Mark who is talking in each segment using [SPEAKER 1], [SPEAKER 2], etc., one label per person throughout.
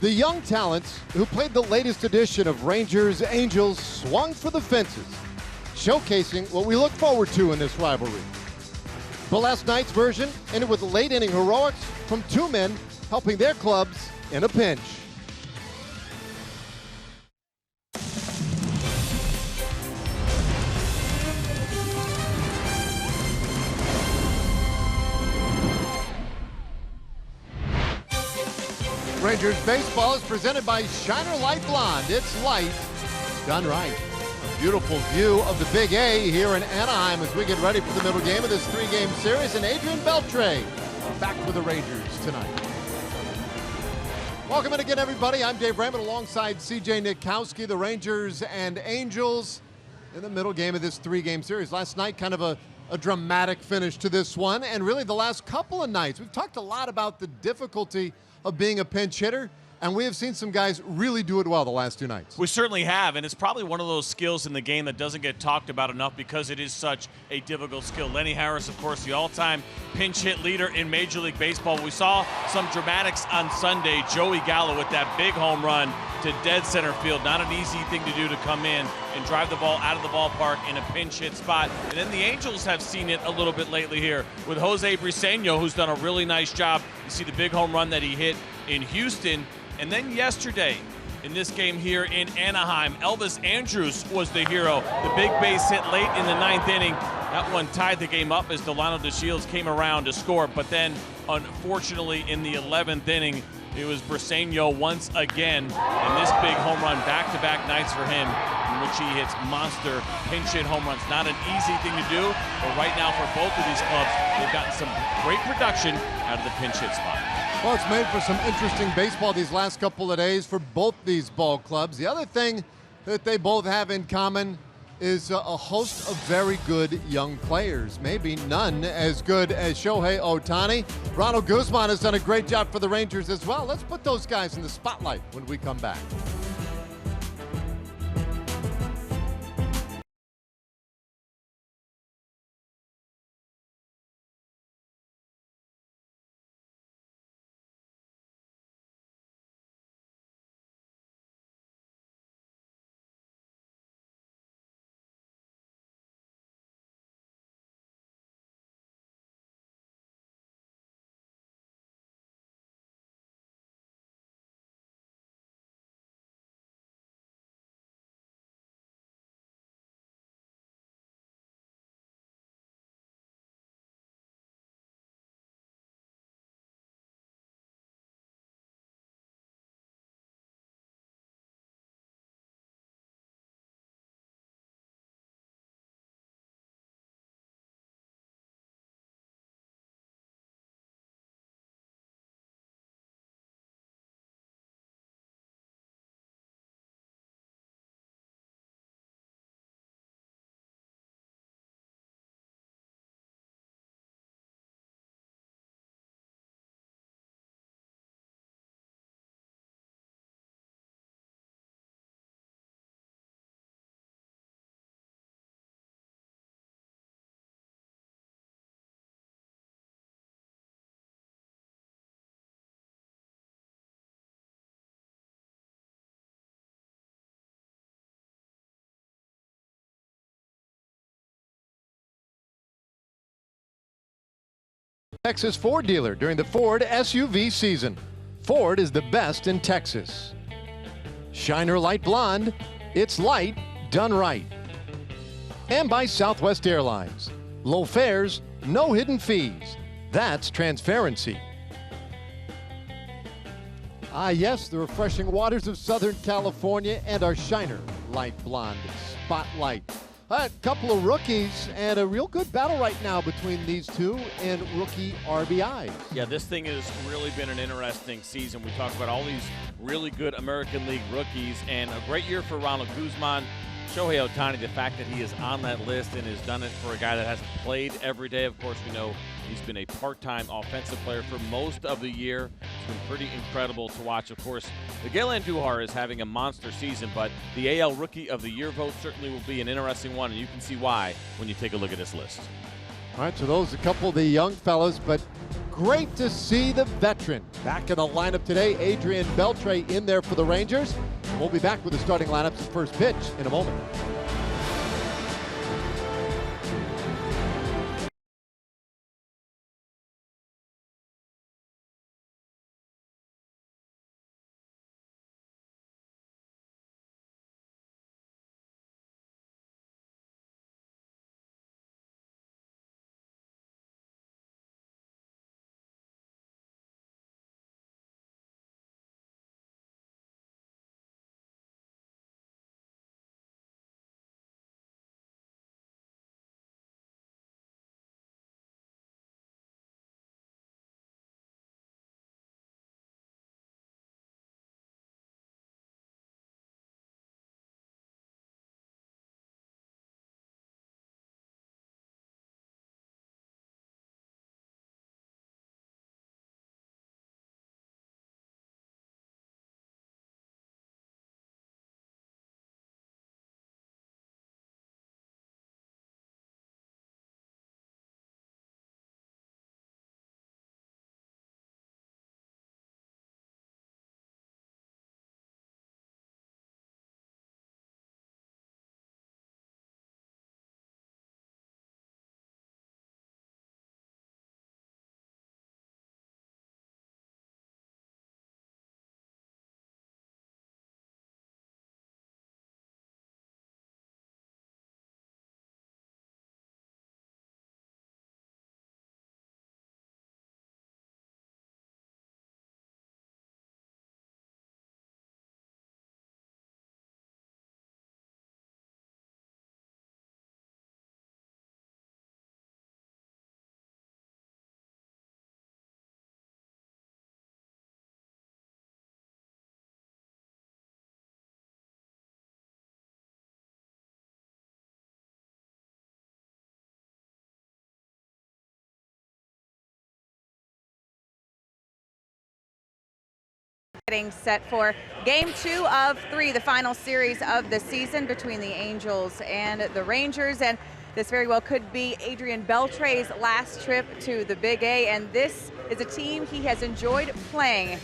[SPEAKER 1] The young talents who played the latest edition of Rangers Angels swung for the fences, showcasing what we look forward to in this rivalry. But last night's version ended with late inning heroics from two men helping their clubs in a pinch. Rangers baseball is presented by Shiner Light Blonde. It's light done right. A beautiful view of the Big A here in Anaheim as we get ready for the middle game of this three-game series. And Adrian Beltre back with the Rangers tonight. Welcome in again, everybody. I'm Dave Raymond alongside CJ Nitkowski. The Rangers and Angels in the middle game of this three-game series. Last night, kind of a dramatic finish to this one, and really the last couple of nights. We've talked a lot about the difficulty of being a pinch hitter, and we have seen some guys really do it well the last two nights.
[SPEAKER 2] We certainly have, and it's probably one of those skills in the game that doesn't get talked about enough because it is such a difficult skill. Lenny Harris, of course, the all-time pinch hit leader in Major League Baseball. We saw some dramatics on Sunday. Joey Gallo with that big home run to dead center field. Not an easy thing to do, to come in and drive the ball out of the ballpark in a pinch hit spot. And then the Angels have seen it a little bit lately here with Jose Briseño, who's done a really nice job. You see the big home run that he hit in Houston. And then yesterday, in this game here in Anaheim, Elvis Andrus was the hero. The big base hit late in the ninth inning. That one tied the game up as Delano DeShields came around to score. But then, unfortunately, in the 11th inning, it was Briseño once again. And this big home run, back-to-back nights for him, in which he hits monster pinch hit home runs. Not an easy thing to do, but right now for both of these clubs, they've gotten some great production out of the pinch hit spot.
[SPEAKER 1] Well, it's made for some interesting baseball these last couple of days for both these ball clubs. The other thing that they both have in common is a host of very good young players. Maybe none as good as Shohei Ohtani. Ronald Guzman has done a great job for the Rangers as well. Let's put those guys in the spotlight when we come back. Texas Ford dealer during the Ford SUV season. Ford is the best in Texas. Shiner Light Blonde, it's light done right. And by Southwest Airlines. Low fares, no hidden fees. That's transparency. Ah yes, the refreshing waters of Southern California and our Shiner Light Blonde spotlight. A couple of rookies and a real good battle right now between these two and rookie RBIs.
[SPEAKER 2] Yeah, this thing has really been an interesting season. We talk about all these really good American League rookies, and a great year for Ronald Guzman. Shohei Ohtani, the fact that he is on that list and has done it for a guy that hasn't played every day. Of course, we know he's been a part-time offensive player for most of the year. It's been pretty incredible to watch. Of course, Miguel Andujar is having a monster season, but the AL Rookie of the Year vote certainly will be an interesting one, and you can see why when you take a look at this list.
[SPEAKER 1] All right, so those are a couple of the young fellas, but great to see the veteran back in the lineup today. Adrian Beltre in there for the Rangers. We'll be back with the starting lineups and first pitch in a moment.
[SPEAKER 3] Getting set for game 2 of 3, the final series of the season between the Angels and the Rangers. And this very well could be Adrian Beltre's last trip to the Big A. And this is a team he has enjoyed playing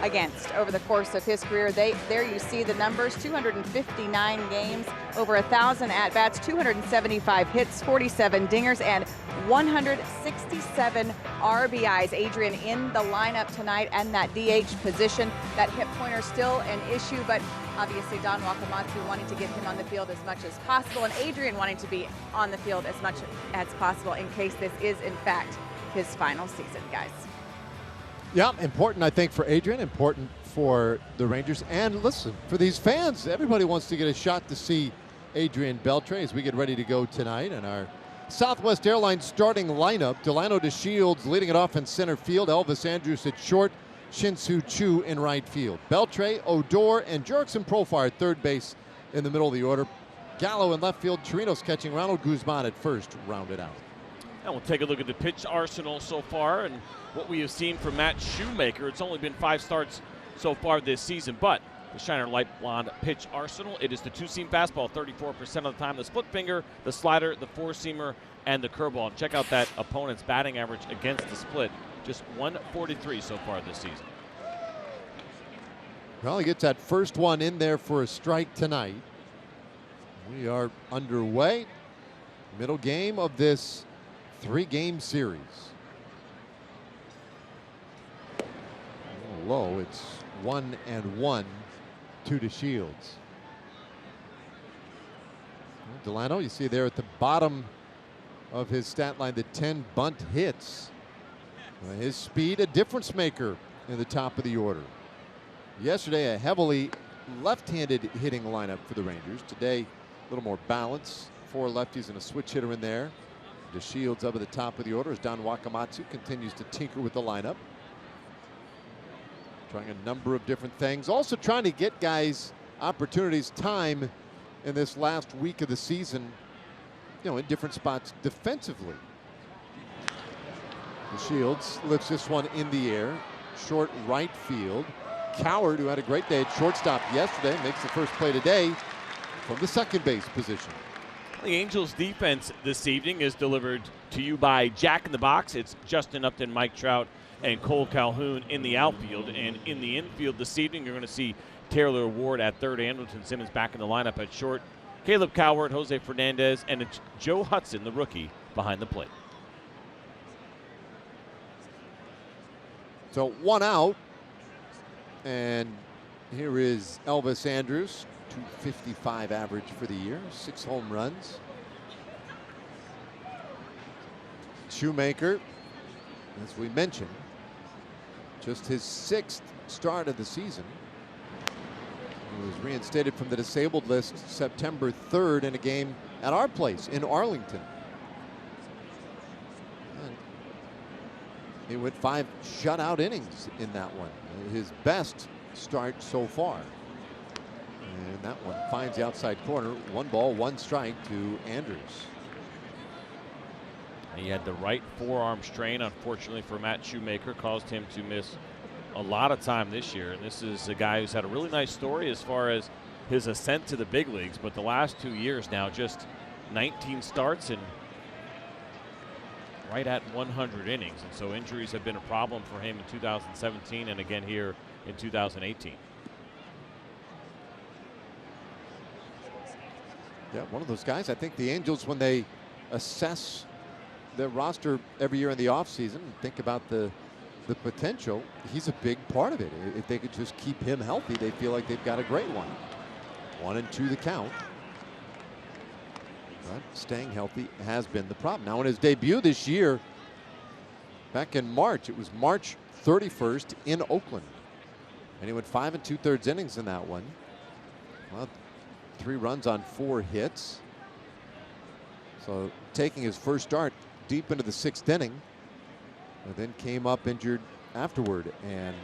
[SPEAKER 3] against over the course of his career. There you see the numbers: 259 games, over 1,000 at-bats, 275 hits, 47 dingers, and 167 RBIs. Adrian in the lineup tonight and that DH position. That hip pointer still an issue, but obviously Don Wakamatsu wanting to get him on the field as much as possible, and Adrian wanting to be on the field as much as possible in case this is in fact his final season, guys.
[SPEAKER 1] Yeah, important, I think, for Adrian, important for the Rangers, and listen, for these fans. Everybody wants to get a shot to see Adrian Beltre as we get ready to go tonight. And our Southwest Airlines starting lineup: Delano DeShields leading it off in center field, Elvis Andrus at short, Shin-Soo Choo in right field, Beltre, Odor, and Jurickson Profar at third base in the middle of the order. Gallo in left field, Chirinos catching, Ronald Guzman at first, rounded out.
[SPEAKER 2] And we'll take a look at the pitch arsenal so far and what we have seen from Matt Shoemaker. It's only been 5 starts so far this season, but the Shiner Light Blonde pitch arsenal: it is the two-seam fastball 34% of the time, the split finger, the slider, the four-seamer, and the curveball. And check out that opponent's batting average against the split, just 143 so far this season.
[SPEAKER 1] Well, he gets that first one in there for a strike tonight. We are underway. Middle game of this 3-game series. Low, it's 1-1 to DeShields. Delano, you see there at the bottom of his stat line, the 10 bunt hits. His speed, a difference maker in the top of the order. Yesterday, a heavily left-handed hitting lineup for the Rangers. Today, a little more balance. 4 lefties and a switch hitter in there. DeShields up at the top of the order as Don Wakamatsu continues to tinker with the lineup. Trying a number of different things. Also trying to get guys opportunities, time in this last week of the season, in different spots defensively. DeShields lifts this one in the air. Short right field. Coward, who had a great day at shortstop yesterday, makes the first play today from the second base position.
[SPEAKER 2] The Angels defense this evening is delivered to you by Jack in the Box. It's Justin Upton, Mike Trout, and Cole Calhoun in the outfield. And in the infield this evening, you're going to see Taylor Ward at third, Andrelton Simmons back in the lineup at short, Caleb Cowart, Jose Fernandez, and it's Joe Hudson, the rookie, behind the plate.
[SPEAKER 1] So 1 out. And here is Elvis Andrus, 255 average for the year, 6 home runs. Shoemaker, as we mentioned, just his 6th start of the season. He was reinstated from the disabled list September 3rd in a game at our place in Arlington. And he went 5 shutout innings in that one, his best start so far. And that one finds the outside corner. 1 ball, 1 strike to Andrus.
[SPEAKER 2] He had the right forearm strain, unfortunately for Matt Shoemaker, caused him to miss a lot of time this year. And this is a guy who's had a really nice story as far as his ascent to the big leagues, but the last 2 years now, just 19 starts and right at 100 innings. And so injuries have been a problem for him in 2017 and again here in 2018.
[SPEAKER 1] Yeah, one of those guys. I think the Angels, when they assess their roster every year in the offseason, think about the potential, he's a big part of it. If they could just keep him healthy, they feel like they've got a great one. 1-2 the count. But staying healthy has been the problem. Now, in his debut this year, back in March, it was March 31st in Oakland. And he went 5 2/3 innings in that one. Well, 3 runs on 4 hits. So taking his first start deep into the 6th inning, and then came up injured afterward. And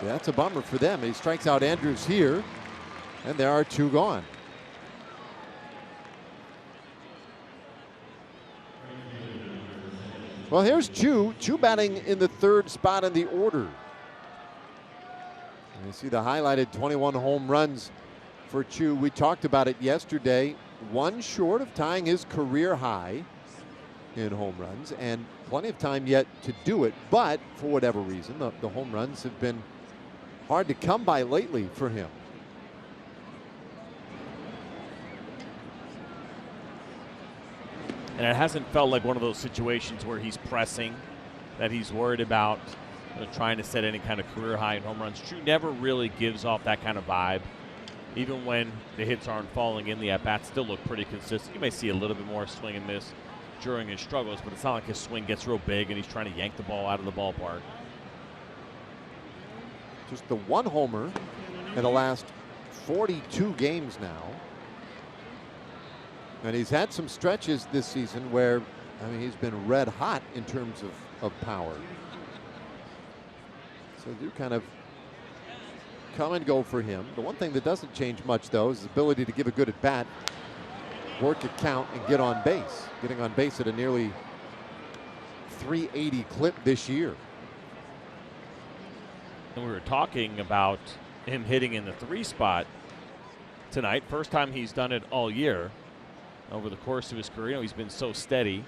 [SPEAKER 1] that's a bummer for them. He strikes out Andrus here, and there are 2 gone. Well, here's Chu batting in the 3rd spot in the order. And you see the highlighted 21 home runs for Chu. We talked about it yesterday. 1 short of tying his career high in home runs, and plenty of time yet to do it. But for whatever reason, the home runs have been hard to come by lately for him.
[SPEAKER 2] And it hasn't felt like one of those situations where he's pressing, that he's worried about trying to set any kind of career high in home runs. Chu never really gives off that kind of vibe. Even when the hits aren't falling in, the at-bats still look pretty consistent. You may see a little bit more swing and miss during his struggles, but it's not like his swing gets real big and he's trying to yank the ball out of the ballpark.
[SPEAKER 1] Just the 1 homer in the last 42 games now. And he's had some stretches this season where, I mean, he's been red hot in terms of power. So do kind of come and go for him. The one thing that doesn't change much, though, is his ability to give a good at bat, work a count, and get on base. Getting on base at a nearly 380 clip this year.
[SPEAKER 2] And we were talking about him hitting in the 3 spot tonight. First time he's done it all year. Over the course of his career, you know, he's been so steady.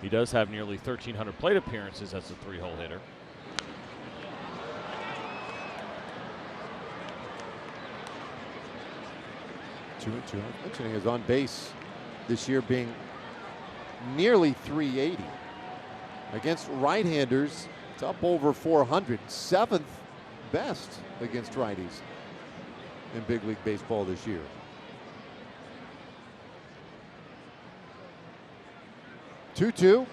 [SPEAKER 2] He does have nearly 1,300 plate appearances as a 3-hole hitter.
[SPEAKER 1] Two. Mentioning his on base this year being nearly 380. Against right-handers, it's up over 400. 7th best against righties in big league baseball this year. Two.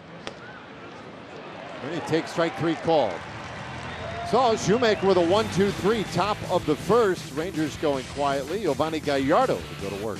[SPEAKER 1] And he takes strike 3 called. So Shoemaker with a 1-2-3, top of the 1st. Rangers going quietly. Giovanni Gallardo to go to work.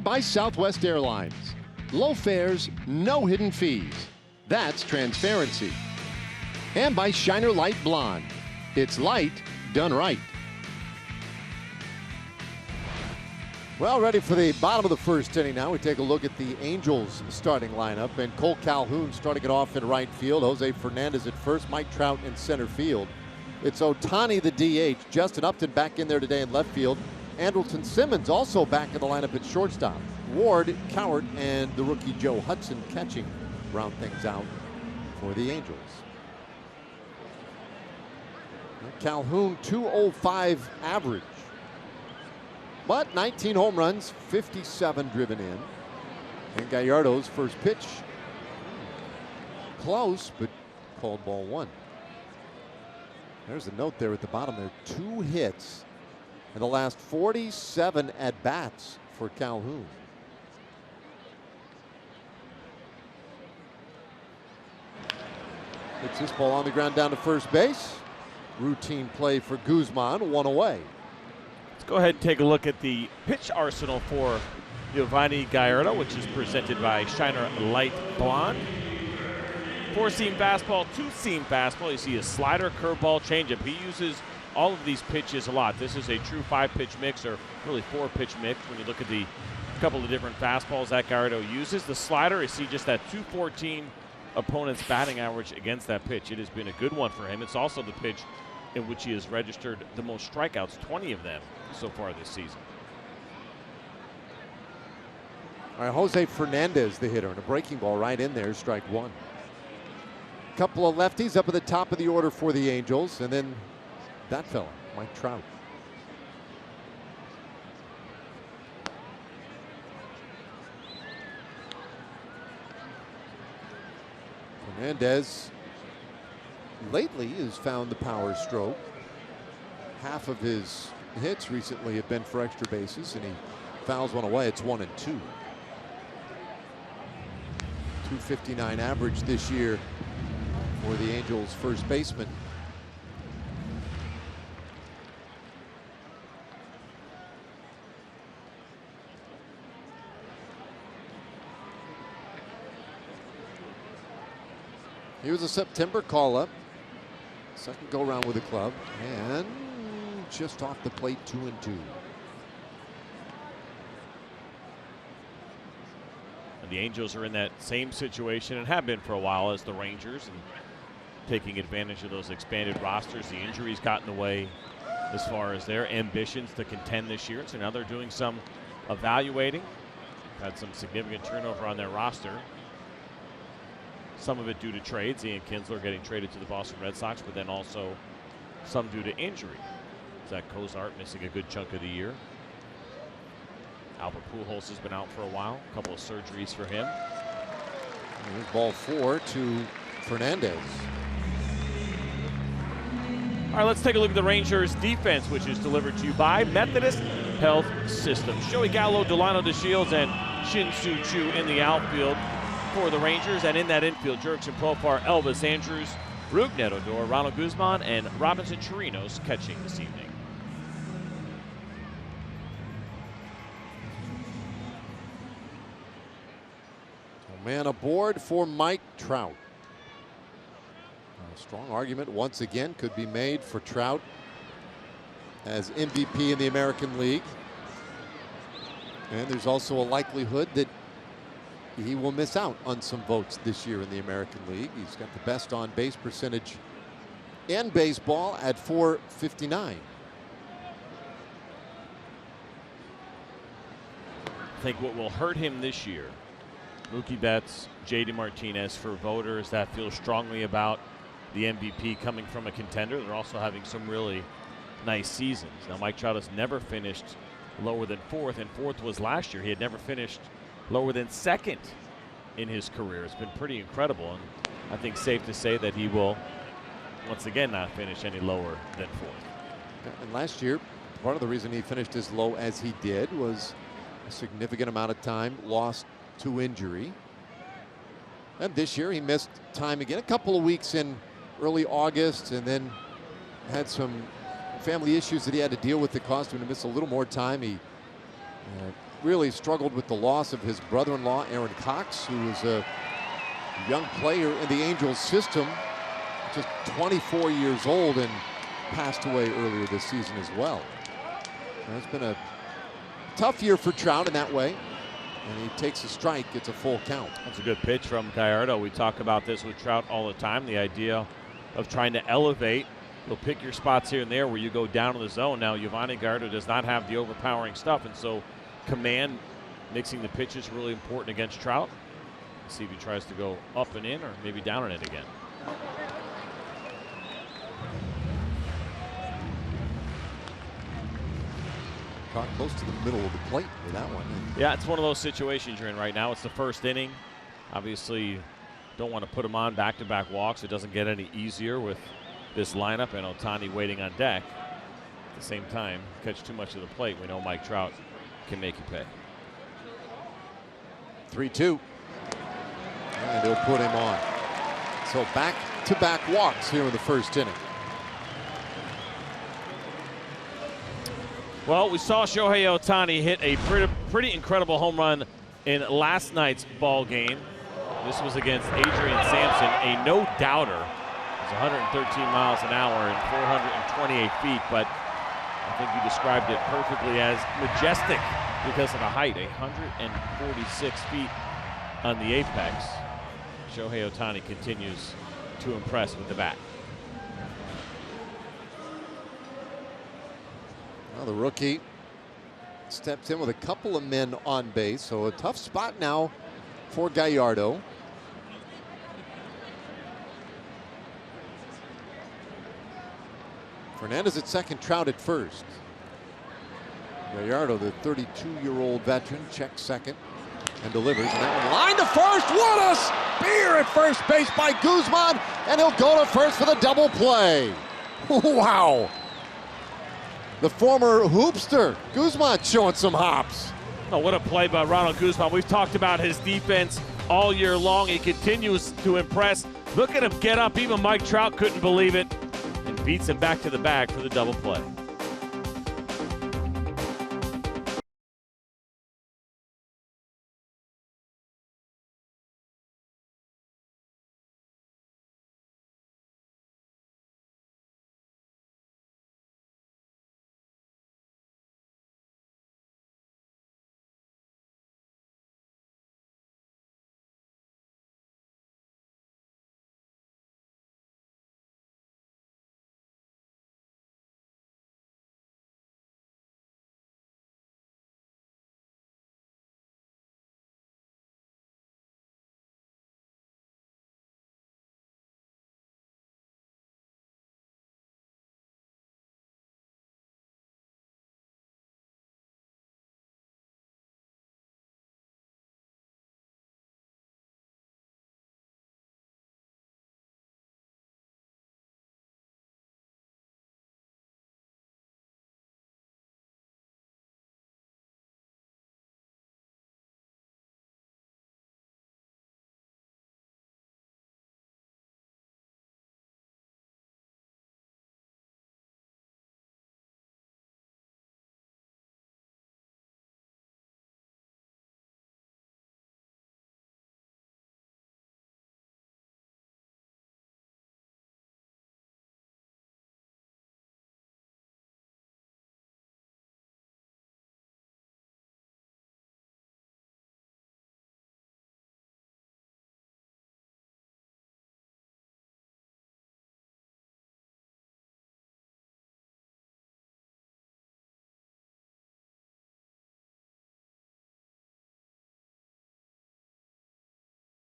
[SPEAKER 1] By Southwest Airlines. Low fares, no hidden fees. That's transparency. And by Shiner Light Blonde. It's light done right. Well, ready for the bottom of the first inning now. We take a look at the Angels starting lineup, and Cole Calhoun starting it off in right field. Jose Fernandez at first, Mike Trout in center field. It's Ohtani, the DH. Justin Upton back in there today in left field. Andrelton Simmons also back in the lineup at shortstop. Ward, Cowart, and the rookie Joe Hudson catching round things out for the Angels. Calhoun, 205 average. But 19 home runs, 57 driven in. And Gallardo's first pitch, close, but called ball one. There's a note there at the bottom there. 2 hits in the last 47 at-bats for Calhoun. Hits this ball on the ground down to first base. Routine play for Guzman, 1 away.
[SPEAKER 2] Let's go ahead and take a look at the pitch arsenal for Giovanni Gallardo, which is presented by Shiner Light Blonde. 4-seam fastball, 2-seam fastball. You see a slider, curveball, changeup. He uses all of these pitches a lot. This is a true 5-pitch mix, or really 4-pitch mix when you look at the couple of different fastballs that Gallardo uses. The slider, you see just that 214 opponent's batting average against that pitch. It has been a good one for him. It's also the pitch in which he has registered the most strikeouts, 20 of them so far this season.
[SPEAKER 1] All right, Jose Fernandez, the hitter, and a breaking ball right in there, strike one. Couple of lefties up at the top of the order for the Angels, and then that fella, Mike Trout. Fernandez lately has found the power stroke. Half of his hits recently have been for extra bases, and he fouls one away. It's 1 and 2. 259 average this year for the Angels' first baseman. He was a September call-up. Second go-round with the club, and just off the plate, 2 and 2.
[SPEAKER 2] And the Angels are in that same situation and have been for a while as the Rangers, and taking advantage of those expanded rosters. The injuries got in the way as far as their ambitions to contend this year. So now they're doing some evaluating. Had some significant turnover on their roster. Some of it due to trades. Ian Kinsler getting traded to the Boston Red Sox, but then also some due to injury. Zach Cozart missing a good chunk of the year. Albert Pujols has been out for a while. A couple of surgeries for him.
[SPEAKER 1] Here's ball 4 to Fernandez.
[SPEAKER 2] All right, let's take a look at the Rangers defense, which is delivered to you by Methodist Health System. Joey Gallo, Delano DeShields, and Shin-Soo Choo in the outfield for the Rangers. And in that infield, Jurickson Profar, Elvis Andrews, Rougned Odor, Ronald Guzman, and Robinson Chirinos catching this evening.
[SPEAKER 1] A man aboard for Mike Trout. A strong argument once again could be made for Trout as MVP in the American League. And there's also a likelihood that he will miss out on some votes this year in the American League. He's got the best on base percentage in baseball at .459.
[SPEAKER 2] I think what will hurt him this year, Mookie Betts, J.D. Martinez, for voters that feel strongly about the MVP coming from a contender. They're also having some really nice seasons. Now, Mike Trout has never finished lower than 4th, and 4th was last year. He had never finished lower than 2nd in his career. It's been pretty incredible, and I think safe to say that he will once again not finish any lower than 4th.
[SPEAKER 1] And last year, part of the reason he finished as low as he did was a significant amount of time lost to injury. And this year he missed time again, a couple of weeks in early August, and then had some family issues that he had to deal with that caused him to miss a little more time. He really struggled with the loss of his brother-in-law, Aaron Cox, who was a young player in the Angels system, just 24 years old, and passed away earlier this season as well. It's been a tough year for Trout in that way. And he takes a strike, gets a full count.
[SPEAKER 2] That's a good pitch from Gallardo. We talk about this with Trout all the time, the idea of trying to elevate. You'll pick your spots here and there where you go down in the zone. Now, Giovanni Gallardo does not have the overpowering stuff, and so command, mixing the pitch is really important against Trout. Let's see if he tries to go up and in or maybe down and in again.
[SPEAKER 1] Caught close to the middle of the plate with that one.
[SPEAKER 2] Yeah, it's one of those situations you're in right now. It's the first inning. Obviously, don't want to put him on back-to-back walks. It doesn't get any easier with this lineup and Ohtani waiting on deck. At the same time, catch too much of the plate. We know Mike Trout can make you pay.
[SPEAKER 1] 3-2. And they'll put him on. So back-to-back walks here in the first inning.
[SPEAKER 2] Well, we saw Shohei Ohtani hit a pretty incredible home run in last night's ball game. This was against Adrian Sampson, a no-doubter. It was 113 miles an hour and 428 feet, but I think you described it perfectly as majestic because of the height, 146 feet on the apex. Shohei Ohtani continues to impress with the bat.
[SPEAKER 1] Well, the rookie steps in with a couple of men on base, so a tough spot now for Gallardo. Fernandez at second, Trout at first. Gallardo, the 32-year-old veteran, checks second and delivers. And that one line to first. What a spear at first base by Guzman, and he'll go to first for the double play. Wow. The former hoopster, Guzman, showing some hops.
[SPEAKER 2] Oh, what a play by Ronald Guzman. We've talked about his defense all year long. He continues to impress. Look at him get up. Even Mike Trout couldn't believe it, and beats him back to the bag for the double play.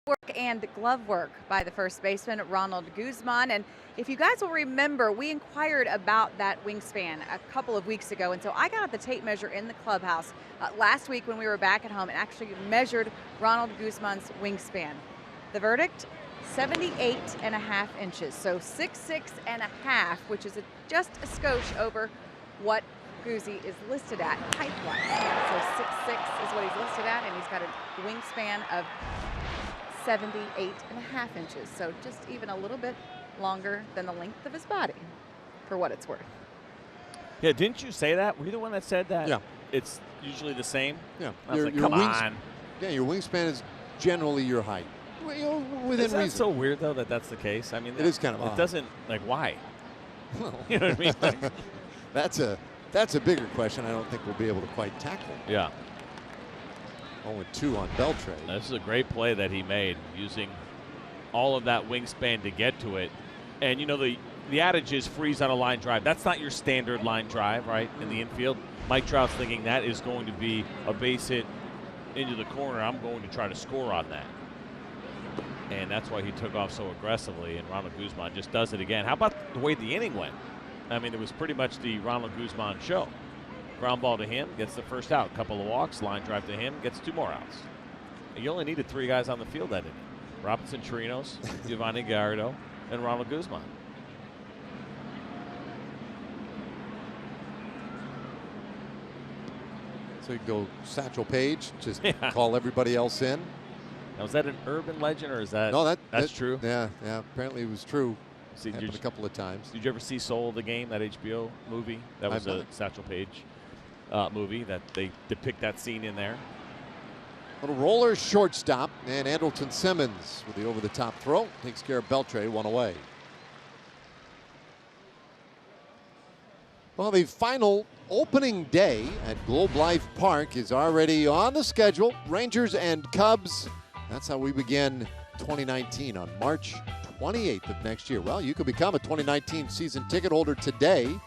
[SPEAKER 3] Work and glove work by the first baseman, Ronald Guzman. And if you guys will remember, we inquired about that wingspan a couple of weeks ago. And so I got out the tape measure in the clubhouse last week when we were back at home and actually measured Ronald Guzman's wingspan. The verdict, 78.5 inches. So 6'6.5", which is just a skosh over what Guzzi is listed at height-wise. So 6'6" is what he's listed at, and he's got a wingspan of 78.5 inches, so just even a little bit longer than the length of his body, for what it's worth.
[SPEAKER 2] Yeah, didn't you say that? Were you the one that said that?
[SPEAKER 1] Yeah.
[SPEAKER 2] it's usually the same.
[SPEAKER 1] Yeah.
[SPEAKER 2] I was like, come on.
[SPEAKER 1] Yeah, your wingspan is generally your height. Well, within reason.
[SPEAKER 2] Is that so weird, though, that that's the case? I mean,
[SPEAKER 1] it is kind of
[SPEAKER 2] odd. It doesn't, like, why?
[SPEAKER 1] Well,
[SPEAKER 2] you know what I mean? Like,
[SPEAKER 1] that's a bigger question I don't think we'll be able to quite tackle.
[SPEAKER 2] Yeah.
[SPEAKER 1] 0-2 on Beltray.
[SPEAKER 2] This is a great play that he made, using all of that wingspan to get to it. And, you know, the adage is freeze on a line drive. That's not your standard line drive, right, in the infield. Mike Trout's thinking that is going to be a base hit into the corner. I'm going to try to score on that. And that's why he took off so aggressively, and Ronald Guzman just does it again. How about the way the inning went? I mean, it was pretty much the Ronald Guzman show. Ground ball to him, gets the first out. Couple of walks, line drive to him, gets 2 more outs. You only needed 3 guys on the field that inning. Robinson Chirinos, Giovanni Gallardo, and Ronald Guzman.
[SPEAKER 1] So you go Satchel Paige, just call everybody else in.
[SPEAKER 2] Now, is that an urban legend, or is that?
[SPEAKER 1] No,
[SPEAKER 2] that's true.
[SPEAKER 1] Yeah. Apparently it was true.
[SPEAKER 2] See,
[SPEAKER 1] happened a couple of times.
[SPEAKER 2] Did you ever see Soul of the Game, that HBO movie? That was a Satchel Paige movie that they depict that scene in there.
[SPEAKER 1] Little roller shortstop, and Andrelton Simmons with the over-the-top throw takes care of Beltray, 1 away. Well, the final opening day at Globe Life Park is already on the schedule. Rangers and Cubs. That's how we begin 2019 on March 28th of next year. Well, you could become a 2019 season ticket holder today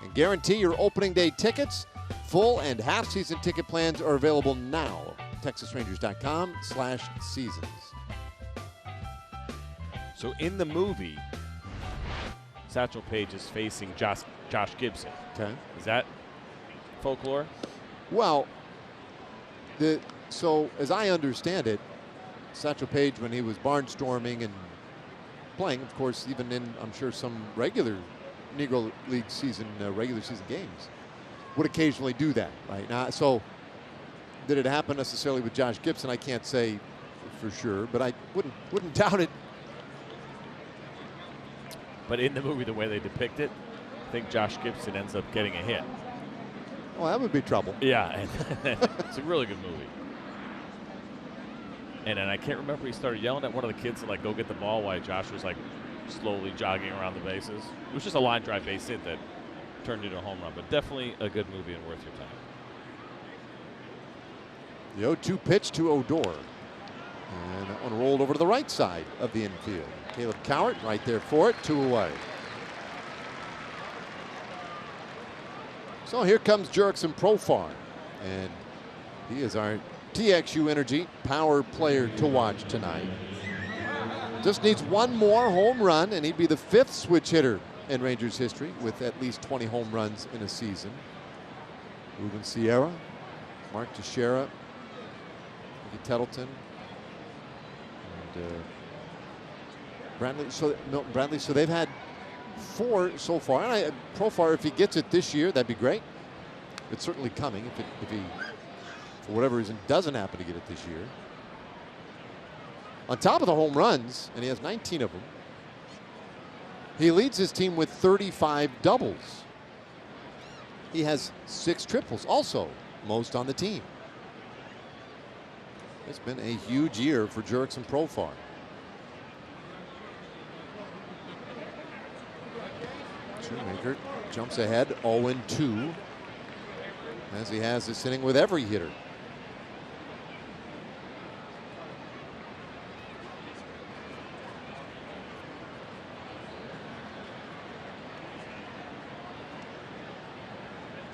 [SPEAKER 1] and guarantee your opening day tickets. Full and half-season ticket plans are available now. TexasRangers.com/seasons.
[SPEAKER 2] So in the movie, Satchel Paige is facing Josh Gibson.
[SPEAKER 1] Okay.
[SPEAKER 2] Is that folklore?
[SPEAKER 1] Well, so as I understand it, Satchel Paige, when he was barnstorming and playing, of course, even in, I'm sure, some regular Negro League season, regular season games, would occasionally do that, right? Now, so did it happen necessarily with Josh Gibson? I can't say for sure, but I wouldn't doubt it.
[SPEAKER 2] But in the movie, the way they depict it, I think Josh Gibson ends up getting a hit.
[SPEAKER 1] Well, that would be trouble.
[SPEAKER 2] Yeah, it's a really good movie. And then I can't remember, he started yelling at one of the kids to, like, go get the ball while Josh was, like, slowly jogging around the bases. It was just a line drive base hit that turned into a home run, but definitely a good movie and worth your time.
[SPEAKER 1] The 0-2 pitch to Odor. And that one rolled over to the right side of the infield. Caleb Cowart right there for it, 2 away. So here comes Jurickson Profar, and he is our TXU Energy power player to watch tonight. Just needs 1 more home run, and he'd be the 5th switch hitter in Rangers history with at least 20 home runs in a season. Ruben Sierra, Mark Teixeira, Mickey Tettleton, and Bradley. Milton Bradley. So they've had 4 so far. And Profar, if he gets it this year, that'd be great. It's certainly coming if he, for whatever reason, doesn't happen to get it this year. On top of the home runs, and he has 19 of them, he leads his team with 35 doubles. He has 6 triples, also most on the team. It's been a huge year for Jurickson Profar. Shoemaker jumps ahead 0-2, as he has this inning with every hitter.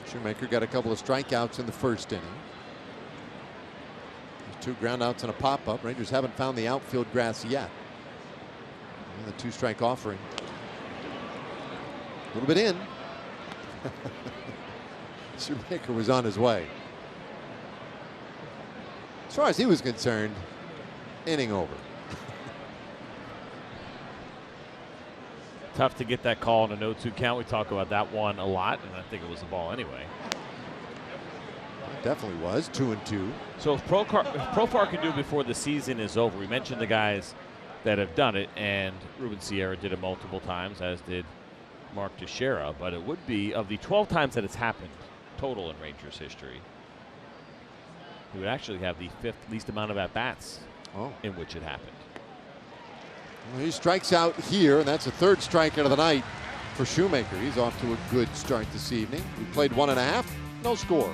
[SPEAKER 1] Shoemaker got a couple of strikeouts in the first inning. There's 2 groundouts and a pop-up. Rangers haven't found the outfield grass yet. And the 2-strike offering. A little bit in. Shoemaker was on his way. As far as he was concerned, inning over.
[SPEAKER 2] Tough to get that call on a 0-2 count. We talk about that one a lot, and I think it was a ball anyway.
[SPEAKER 1] It definitely was 2-2.
[SPEAKER 2] So if Profar can do it before the season is over, we mentioned the guys that have done it, and Ruben Sierra did it multiple times, as did Mark Teixeira. But it would be, of the 12 times that it's happened
[SPEAKER 4] total in Rangers history. He would actually have the 5th least amount of at-bats in which it happened.
[SPEAKER 1] Well, he strikes out here, and that's the 3rd strikeout of the night for Shoemaker. He's off to a good start this evening. We played 1.5, no score.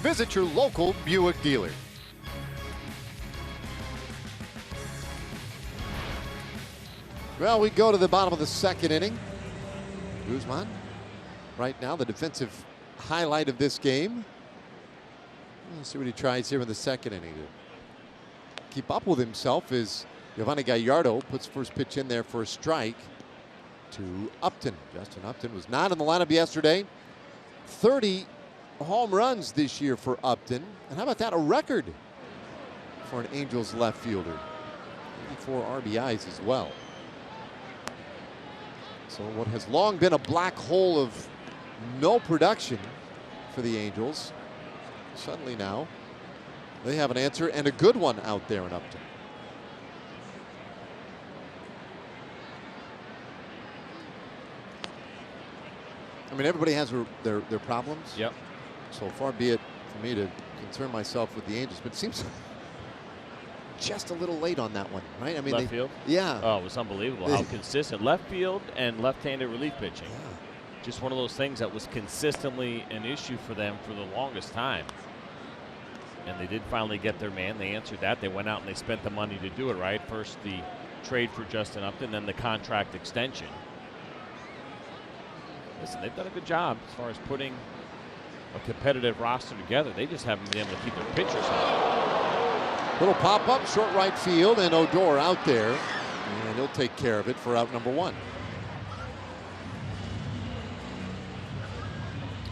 [SPEAKER 1] Visit your local Buick dealer. Well, we go to the bottom of the 2nd inning. Guzman, right now, the defensive highlight of this game. Let's see what he tries here in the 2nd inning to keep up with himself as Giovanni Gallardo puts first pitch in there for a strike to Upton. Justin Upton was not in the lineup yesterday. 30 home runs this year for Upton. And how about that? A record for an Angels left fielder. 84 RBIs as well. So what has long been a black hole of no production for the Angels, suddenly now they have an answer, and a good one out there in Upton. I mean, everybody has their problems.
[SPEAKER 4] Yep.
[SPEAKER 1] So far be it for me to concern myself with the Angels, but it seems just a little late on that one, right? I mean,
[SPEAKER 4] left field?
[SPEAKER 1] Yeah.
[SPEAKER 4] Oh, it was unbelievable how consistent. Left field and left-handed relief pitching.
[SPEAKER 1] Yeah.
[SPEAKER 4] Just one of those things that was consistently an issue for them for the longest time. And they did finally get their man. They answered that. They went out and they spent the money to do it, right? First the trade for Justin Upton, then the contract extension. Listen, they've done a good job as far as putting a competitive roster together. They just haven't been able to keep their pitchers healthy.
[SPEAKER 1] Little pop-up, short right field, and Odor out there. And he'll take care of it for out number 1.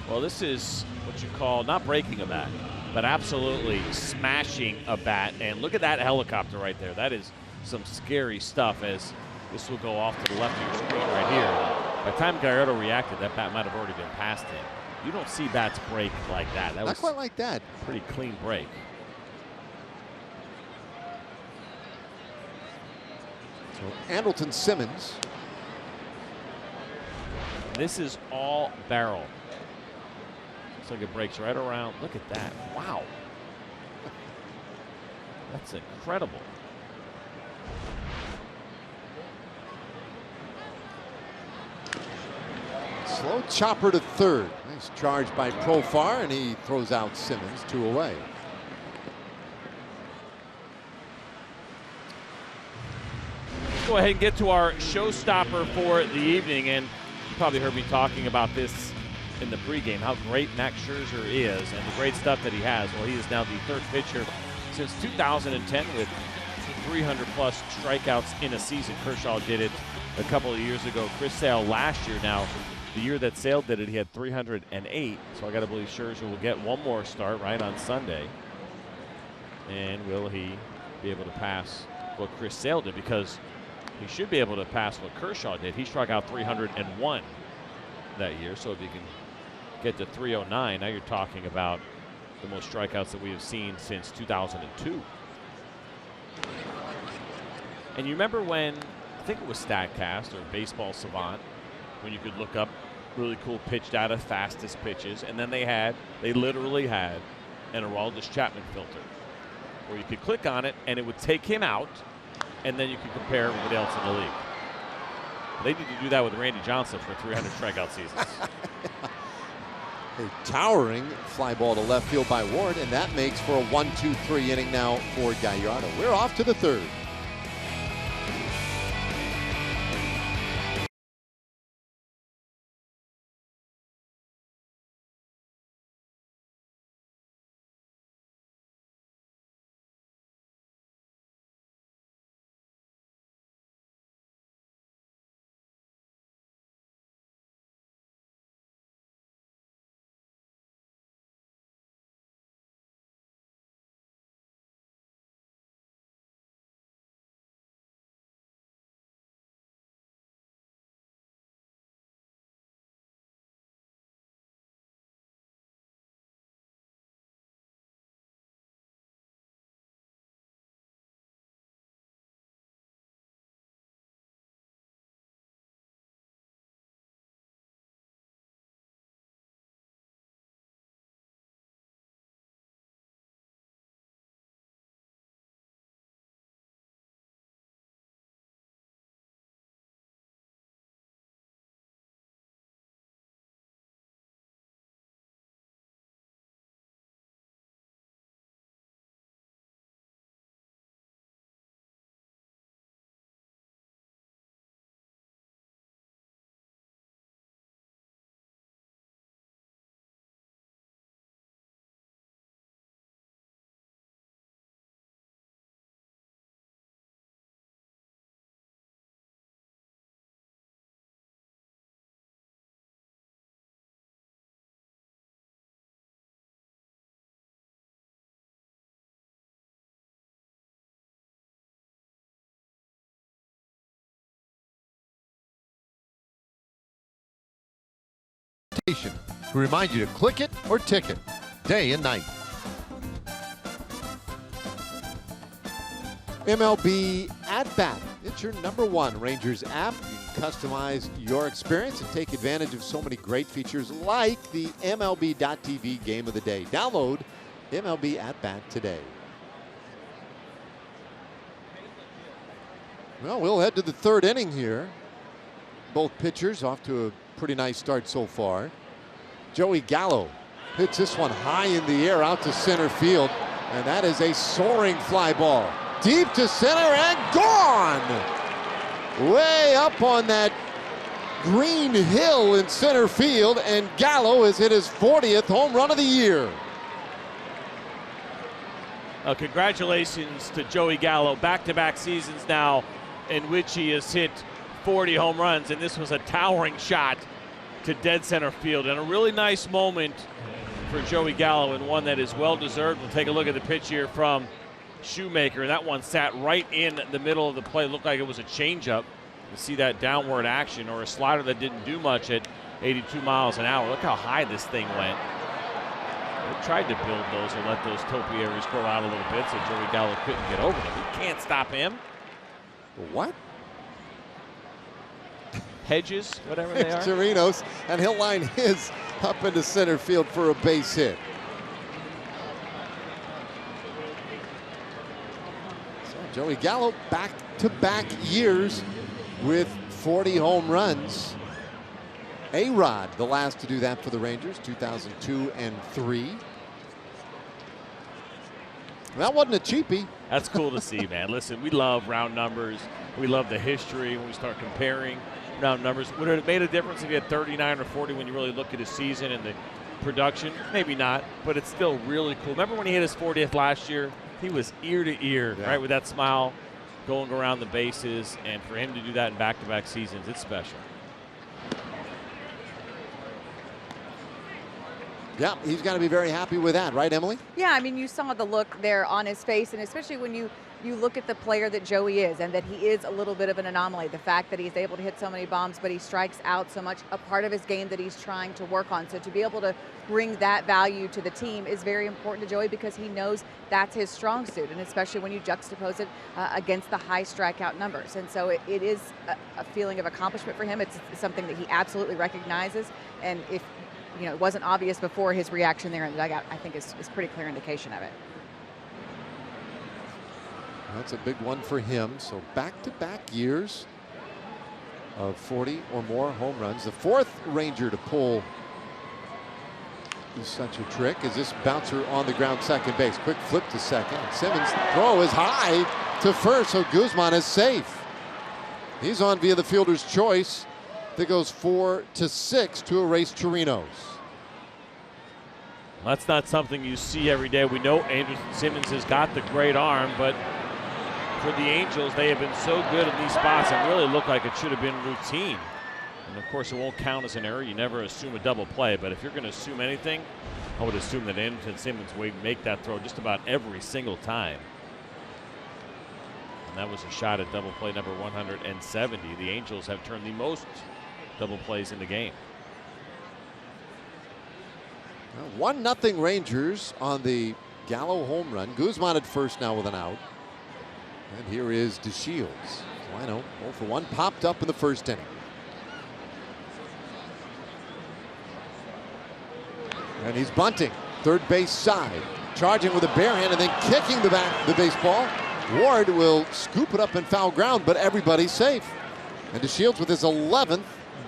[SPEAKER 4] Well, this is what you call not breaking a bat, but absolutely smashing a bat. And look at that helicopter right there. That is some scary stuff, as this will go off to the left of your screen right here. By the time Gallardo reacted, that bat might have already been past him. You don't see bats break like that. That
[SPEAKER 1] Not
[SPEAKER 4] was
[SPEAKER 1] quite like that.
[SPEAKER 4] Pretty clean break.
[SPEAKER 1] So Andrelton Simmons.
[SPEAKER 4] This is all barrel. Looks like it breaks right around. Look at that. Wow. That's incredible.
[SPEAKER 1] Slow chopper to third. Nice charge by Profar, and he throws out Simmons, 2 away.
[SPEAKER 4] Let's go ahead and get to our showstopper for the evening. And you probably heard me talking about this in the pregame, how great Max Scherzer is and the great stuff that he has. Well, he is now the 3rd pitcher since 2010 with 300 plus strikeouts in a season. Kershaw did it a couple of years ago. Chris Sale last year. Now, the year that Sale did it, he had 308. So I got to believe Scherzer will get one more start right on Sunday. And will he be able to pass what Chris Sale did? Because he should be able to pass what Kershaw did. He struck out 301 that year. So if you can get to 309, now you're talking about the most strikeouts that we have seen since 2002. And you remember when, I think it was StatCast or Baseball Savant, when you could look up really cool pitch data, fastest pitches, and then they literally had an Aroldis Chapman filter where you could click on it and it would take him out, and then you could compare everybody else in the league. They need to do that with Randy Johnson for 300 strikeout seasons.
[SPEAKER 1] A towering fly ball to left field by Ward, and that makes for a 1-2-3 inning now for Gallardo. We're off to the third. To remind you to click it or tick it, day and night. MLB At Bat. It's your #1 Rangers app. You can customize your experience and take advantage of so many great features like the MLB.TV Game of the Day. Download MLB At Bat today. Well, we'll head to the third inning here. Both pitchers off to a pretty nice start so far. Joey Gallo hits this one high in the air out to center field, and that is a soaring fly ball. Deep to center and gone! Way up on that green hill in center field, and Gallo has hit his 40th home run of the year.
[SPEAKER 4] Congratulations to Joey Gallo. Back-to-back seasons now in which he has hit 40 home runs, and this was a towering shot to dead center field, and a really nice moment for Joey Gallo, and one that is well-deserved. We'll take a look at the pitch here from Shoemaker. That one sat right in the middle of the play. Looked like it was a changeup. You see that downward action, or a slider that didn't do much at 82 miles an hour. Look how high this thing went. They tried to build those or let those topiaries grow out a little bit, so Joey Gallo couldn't get over them. You can't stop him.
[SPEAKER 1] What?
[SPEAKER 4] Hedges, whatever they are.
[SPEAKER 1] Chirinos, and he'll line his up into center field for a base hit. So Joey Gallo, back-to-back years with 40 home runs. A-Rod, the last to do that for the Rangers, 2002 and 3. That wasn't a cheapie.
[SPEAKER 4] That's cool to see, man. Listen, we love round numbers. We love the history when we start comparing round numbers. Would it have made a difference if he had 39 or 40 when you really look at his season and the production? Maybe not, but it's still really cool. Remember when he hit his 40th last year? He was ear to ear, right, with that smile. going around the bases, and for him to do that in back-to-back seasons, it's special.
[SPEAKER 1] Yeah, he's got to be very happy with that, right, Emily?
[SPEAKER 3] Yeah, I mean, you saw the look there on his face, and especially when you look at the player that Joey is, and that he is a little bit of an anomaly. The fact that he's able to hit so many bombs, but he strikes out so much, a part of his game that he's trying to work on. So to be able to bring that value to the team is very important to Joey, because he knows that's his strong suit, and especially when you juxtapose it against the high strikeout numbers. And so it is a feeling of accomplishment for him. It's something that he absolutely recognizes, and if it wasn't obvious before, his reaction there in the dugout, I think is pretty clear indication of it.
[SPEAKER 1] That's a big one for him. So back-to-back years of 40 or more home runs. The fourth Ranger to pull is such a trick as this bouncer on the ground, second base. Quick flip to second. Simmons' throw is high to first, so Guzman is safe. He's on via the fielder's choice. That goes 4-6 to erase Chirinos.
[SPEAKER 4] That's not something you see every day. We know Anderson Simmons has got the great arm, but for the Angels, they have been so good in these spots and really look like it should have been routine. And of course, it won't count as an error. You never assume a double play, but if you're going to assume anything, I would assume that Anderson Simmons would make that throw just about every single time. And that was a shot at double play number 170. The Angels have turned the most double plays in the game.
[SPEAKER 1] 1-0 Rangers on the Gallo home run. Guzman at first now with an out. And here is DeShields. Delino 0 for 1, popped up in the first inning. And he's bunting, third base side, charging with a bare hand and then kicking the baseball. Ward will scoop it up in foul ground, but everybody's safe. And DeShields with his 11th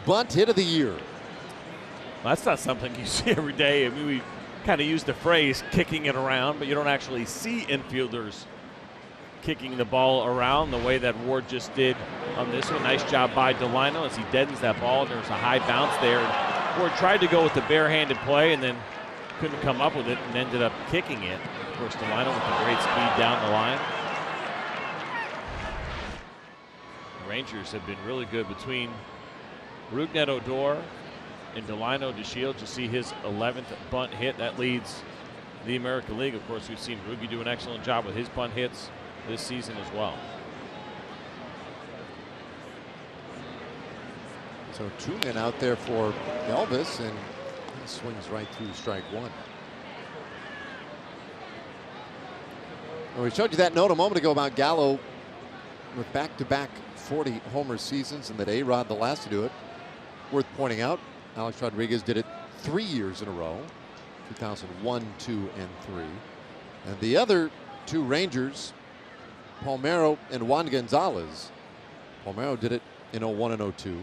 [SPEAKER 1] bunt hit of the year.
[SPEAKER 4] Well, that's not something you see every day. I mean, we kind of use the phrase kicking it around, but you don't actually see infielders kicking the ball around the way that Ward just did on this one. Nice job by Delino as he deadens that ball. There's a high bounce there. And Ward tried to go with the barehanded play and then couldn't come up with it and ended up kicking it. Of course, Delino with the great speed down the line. The Rangers have been really good between Rougned Odor and Delino DeShields. You see his 11th bunt hit. That leads the American League. Of course, we've seen Ruby do an excellent job with his bunt hits this season as well.
[SPEAKER 1] So 2 men out there for Elvis, and he swings right through strike one. Well, we showed you that note a moment ago about Gallo with back-to-back 40 homer seasons, and that A-Rod the last to do it. Worth pointing out, Alex Rodriguez did it 3 years in a row, 2001, 2, and 3. And the other 2 Rangers, Palmeiro and Juan Gonzalez. Palmeiro did it in 01 and 02.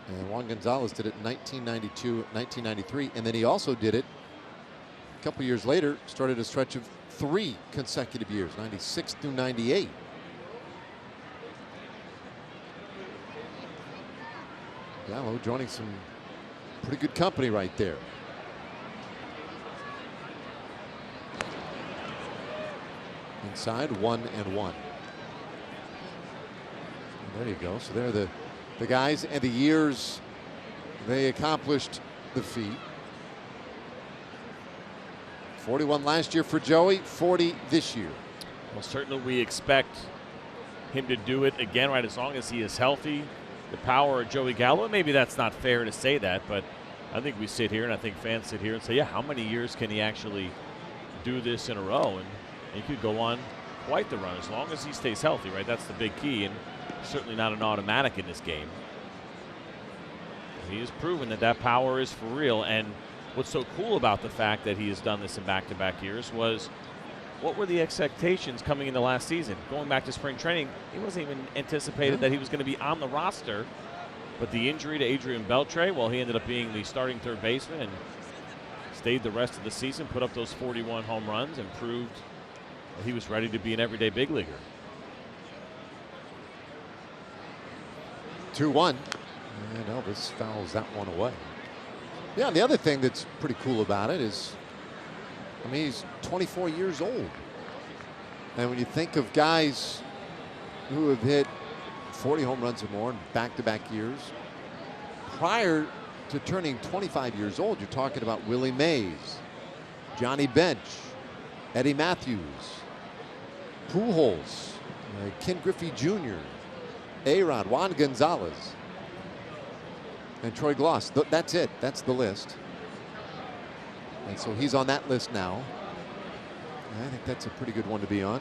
[SPEAKER 1] And Juan Gonzalez did it in 1992, 1993. And then he also did it a couple years later, started a stretch of 3 consecutive years, 96 through 98. Gallo joining some pretty good company right there. Inside 1-1. There you go. So there are the guys and the years they accomplished the feat. 41 last year for Joey, 40 this year.
[SPEAKER 4] Well, certainly we expect him to do it again, right, as long as he is healthy. The power of Joey Gallo, maybe that's not fair to say that, but I think we sit here and I think fans sit here and say, yeah, how many years can he actually do this in a row? And he could go on quite the run as long as he stays healthy, right? That's the big key, and certainly not an automatic in this game. He has proven that that power is for real, and what's so cool about the fact that he has done this in back-to-back years was, what were the expectations coming into last season? Going back to spring training, he wasn't even anticipated that he was going to be on the roster, but the injury to Adrian Beltre, well, he ended up being the starting third baseman and stayed the rest of the season, put up those 41 home runs, and proved that he was ready to be an everyday big leaguer.
[SPEAKER 1] 2-1, and Elvis fouls that one away. Yeah, and the other thing that's pretty cool about it is, I mean, he's 24 years old. And when you think of guys who have hit 40 home runs or more in back-to-back years. Prior to turning 25 years old, you're talking about Willie Mays, Johnny Bench, Eddie Matthews, Pujols, Ken Griffey Jr., A-Rod, Juan Gonzalez, and Troy Gloss. That's it. That's the list. And so he's on that list now. I think that's a pretty good one to be on.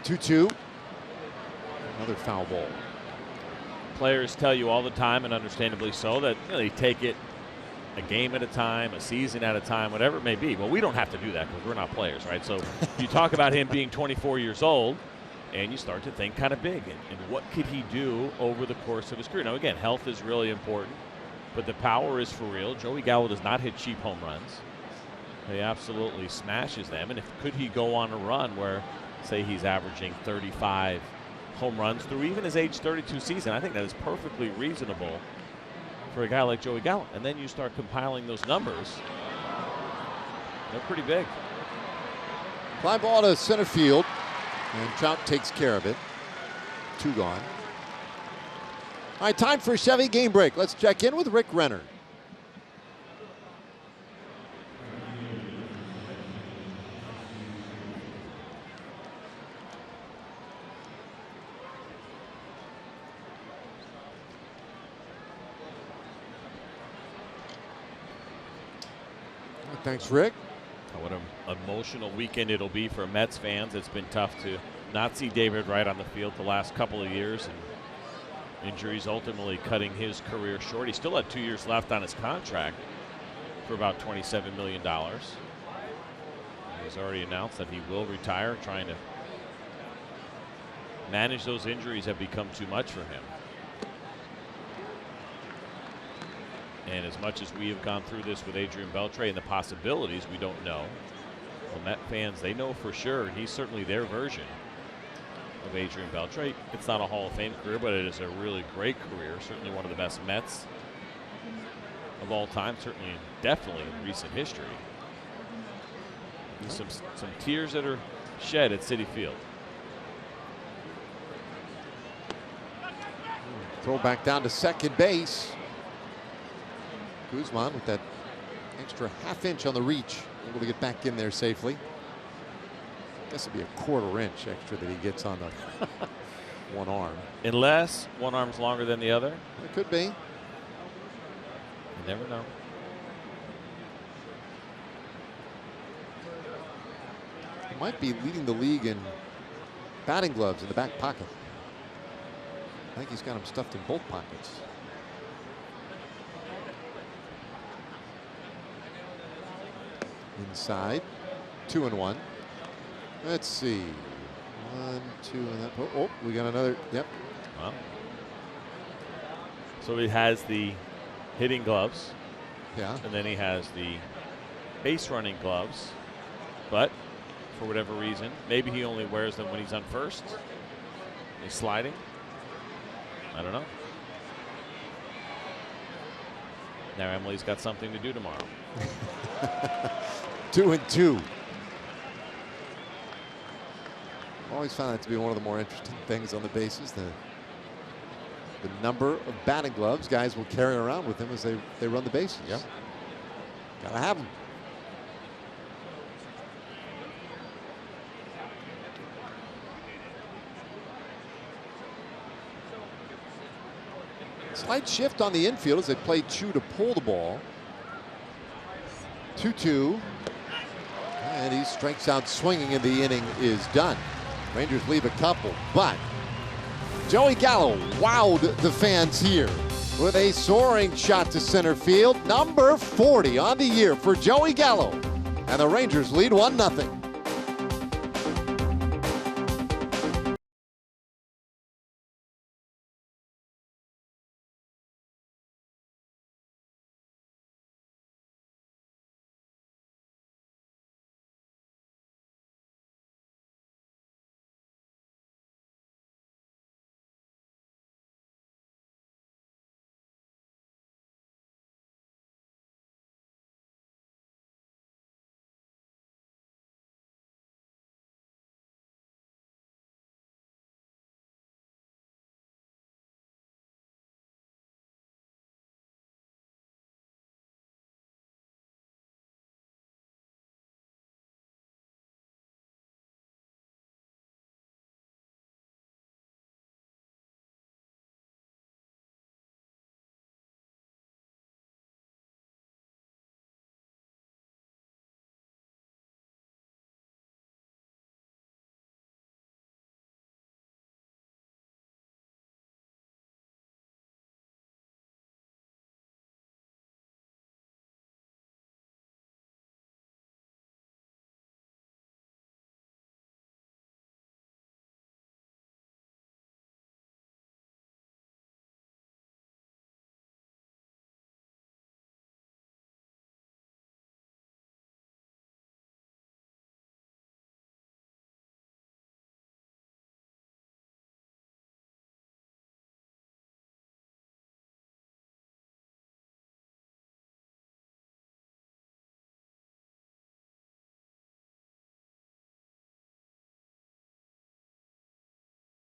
[SPEAKER 1] 2-2. Another foul ball.
[SPEAKER 4] Players tell you all the time, and understandably so, that they take it a game at a time, a season at a time, whatever it may be. Well, we don't have to do that because we're not players, right? So you talk about him being 24 years old, and you start to think kind of big. And what could he do over the course of his career? Now, again, health is really important, but the power is for real. Joey Gallo does not hit cheap home runs. He absolutely smashes them. And could he go on a run where, say, he's averaging 35 home runs through even his age 32 season? I think that is perfectly reasonable for a guy like Joey Gallo. And then you start compiling those numbers. They're pretty big.
[SPEAKER 1] Fly ball to center field, and Trout takes care of it. 2 gone. All right, time for a Chevy game break. Let's check in with Rick Renner. Thanks, Rick.
[SPEAKER 4] What an emotional weekend it'll be for Mets fans. It's been tough to not see David Wright on the field the last couple of years, and injuries ultimately cutting his career short. He still had 2 years left on his contract for about $27 million. He's already announced that he will retire, trying to manage those injuries have become too much for him. And as much as we have gone through this with Adrian Beltre and the possibilities, we don't know. The Met fans, they know for sure, and he's certainly their version of Adrian Beltre. It's not a Hall of Fame career, but it is a really great career. Certainly one of the best Mets of all time, certainly and definitely in recent history. And some tears that are shed at Citi Field.
[SPEAKER 1] Throw back down to second base. Guzman with that extra half-inch on the reach, able to get back in there safely. I guess it'd be a quarter-inch extra that he gets on the one arm.
[SPEAKER 4] Unless one arm's longer than the other.
[SPEAKER 1] It could be.
[SPEAKER 4] You never know.
[SPEAKER 1] He might be leading the league in batting gloves in the back pocket. I think he's got them stuffed in both pockets. Inside, 2-1. Let's see, 1, 2, and that. Oh, we got another. Yep.
[SPEAKER 4] Wow. So he has the hitting gloves.
[SPEAKER 1] Yeah.
[SPEAKER 4] And then he has the base running gloves. But for whatever reason, maybe he only wears them when he's on first. He's sliding. I don't know. Now Emily's got something to do tomorrow.
[SPEAKER 1] 2-2. Always found that to be one of the more interesting things on the bases. The number of batting gloves guys will carry around with them as they run the bases.
[SPEAKER 4] Yeah.
[SPEAKER 1] Gotta have them. Slight shift on the infield as they play Chu to pull the ball. 2-2. And he strikes out swinging, and the inning is done. Rangers leave a couple, but Joey Gallo wowed the fans here with a soaring shot to center field. Number 40 on the year for Joey Gallo. And the Rangers lead 1-0.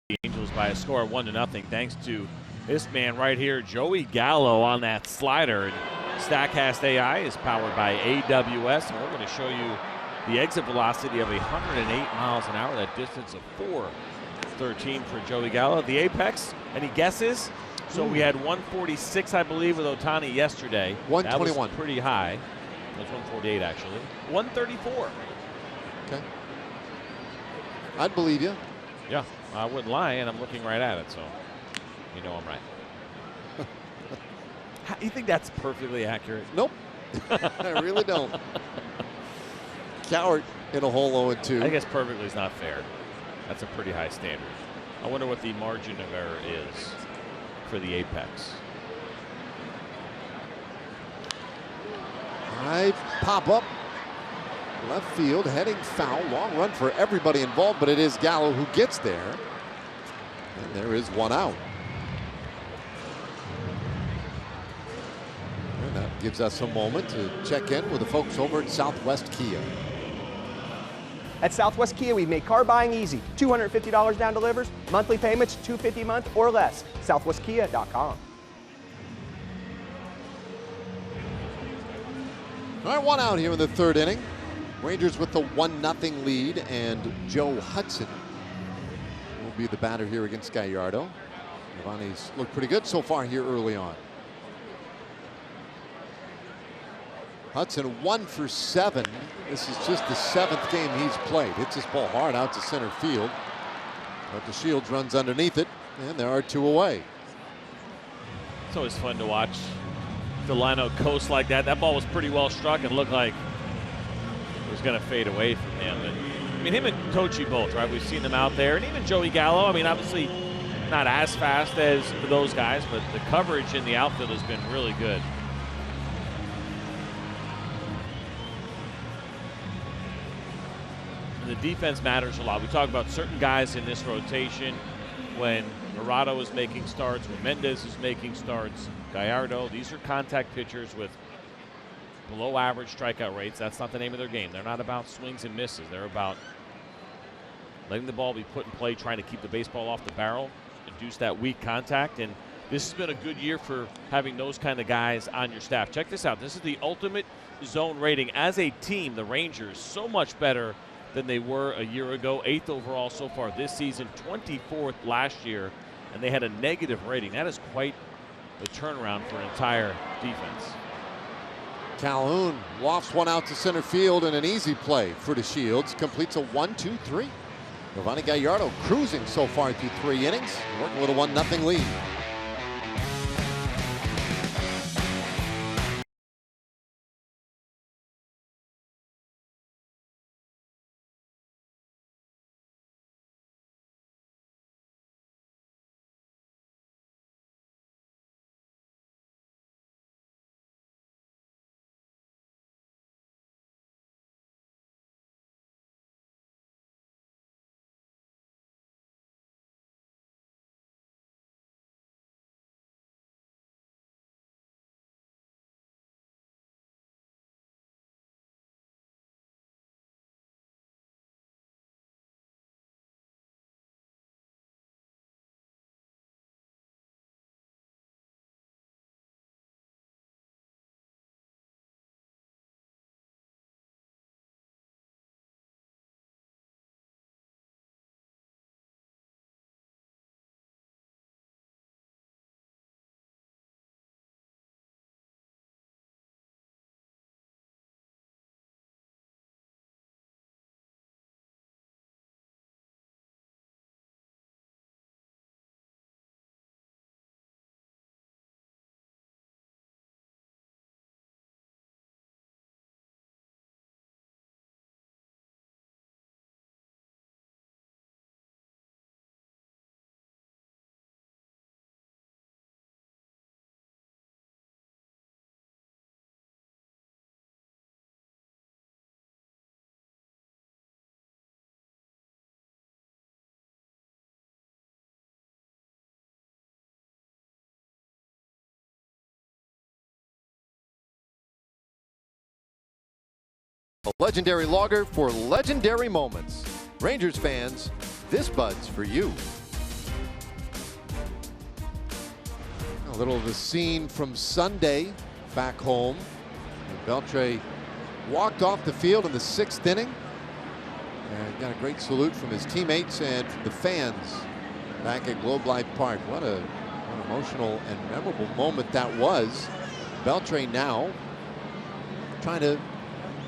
[SPEAKER 4] the Angels by a score of 1-0 thanks to this man right here, Joey Gallo, on that slider. And StatCast AI is powered by AWS, and we're going to show you the exit velocity of 108 miles an hour, that distance of 4.13 for Joey Gallo. The apex, any guesses? So we had 146, I believe, with Ohtani yesterday.
[SPEAKER 1] 121.
[SPEAKER 4] That was pretty high. It was 148, actually. 134.
[SPEAKER 1] Okay. I'd believe you.
[SPEAKER 4] Yeah, I wouldn't lie, and I'm looking right at it, so you know I'm right. You think that's perfectly accurate?
[SPEAKER 1] Nope. I really don't. Cowart in a hole 0-2.
[SPEAKER 4] I guess perfectly is not fair. That's a pretty high standard. I wonder what the margin of error is for the apex.
[SPEAKER 1] High pop up. Left field, heading foul. Long run for everybody involved, but it is Gallo who gets there. And there is one out. And that gives us a moment to check in with the folks over at Southwest Kia.
[SPEAKER 5] At Southwest Kia, we've made car buying easy. $250 down delivers, monthly payments $250 a month or less. SouthwestKia.com.
[SPEAKER 1] All right, one out here in the third inning. Rangers with the 1-0 lead, and Joe Hudson will be the batter here against Gallardo. Giovanni's looked pretty good so far here early on. Hudson 1 for 7. This is just the 7th game he's played. Hits this ball hard out to center field, but the Shields runs underneath it, and there are 2 away.
[SPEAKER 4] It's always fun to watch Delano coast like that. That ball was pretty well struck and looked like it was going to fade away from him. And, I mean, him and Tochi both, right? We've seen them out there. And even Joey Gallo, I mean, obviously not as fast as those guys, but the coverage in the outfield has been really good. And the defense matters a lot. We talk about certain guys in this rotation when Murata is making starts, when Mendez is making starts, Gallardo. These are contact pitchers with below average strikeout rates. That's not the name of their game. They're not about swings and misses. They're about letting the ball be put in play, trying to keep the baseball off the barrel, induce that weak contact. And this has been a good year for having those kind of guys on your staff. Check this out. This is the ultimate zone rating. As a team, the Rangers so much better than they were a year ago. 8th overall so far this season, 24th last year, and they had a negative rating. That is quite the turnaround for an entire defense.
[SPEAKER 1] Calhoun lofts one out to center field, and an easy play for the Shields. Completes a 1-2-3. Giovanni Gallardo cruising so far through 3 innings, working with a 1-0 lead. A legendary logger for legendary moments. Rangers fans, this bud's for you. A little of the scene from Sunday back home. Beltre walked off the field in the 6th inning and got a great salute from his teammates and from the fans back at Globe Life Park. What an emotional and memorable moment that was. Beltre now trying to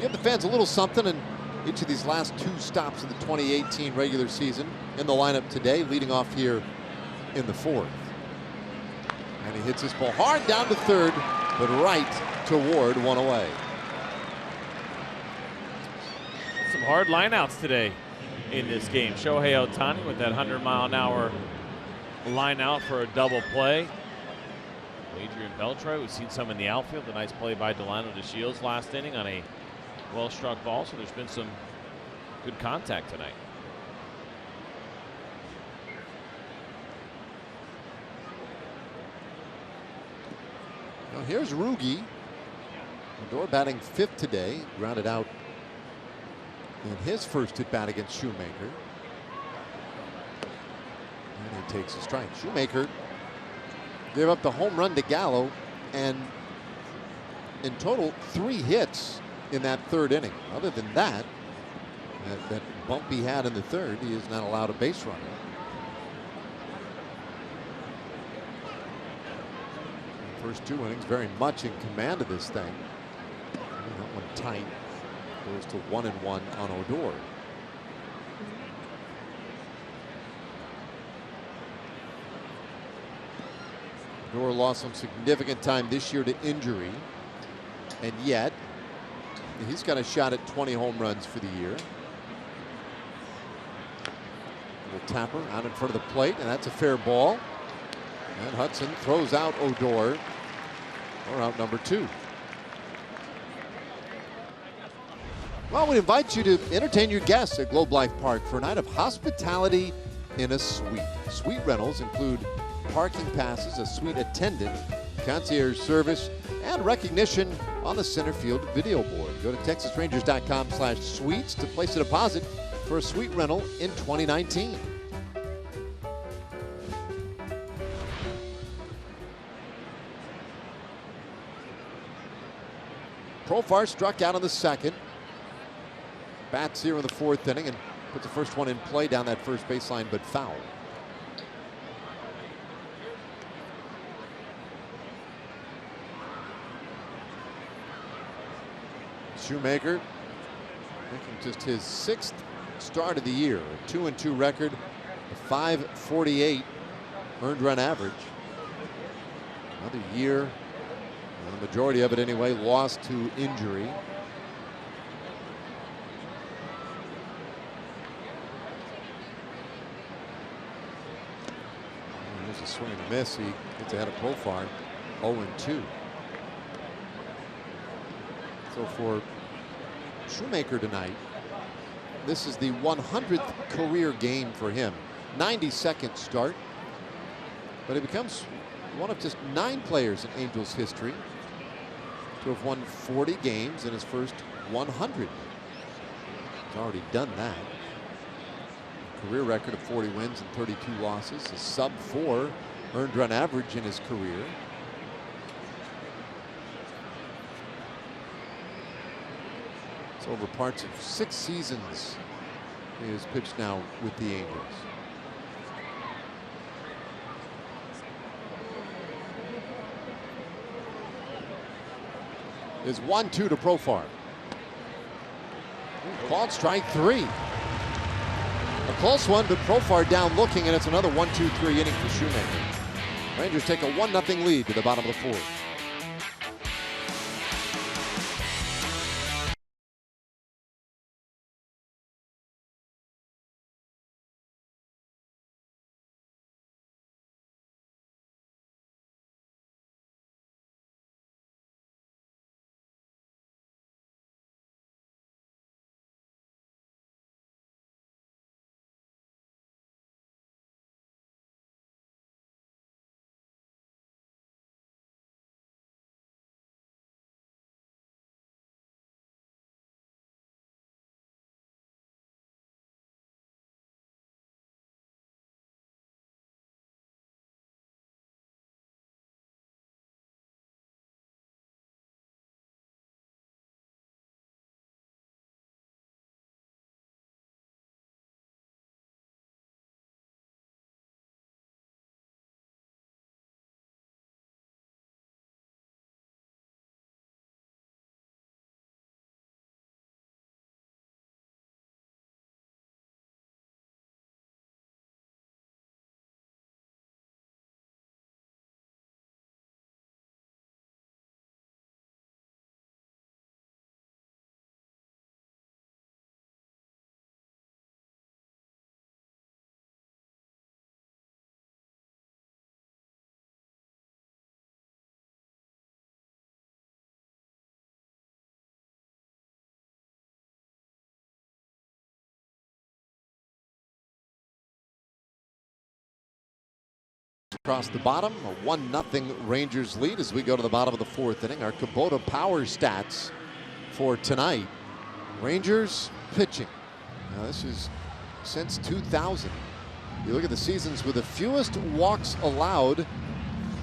[SPEAKER 1] give the fans a little something in each of these last 2 stops of the 2018 regular season. In the lineup today, leading off here in the 4th. And he hits this ball hard down to 3rd, but right toward one away.
[SPEAKER 4] Some hard lineouts today in this game. Shohei Ohtani with that 100-mile-an-hour line out for a double play. Adrian Beltre, we've seen some in the outfield. A nice play by Delano DeShields last inning on a well-struck ball. So there's been some good contact tonight.
[SPEAKER 1] Well, here's Rugi. Odor batting 5th today. Grounded out in his first at bat against Shoemaker. And he takes a strike. Shoemaker gave up the home run to Gallo, and in total 3 hits in that 3rd inning. Other than that, that bump he had in the 3rd, he has not allowed a base runner. First 2 innings, very much in command of this thing. That one tight. Goes to 1-1 on Odor. Odor lost some significant time this year to injury, and yet he's got a shot at 20 home runs for the year. Little tapper out in front of the plate, and that's a fair ball. And Hudson throws out Odor, or out number 2. Well, we invite you to entertain your guests at Globe Life Park for a night of hospitality in a suite. Suite rentals include parking passes, a suite attendant, concierge service, and recognition on the center field video board. Go to texasrangers.com/suites to place a deposit for a suite rental in 2019. Profar struck out on the 2nd. Bats here in the 4th inning and puts the first one in play down that first baseline, but foul. Shoemaker making just his 6th start of the year, a 2-2 record, a .548 earned run average. Another year, the majority of it anyway, lost to injury. There's a swing and a miss. He gets ahead of Profar, 0-2. So for Shoemaker tonight, this is the 100th career game for him. 92nd start, but he becomes one of just 9 players in Angels history to have won 40 games in his first 100. He's already done that. Career record of 40 wins and 32 losses, a sub-4 earned run average in his career. It's over parts of 6 seasons he has pitched now with the Angels. Is 1-2 to Profar. Called strike 3. A close one, but Profar down looking, and it's another 1-2-3 inning for Shoemaker. Rangers take a 1-0 lead to the bottom of the 4th. across the bottom. A 1-0 Rangers lead as we go to the bottom of the 4th inning. Our Kubota power stats for tonight. Rangers pitching. Now this is since 2000. You look at the seasons with the fewest walks allowed.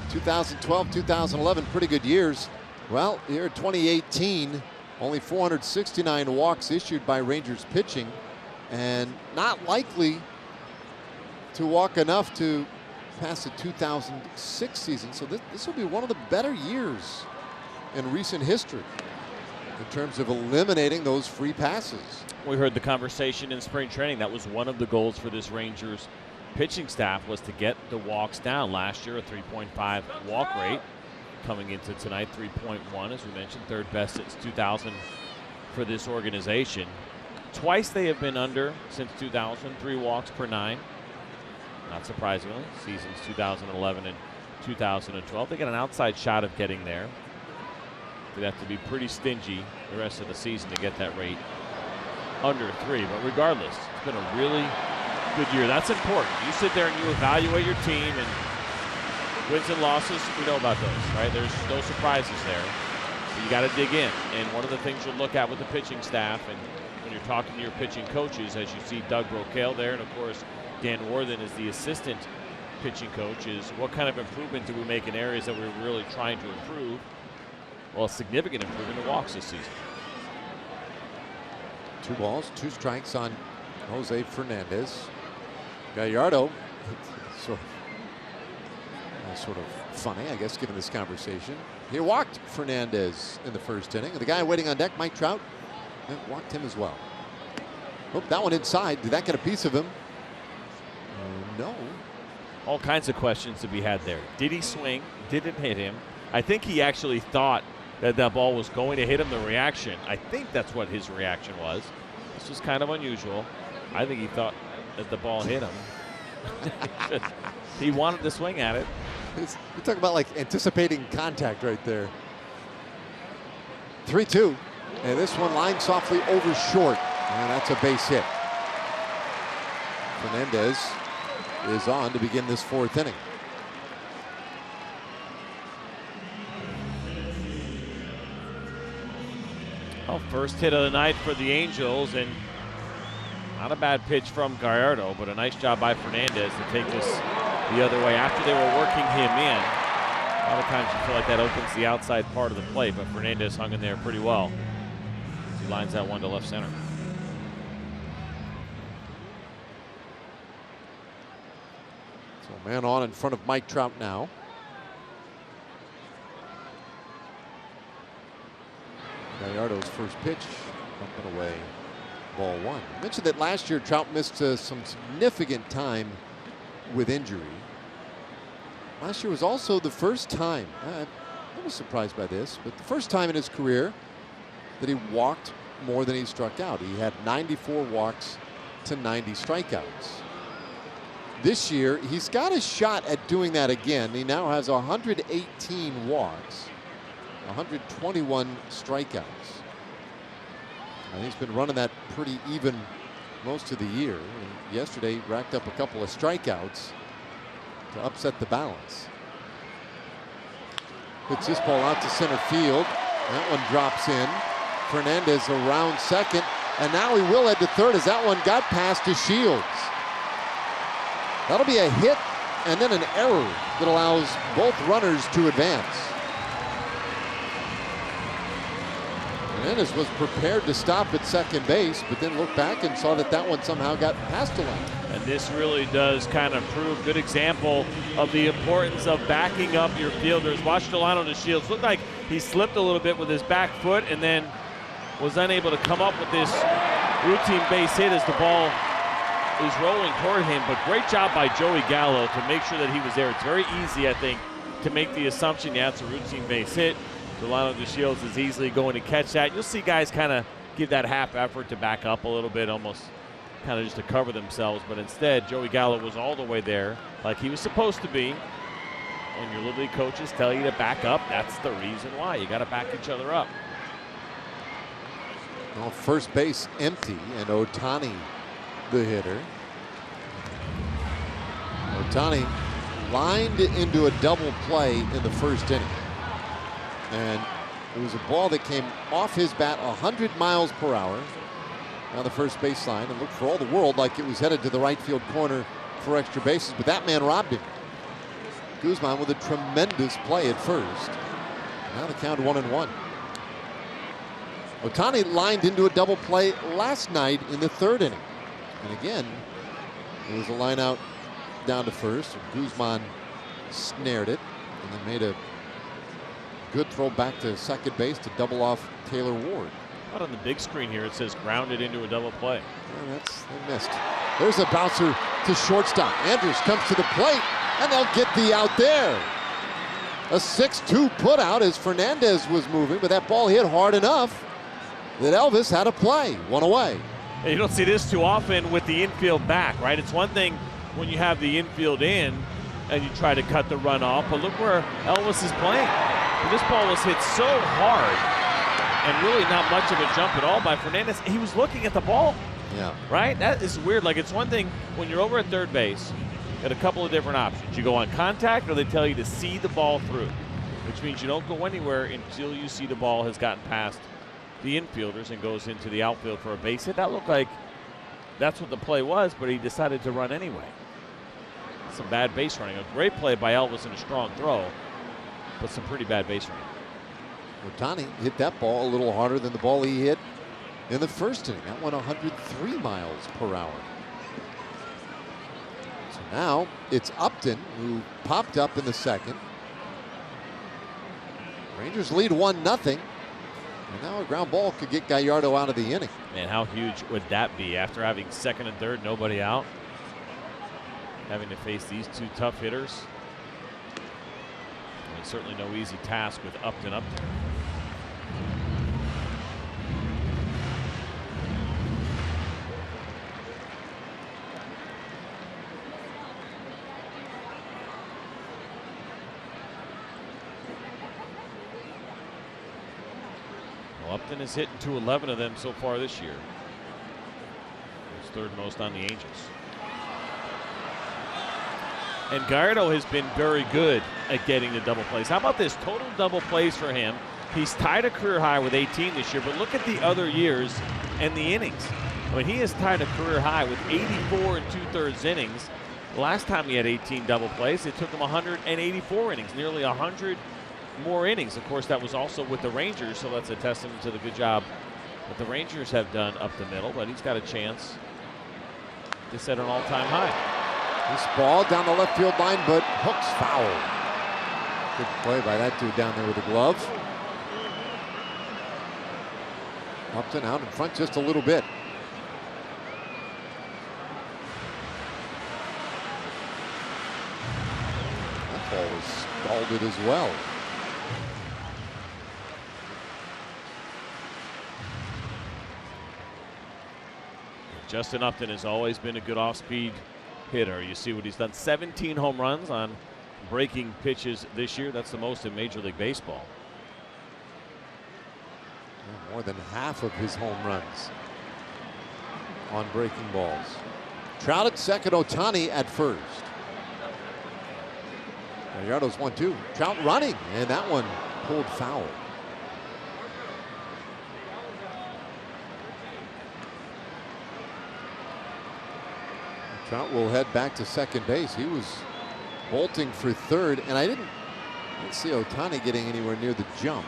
[SPEAKER 1] 2012, 2011, pretty good years. Well, here 2018, only 469 walks issued by Rangers pitching, and not likely to walk enough to pass the 2006 season. So this will be one of the better years in recent history in terms of eliminating those free passes.
[SPEAKER 4] We heard the conversation in spring training. That was one of the goals for this Rangers pitching staff, was to get the walks down. Last year, a 3.5 walk rate. Coming into tonight, 3.1, as we mentioned, third best since 2000 for this organization. Twice they have been under since 2000, 3 walks per 9. Not surprisingly, seasons 2011 and 2012. They get an outside shot of getting there. They'd have to be pretty stingy the rest of the season to get that rate under 3. But regardless, it's been a really good year. That's important. You sit there and you evaluate your team, and wins and losses, we know about those, right? There's no surprises there. But you got to dig in. And one of the things you'll look at with the pitching staff, and when you're talking to your pitching coaches, as you see Doug Brocail there, and of course Dan Worthen is the assistant pitching coach, is what kind of improvement do we make in areas that we're really trying to improve? Well, a significant improvement in walks this season.
[SPEAKER 1] 2 balls, 2 strikes on Jose Fernandez. Gallardo, sort of funny, I guess, given this conversation. He walked Fernandez in the first inning. And the guy waiting on deck, Mike Trout, walked him as well. Oh, that one inside. Did that get a piece of him? No.
[SPEAKER 4] All kinds of questions to be had there. Did he swing? Did it hit him? I think he actually thought that that ball was going to hit him. The reaction, I think that's what his reaction was. This was kind of unusual. I think he thought that the ball hit him. He wanted to swing at it.
[SPEAKER 1] You talk about like anticipating contact right there. 3-2. And this one lined softly over short. And that's a base hit. Fernandez is on to begin this 4th inning.
[SPEAKER 4] Well, first hit of the night for the Angels, and not a bad pitch from Gallardo, but a nice job by Fernandez to take this the other way after they were working him in. A lot of times you feel like that opens the outside part of the plate, but Fernandez hung in there pretty well. He lines that one to left center.
[SPEAKER 1] So man on in front of Mike Trout now. Gallardo's first pitch, up and away, ball 1. I mentioned that last year Trout missed some significant time with injury. Last year was also the first time, I was surprised by this, but the first time in his career that he walked more than he struck out. He had 94 walks to 90 strikeouts. This year, he's got a shot at doing that again. He now has 118 walks, 121 strikeouts. And he's been running that pretty even most of the year. And yesterday, racked up a couple of strikeouts to upset the balance. Puts this ball out to center field. That one drops in. Fernandez around second. And now he will head to third as that one got past to Shields. That'll be a hit and then an error that allows both runners to advance. Fernandez was prepared to stop at second base, but then looked back and saw that that one somehow got past the line.
[SPEAKER 4] And this really does kind of prove, good example of the importance of backing up your fielders. Watch Delano to Shields. Looked like he slipped a little bit with his back foot and then was unable to come up with this routine base hit as the ball is rolling toward him. But great job by Joey Gallo to make sure that he was there. It's very easy, I think, to make the assumption, yeah, it's a routine base hit. Delano DeShields is easily going to catch that. You'll see guys kind of give that half effort to back up a little bit, almost kind of just to cover themselves. But instead, Joey Gallo was all the way there like he was supposed to be. When your Little League coaches tell you to back up, that's the reason why. You got to back each other up.
[SPEAKER 1] Well, first base empty, and Ohtani the hitter. Ohtani lined into a double play in the first inning. And it was a ball that came off his bat 100 miles per hour down the first baseline and looked for all the world like it was headed to the right field corner for extra bases, but that man robbed him. Guzman with a tremendous play at first. Now the count 1-1. Ohtani lined into a double play last night in the third inning. And again, it was a line out down to first. Guzman snared it and then made a good throw back to second base to double off Taylor Ward.
[SPEAKER 4] Out on the big screen here, it says grounded into a double play.
[SPEAKER 1] Yeah, they missed. There's a bouncer to shortstop. Andrews comes to the plate, and they'll get the out there. A 6-2 put out as Fernandez was moving, but that ball hit hard enough that Elvis had a play. One away.
[SPEAKER 4] And you don't see this too often with the infield back, right? It's one thing when you have the infield in and you try to cut the run off, but look where Elvis is playing. And this ball was hit so hard and really not much of a jump at all by Fernandez. He was looking at the ball.
[SPEAKER 1] Yeah.
[SPEAKER 4] Right? That is weird. Like, it's one thing when you're over at third base, you got a couple of different options. You go on contact, or they tell you to see the ball through, which means you don't go anywhere until you see the ball has gotten past the infielders and goes into the outfield for a base hit. That looked like that's what the play was, but he decided to run anyway. Some bad base running. A great play by Elvis and a strong throw, but some pretty bad base running.
[SPEAKER 1] Ohtani hit that ball a little harder than the ball he hit in the first inning. That went 103 miles per hour. So now it's Upton who popped up in the second. Rangers lead 1-0. And now a ground ball could get Gallardo out of the inning.
[SPEAKER 4] Man, how huge would that be after having second and third, nobody out? Having to face these two tough hitters. I mean, certainly no easy task with Upton up there. Upton has hit 211 of them so far this year. He's third most on the Angels. And Gallardo has been very good at getting the double plays. How about this? Total double plays for him. He's tied a career high with 18 this year, but look at the other years and the innings. I mean, he has tied a career high with 84 and 2/3 innings. Last time he had 18 double plays, it took him 184 innings, nearly 100 more innings. Of course, that was also with the Rangers, so that's a testament to the good job that the Rangers have done up the middle, but he's got a chance to set an all-time high.
[SPEAKER 1] This ball down the left field line, but hooks foul. Good play by that dude down there with the glove. Upton out in front just a little bit. That ball was scalded as well.
[SPEAKER 4] Justin Upton has always been a good off-speed hitter. You see what he's done. 17 home runs on breaking pitches this year. That's the most in Major League Baseball.
[SPEAKER 1] More than half of his home runs on breaking balls. Trout at second, Ohtani at first. Gallardo's 1-2. Trout running, and that one pulled foul. Trout will head back to second base. He was bolting for third, and I didn't see Ohtani getting anywhere near the jump.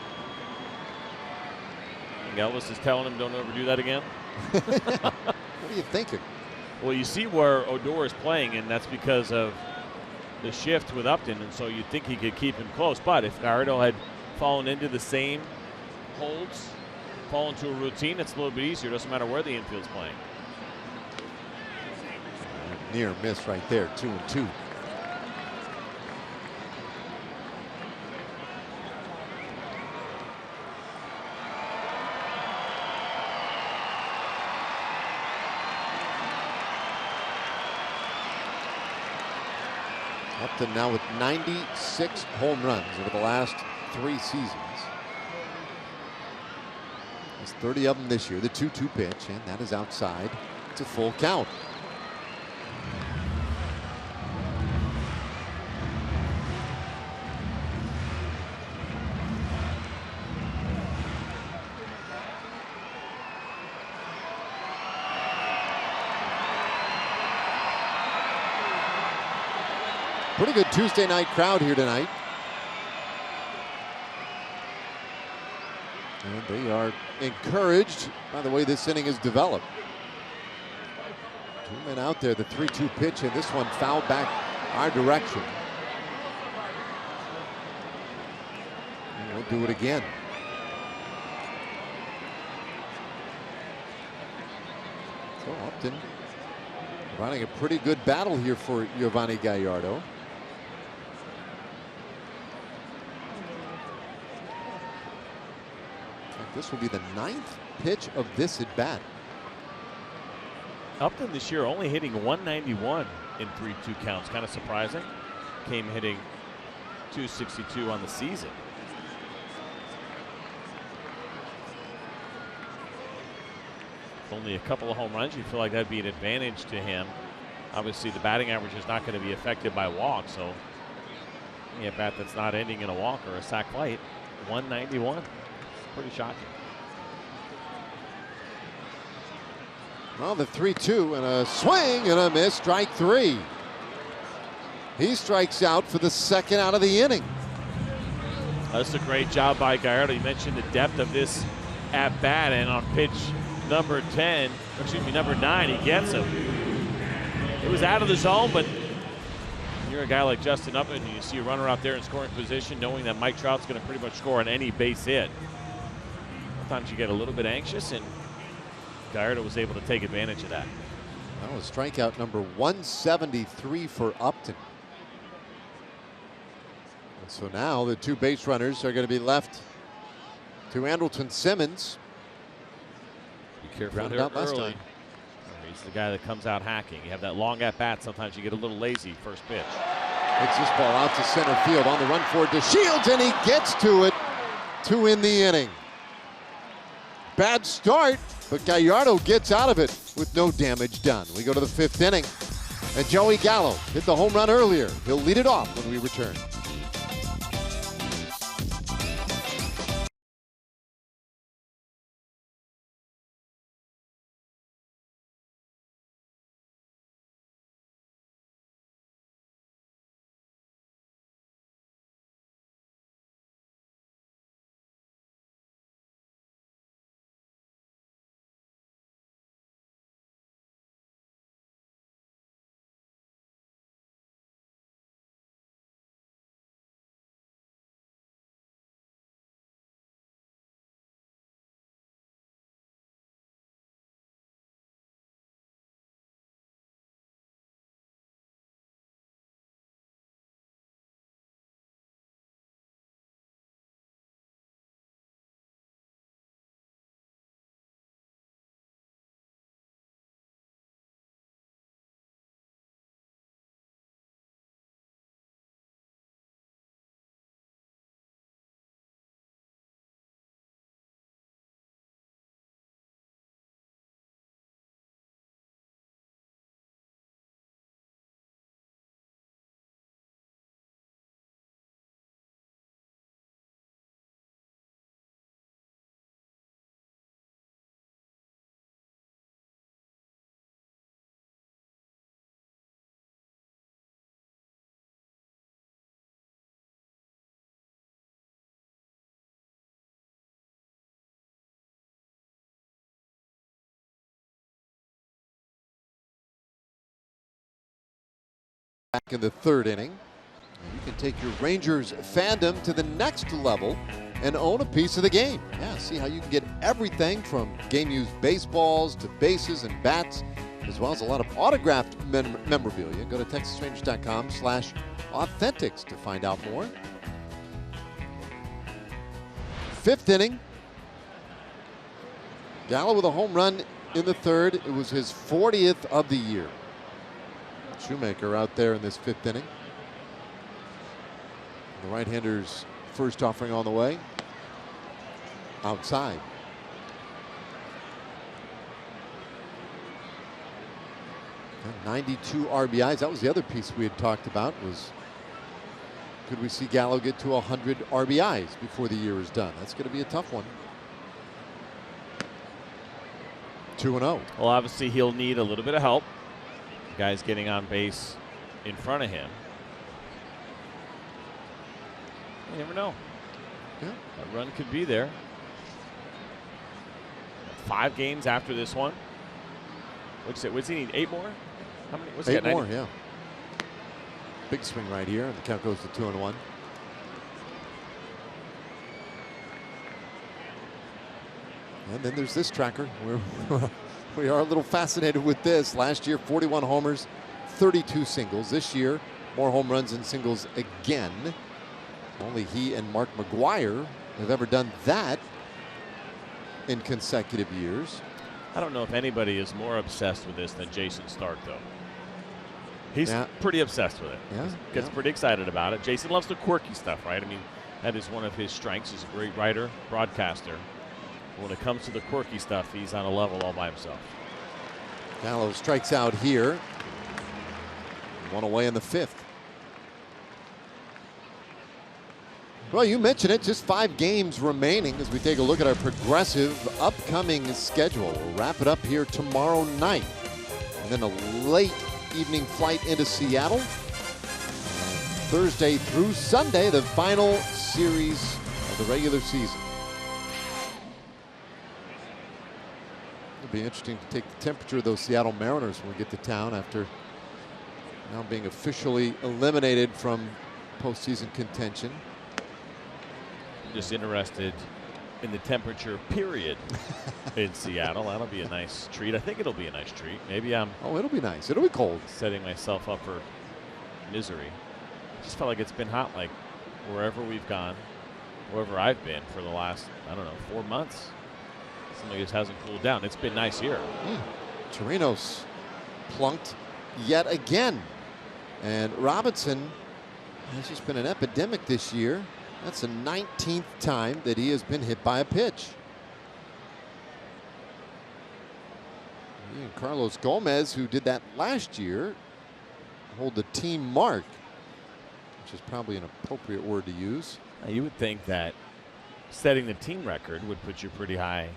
[SPEAKER 4] And Elvis is telling him, don't ever do that again.
[SPEAKER 1] What are you thinking?
[SPEAKER 4] Well, you see where Odor is playing, and that's because of the shift with Upton, and so you'd think he could keep him close. But if Gallardo had fallen into the same holds, fallen to a routine, it's a little bit easier. Doesn't matter where the infield's playing.
[SPEAKER 1] Near miss right there, 2-2. Upton now with 96 home runs over the last 3 seasons. There's 30 of them this year. The 2-2 pitch, and that is outside. It's a full count. Pretty good Tuesday night crowd here tonight. And they are encouraged by the way this inning has developed. 2 men out there, the 3-2 pitch, and this one fouled back our direction. And we'll do it again. So Upton running a pretty good battle here for Giovanni Gallardo. This will be the 9th pitch of this at bat.
[SPEAKER 4] Upton this year only hitting 191 in 3-2 counts. Kind of surprising. Came hitting 262 on the season. Only a couple of home runs. You feel like that'd be an advantage to him. Obviously, the batting average is not going to be affected by walks. So, a bat that's not ending in a walk or a sac flight, 191. Pretty shocking.
[SPEAKER 1] Well, the 3-2 and a swing and a miss, strike 3. He strikes out for the second out of the inning.
[SPEAKER 4] That's a great job by Gallardo. You mentioned the depth of this at bat, and on pitch number 10, or excuse me, number 9, he gets him. It was out of the zone, but you're a guy like Justin Upton, and you see a runner out there in scoring position, knowing that Mike Trout's going to pretty much score on any base hit. Sometimes you get a little bit anxious, and Gallardo was able to take advantage of that.
[SPEAKER 1] That was strikeout number 173 for Upton. And so now the 2 base runners are going to be left to Andrelton Simmons.
[SPEAKER 4] Be careful
[SPEAKER 1] Grounded
[SPEAKER 4] there
[SPEAKER 1] out last
[SPEAKER 4] early.
[SPEAKER 1] time.
[SPEAKER 4] He's the guy that comes out hacking. You have that long at bat. Sometimes you get a little lazy first pitch.
[SPEAKER 1] Hits this ball out to center field on the run for it to Shields, and he gets to it to end the inning. Bad start, but Gallardo gets out of it with no damage done. We go to the 5th inning, and Joey Gallo hit the home run earlier. He'll lead it off when we return. Back in the 3rd inning. You can take your Rangers fandom to the next level and own a piece of the game. Yeah, see how you can get everything from game-used baseballs to bases and bats, as well as a lot of autographed memorabilia. Go to TexasRangers.com/authentics to find out more. 5th inning. Gallo with a home run in the 3rd. It was his 40th of the year. Shoemaker out there in this 5th inning. The right-hander's first offering on the way. Outside. And 92 RBIs. That was the other piece we had talked about, was could we see Gallo get to 100 RBIs before the year is done? That's going to be a tough one. 2-0.
[SPEAKER 4] Well, obviously he'll need a little bit of help. Guys getting on base in front of him. You never know.
[SPEAKER 1] Yeah.
[SPEAKER 4] A run could be there. 5 games after this one. What's he need? 8 more? How many? What's
[SPEAKER 1] 8 more, yeah. Big swing right here, and the count goes to 2-1. And then there's this tracker. We are a little fascinated with this. Last year, 41 homers, 32 singles. This year, more home runs and singles again. Only he and Mark McGwire have ever done that in consecutive years.
[SPEAKER 4] I don't know if anybody is more obsessed with this than Jason Stark, though. He's pretty obsessed with it.
[SPEAKER 1] Yeah,
[SPEAKER 4] Gets pretty excited about it. Jason loves the quirky stuff, right? I mean, that is one of his strengths. He's a great writer, broadcaster. When it comes to the quirky stuff, he's on a level all by himself.
[SPEAKER 1] Gallo strikes out here. 1 away in the 5th. Well, you mentioned it, just 5 games remaining as we take a look at our progressive upcoming schedule. We'll wrap it up here tomorrow night. And then a late evening flight into Seattle. Thursday through Sunday, the final series of the regular season. It'll be interesting to take the temperature of those Seattle Mariners when we get to town after now being officially eliminated from postseason contention.
[SPEAKER 4] Just interested in the temperature period in Seattle. That'll be a nice treat. I think it'll be a nice treat. Maybe I'm
[SPEAKER 1] it'll be nice. It'll be cold.
[SPEAKER 4] Setting myself up for misery. Just felt like it's been hot, like wherever we've gone, wherever I've been for the last, I don't know, 4 months. Something just hasn't cooled down. It's been nice here.
[SPEAKER 1] Chirinos plunked yet again. And Robinson has just been an epidemic this year. That's the 19th time that he has been hit by a pitch. And Carlos Gomez, who did that last year, hold the team mark, which is probably an appropriate word to use.
[SPEAKER 4] Now, you would think that setting the team record would put you pretty high.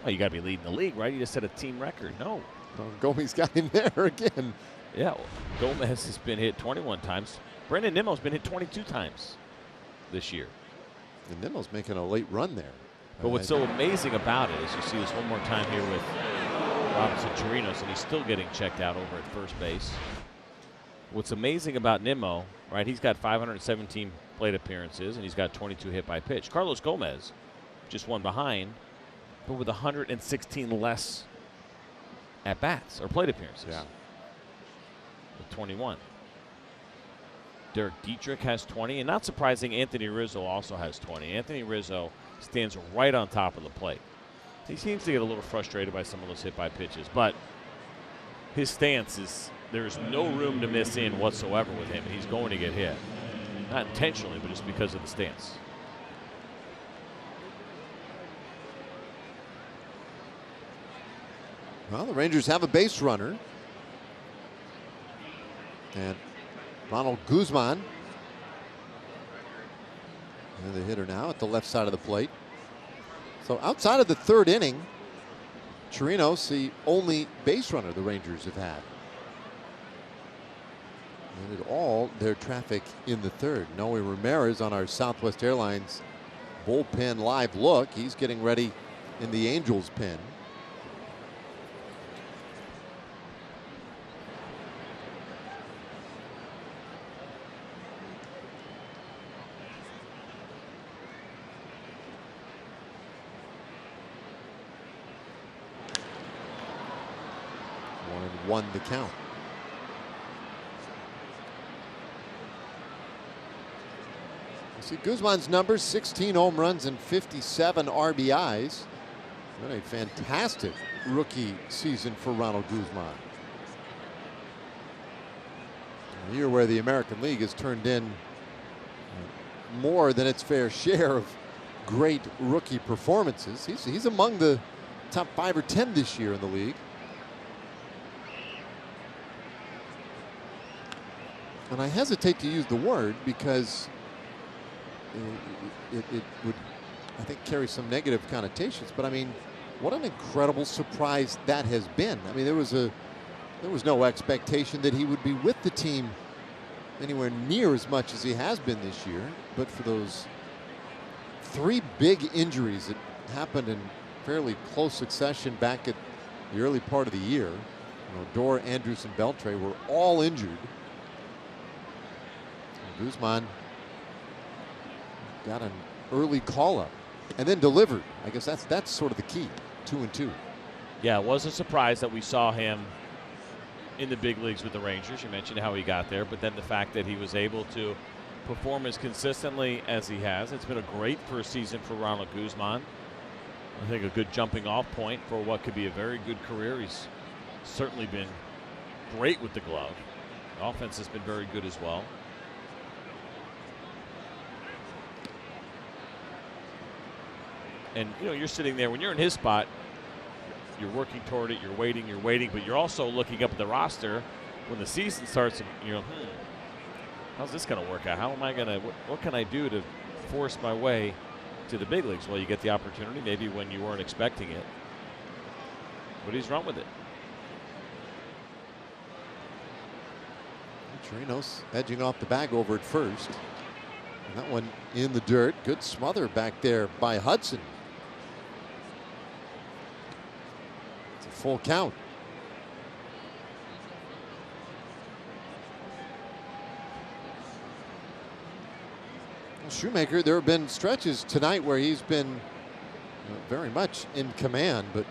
[SPEAKER 4] Well, you got to be leading the league, right? You just set a team record. No.
[SPEAKER 1] Well, Gomez got him there again.
[SPEAKER 4] Yeah, well, Gomez has been hit 21 times. Brendan Nimmo's been hit 22 times this year.
[SPEAKER 1] And Nimmo's making a late run there.
[SPEAKER 4] But what's so amazing about it is you see this one more time here with Robinson Chirinos, and he's still getting checked out over at first base. What's amazing about Nimmo, right, he's got 517 plate appearances, and he's got 22 hit by pitch. Carlos Gomez, just one behind, but with 116 less at-bats or plate appearances.
[SPEAKER 1] Yeah.
[SPEAKER 4] With 21. Derek Dietrich has 20, and not surprising, Anthony Rizzo also has 20. Anthony Rizzo stands right on top of the plate. He seems to get a little frustrated by some of those hit by pitches, but his stance is there's no room to miss in whatsoever with him. He's going to get hit. Not intentionally, but just because of the stance.
[SPEAKER 1] Well, the Rangers have a base runner. And Ronald Guzman, and the hitter now at the left side of the plate. So outside of the 3rd inning, Chirinos, the only base runner the Rangers have had. And did all their traffic in the 3rd. Noe Ramirez on our Southwest Airlines bullpen live look. He's getting ready in the Angels pen. Won the count. You see Guzman's numbers, 16 home runs and 57 RBIs. What a fantastic rookie season for Ronald Guzman. A year where the American League has turned in more than its fair share of great rookie performances. He's among the top 5 or 10 this year in the league. And I hesitate to use the word because it would, I think, carry some negative connotations. But I mean, what an incredible surprise that has been. I mean, there was no expectation that he would be with the team anywhere near as much as he has been this year, but for those 3 big injuries that happened in fairly close succession back at the early part of the year, Odor, Andrews, and Beltre were all injured. And Guzman got an early call-up and then delivered. I guess that's sort of the key. 2-2.
[SPEAKER 4] Yeah, it was a surprise that we saw him in the big leagues with the Rangers. You mentioned how he got there, but then the fact that he was able to perform as consistently as he has. It's been a great first season for Ronald Guzman. I think a good jumping off point for what could be a very good career. He's certainly been great with the glove. The offense has been very good as well. And you're sitting there when you're in his spot, you're working toward it, you're waiting, but you're also looking up at the roster when the season starts and you're how's this going to work out? How am I going to, what can I do to force my way to the big leagues? Well, you get the opportunity maybe when you weren't expecting it, but he's run with it.
[SPEAKER 1] Chirinos edging off the bag over at first. And that one in the dirt. Good smother back there by Hudson. It's a full count. Shoemaker, there have been stretches tonight where he's been very much in command, but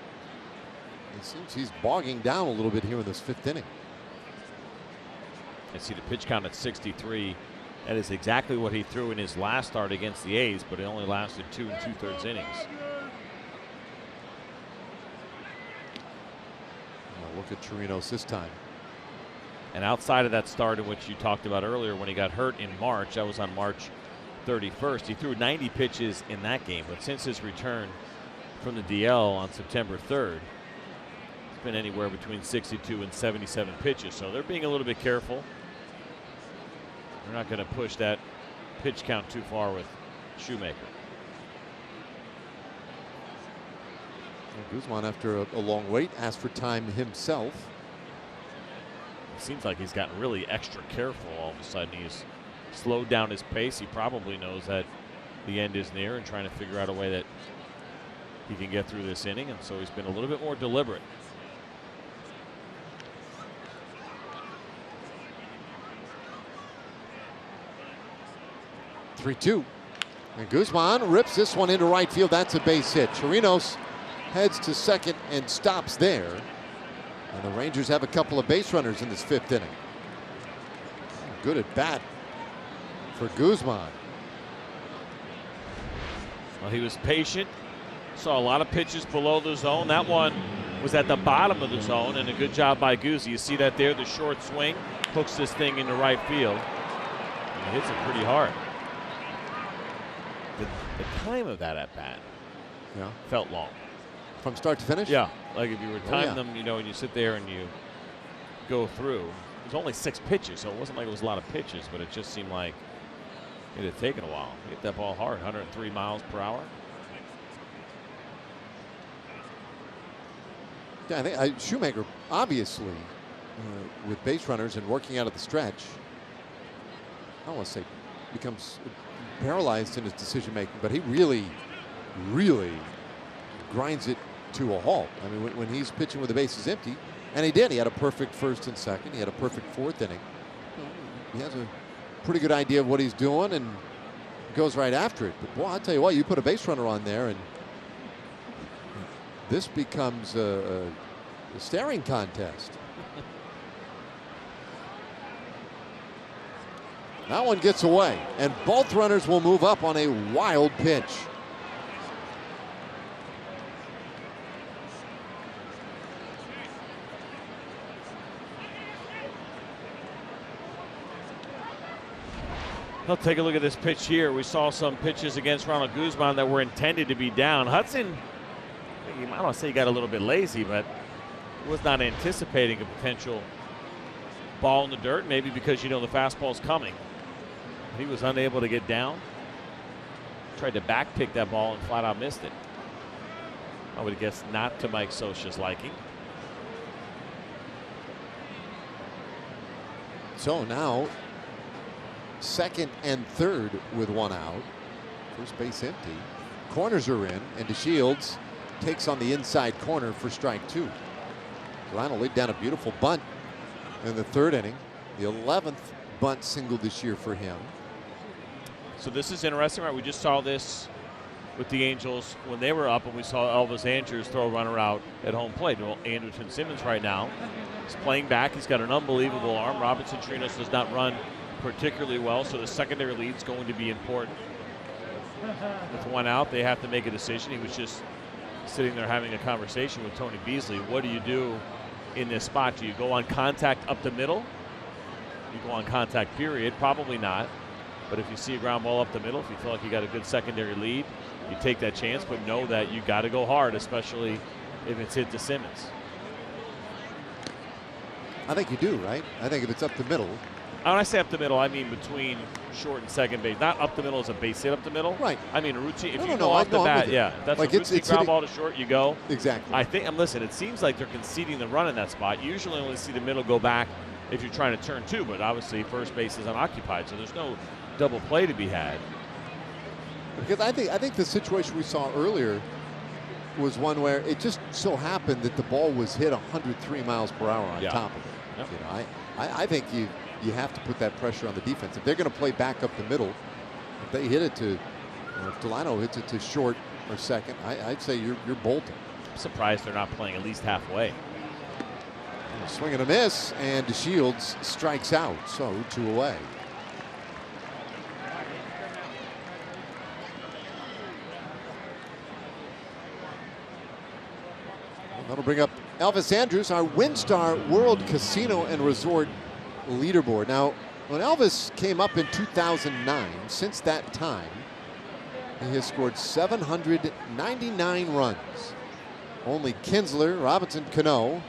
[SPEAKER 1] it seems he's bogging down a little bit here in this 5th inning.
[SPEAKER 4] I see the pitch count at 63. That is exactly what he threw in his last start against the A's, but it only lasted 2 2/3 innings.
[SPEAKER 1] Now look at Chirinos this time.
[SPEAKER 4] And outside of that start in which you talked about earlier when he got hurt in March, that was on March 31st. He threw 90 pitches in that game, but since his return from the DL on September 3rd, it's been anywhere between 62 and 77 pitches. So they're being a little bit careful. They're not going to push that pitch count too far with Shoemaker.
[SPEAKER 1] Well, Guzman, after a long wait, asked for time himself.
[SPEAKER 4] It seems like he's gotten really extra careful all of a sudden. He's slowed down his pace. He probably knows that the end is near and trying to figure out a way that he can get through this inning, and so he's been a little bit more deliberate.
[SPEAKER 1] (3-2). And Guzman rips this one into right field. That's a base hit. Chirinos heads to second and stops there. And the Rangers have a couple of base runners in this 5th inning. Good at bat for Guzman.
[SPEAKER 4] Well, he was patient. Saw a lot of pitches below the zone. That one was at the bottom of the zone, and a good job by Guzzi. You see that there, the short swing, hooks this thing into right field. And he hits it pretty hard. The time of that at bat felt long.
[SPEAKER 1] From start to finish?
[SPEAKER 4] Yeah, like if you were timing them, and you sit there and you go through. It was only 6 pitches, so it wasn't like it was a lot of pitches, but it just seemed like it had taken a while. He hit that ball hard, 103 miles per hour.
[SPEAKER 1] Yeah, I think Shoemaker, obviously, with base runners and working out of the stretch, I don't want to say becomes paralyzed in his decision making, but he really, really grinds it to a halt. I mean, when he's pitching with the bases empty, and he did. He had a perfect 1st and 2nd. He had a perfect 4th inning. He has a pretty good idea of what he's doing and goes right after it. But boy, I'll tell you what, you put a base runner on there, and this becomes a staring contest. That one gets away, and both runners will move up on a wild pitch.
[SPEAKER 4] Let's take a look at this pitch here. We saw some pitches against Ronald Guzman that were intended to be down. Hudson, I don't want to say he got a little bit lazy, but was not anticipating a potential ball in the dirt, maybe because the fastball's coming. He was unable to get down. Tried to back pick that ball and flat out missed it. I would guess not to Mike Scioscia's liking.
[SPEAKER 1] So now second and third with one out. First base empty. Corners are in, and DeShields takes on the inside corner for strike 2. Lionel laid down a beautiful bunt in the 3rd inning. The 11th bunt single this year for him.
[SPEAKER 4] So this is interesting, right? We just saw this with the Angels when they were up, and we saw Elvis Andrews throw a runner out at home plate. Well, Anderson Simmons right now is playing back. He's got an unbelievable arm. Robinson Chirinos does not run particularly well, so the secondary lead is going to be important. With one out, they have to make a decision. He was just sitting there having a conversation with Tony Beasley. What do you do in this spot? Do you go on contact up the middle? You go on contact, period? Probably not. But if you see a ground ball up the middle, if you feel like you got a good secondary lead, you take that chance, but know that you got to go hard, especially if it's hit to Simmons.
[SPEAKER 1] I think you do, right? I think if it's up the middle.
[SPEAKER 4] When I say up the middle, I mean between short and second base. Not up the middle as a base hit up the middle.
[SPEAKER 1] Right.
[SPEAKER 4] I mean a routine. If
[SPEAKER 1] No,
[SPEAKER 4] you
[SPEAKER 1] no,
[SPEAKER 4] go
[SPEAKER 1] no,
[SPEAKER 4] off the bat,
[SPEAKER 1] yeah.
[SPEAKER 4] if that's
[SPEAKER 1] Like
[SPEAKER 4] a
[SPEAKER 1] it's
[SPEAKER 4] routine ground
[SPEAKER 1] hitting-
[SPEAKER 4] ball to short, you go.
[SPEAKER 1] Exactly.
[SPEAKER 4] I think, and listen, it seems like they're conceding the run in that spot. Usually only see the middle go back if you're trying to turn 2, but obviously first base is unoccupied, so there's no double play to be had.
[SPEAKER 1] Because I think the situation we saw earlier was one where it just so happened that the ball was hit 103 miles per hour on
[SPEAKER 4] Yeah.
[SPEAKER 1] top of it.
[SPEAKER 4] Yep.
[SPEAKER 1] You know, I think you have to put that pressure on the defense. If they're going to play back up the middle, if they hit it to, or if Delano hits it to short or second, I'd say you're bolting.
[SPEAKER 4] I'm surprised they're not playing at least halfway.
[SPEAKER 1] Swing and a miss, and DeShields strikes out, so 2 away. That'll bring up Elvis Andrews, our WinStar World Casino and Resort leaderboard. Now, when Elvis came up in 2009, since that time, he has scored 799 runs. Only Kinsler, Robinson Cano,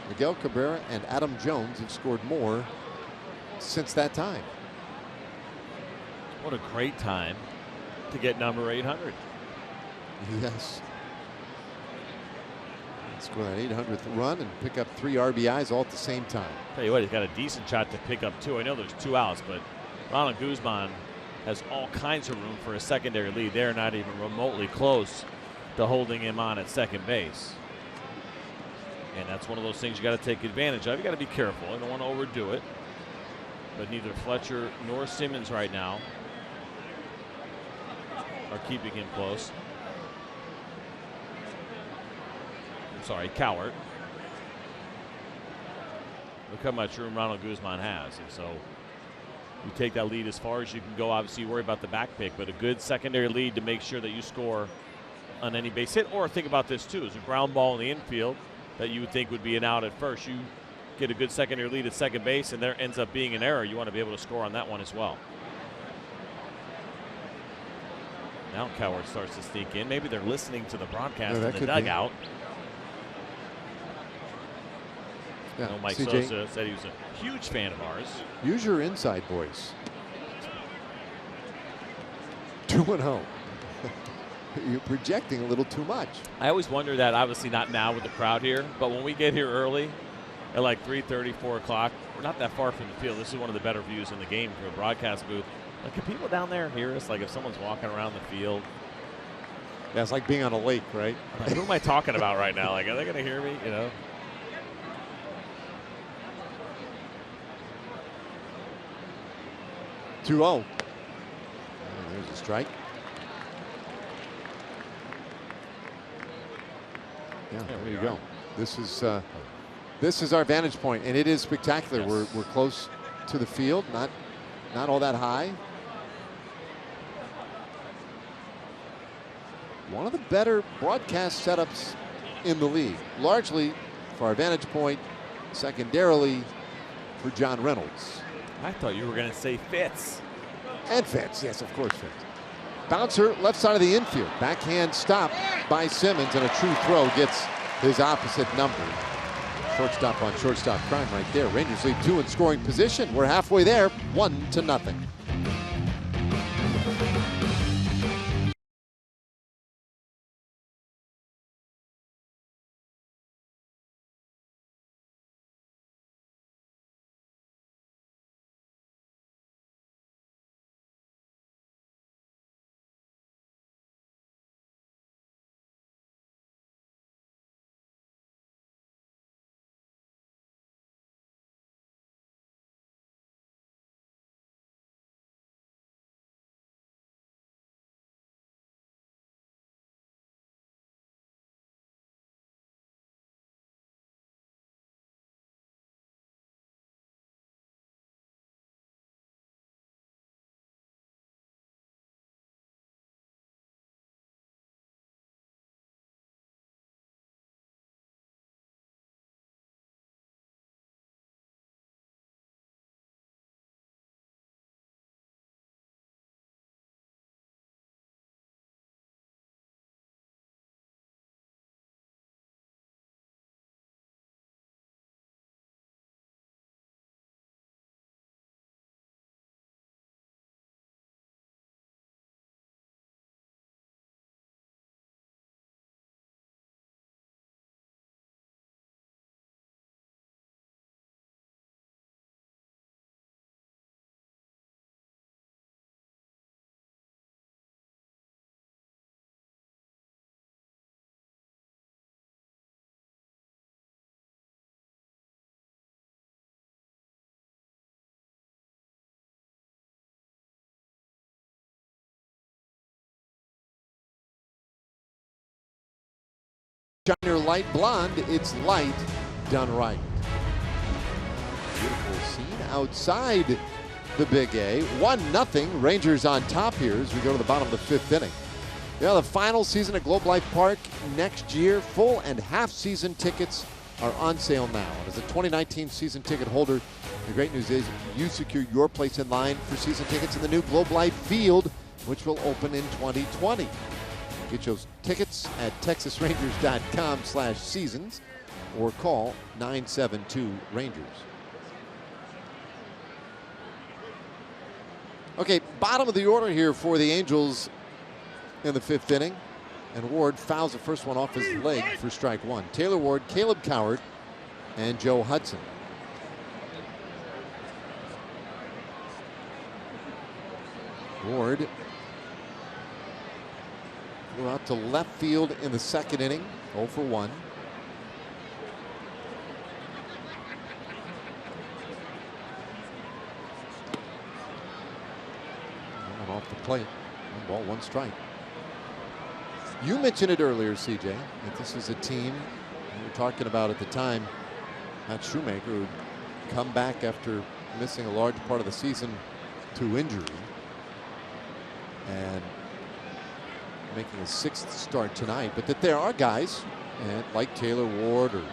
[SPEAKER 1] Miguel Cabrera, and Adam Jones have scored more since that time.
[SPEAKER 4] What a great time to get number 800.
[SPEAKER 1] Yes. Score that 800th run and pick up 3 RBIs all at the same time.
[SPEAKER 4] Tell you what, he's got a decent shot to pick up 2. I know there's 2 outs, but Ronald Guzman has all kinds of room for a secondary lead. They're not even remotely close to holding him on at second base. And that's one of those things you got to take advantage of. You got to be careful. I don't want to overdo it. But neither Fletcher nor Simmons right now are keeping him close. Sorry, Cowart. Look how much room Ronald Guzman has. And so you take that lead as far as you can go. Obviously, you worry about the back pick, but a good secondary lead to make sure that you score on any base hit. Or think about this, too. As a ground ball in the infield that you would think would be an out at first. You get a good secondary lead at second base, and there ends up being an error. You want to be able to score on that one as well. Now Cowart starts to sneak in. Maybe they're listening to the broadcast in the dugout.
[SPEAKER 1] Yeah,
[SPEAKER 4] I know Mike
[SPEAKER 1] CJ,
[SPEAKER 4] Sosa said he was a huge fan of ours.
[SPEAKER 1] use your inside voice. 2-0. You're projecting a little too much.
[SPEAKER 4] I always wonder that, obviously not now with the crowd here, but when we get here early at like 3:30, 4 o'clock, we're not that far from the field. This is one of the better views in the game from a broadcast booth. Like, can people down there hear us? Like if someone's walking around the field.
[SPEAKER 1] Yeah, it's like being on a lake, right?
[SPEAKER 4] Like, who am I talking about right now? Like, are they going to hear me? You know?
[SPEAKER 1] Two-0. There's a strike. Yeah, there you go. This is our vantage point, and it is spectacular.
[SPEAKER 4] Yes.
[SPEAKER 1] We're close to the field, not all that high. One of the better broadcast setups in the league, largely for our vantage point, secondarily for John Reynolds.
[SPEAKER 4] I thought you were going to say Fitz.
[SPEAKER 1] And Fitz, yes, of course, Fitz. Bouncer, left side of the infield. Backhand stop by Simmons, and a true throw gets his opposite number. Shortstop on shortstop crime right there. Rangers lead 2 in scoring position. We're halfway there, 1-0. Shiner light blonde, it's light done right. Beautiful scene outside the Big A. 1-0, Rangers on top here as we go to the bottom of the 5th inning. Yeah, the final season at Globe Life Park next year. Full and half season tickets are on sale now. And as a 2019 season ticket holder, the great news is you secure your place in line for season tickets in the new Globe Life Field, which will open in 2020. Get your tickets at texasrangers.com/seasons or call 972-RANGERS. Okay, bottom of the order here for the Angels in the 5th inning. And Ward fouls the first one off his leg for strike 1. Taylor Ward, Caleb Coward, and Joe Hudson. Ward flew out to left field in the 2nd inning, 0 for 1. And off the plate, 1 ball, 1 strike. You mentioned it earlier, CJ, that this is a team we were talking about at the time, Matt Shoemaker, who would come back after missing a large part of the season to injury and making a 6th start tonight, but that there are guys like Taylor Ward or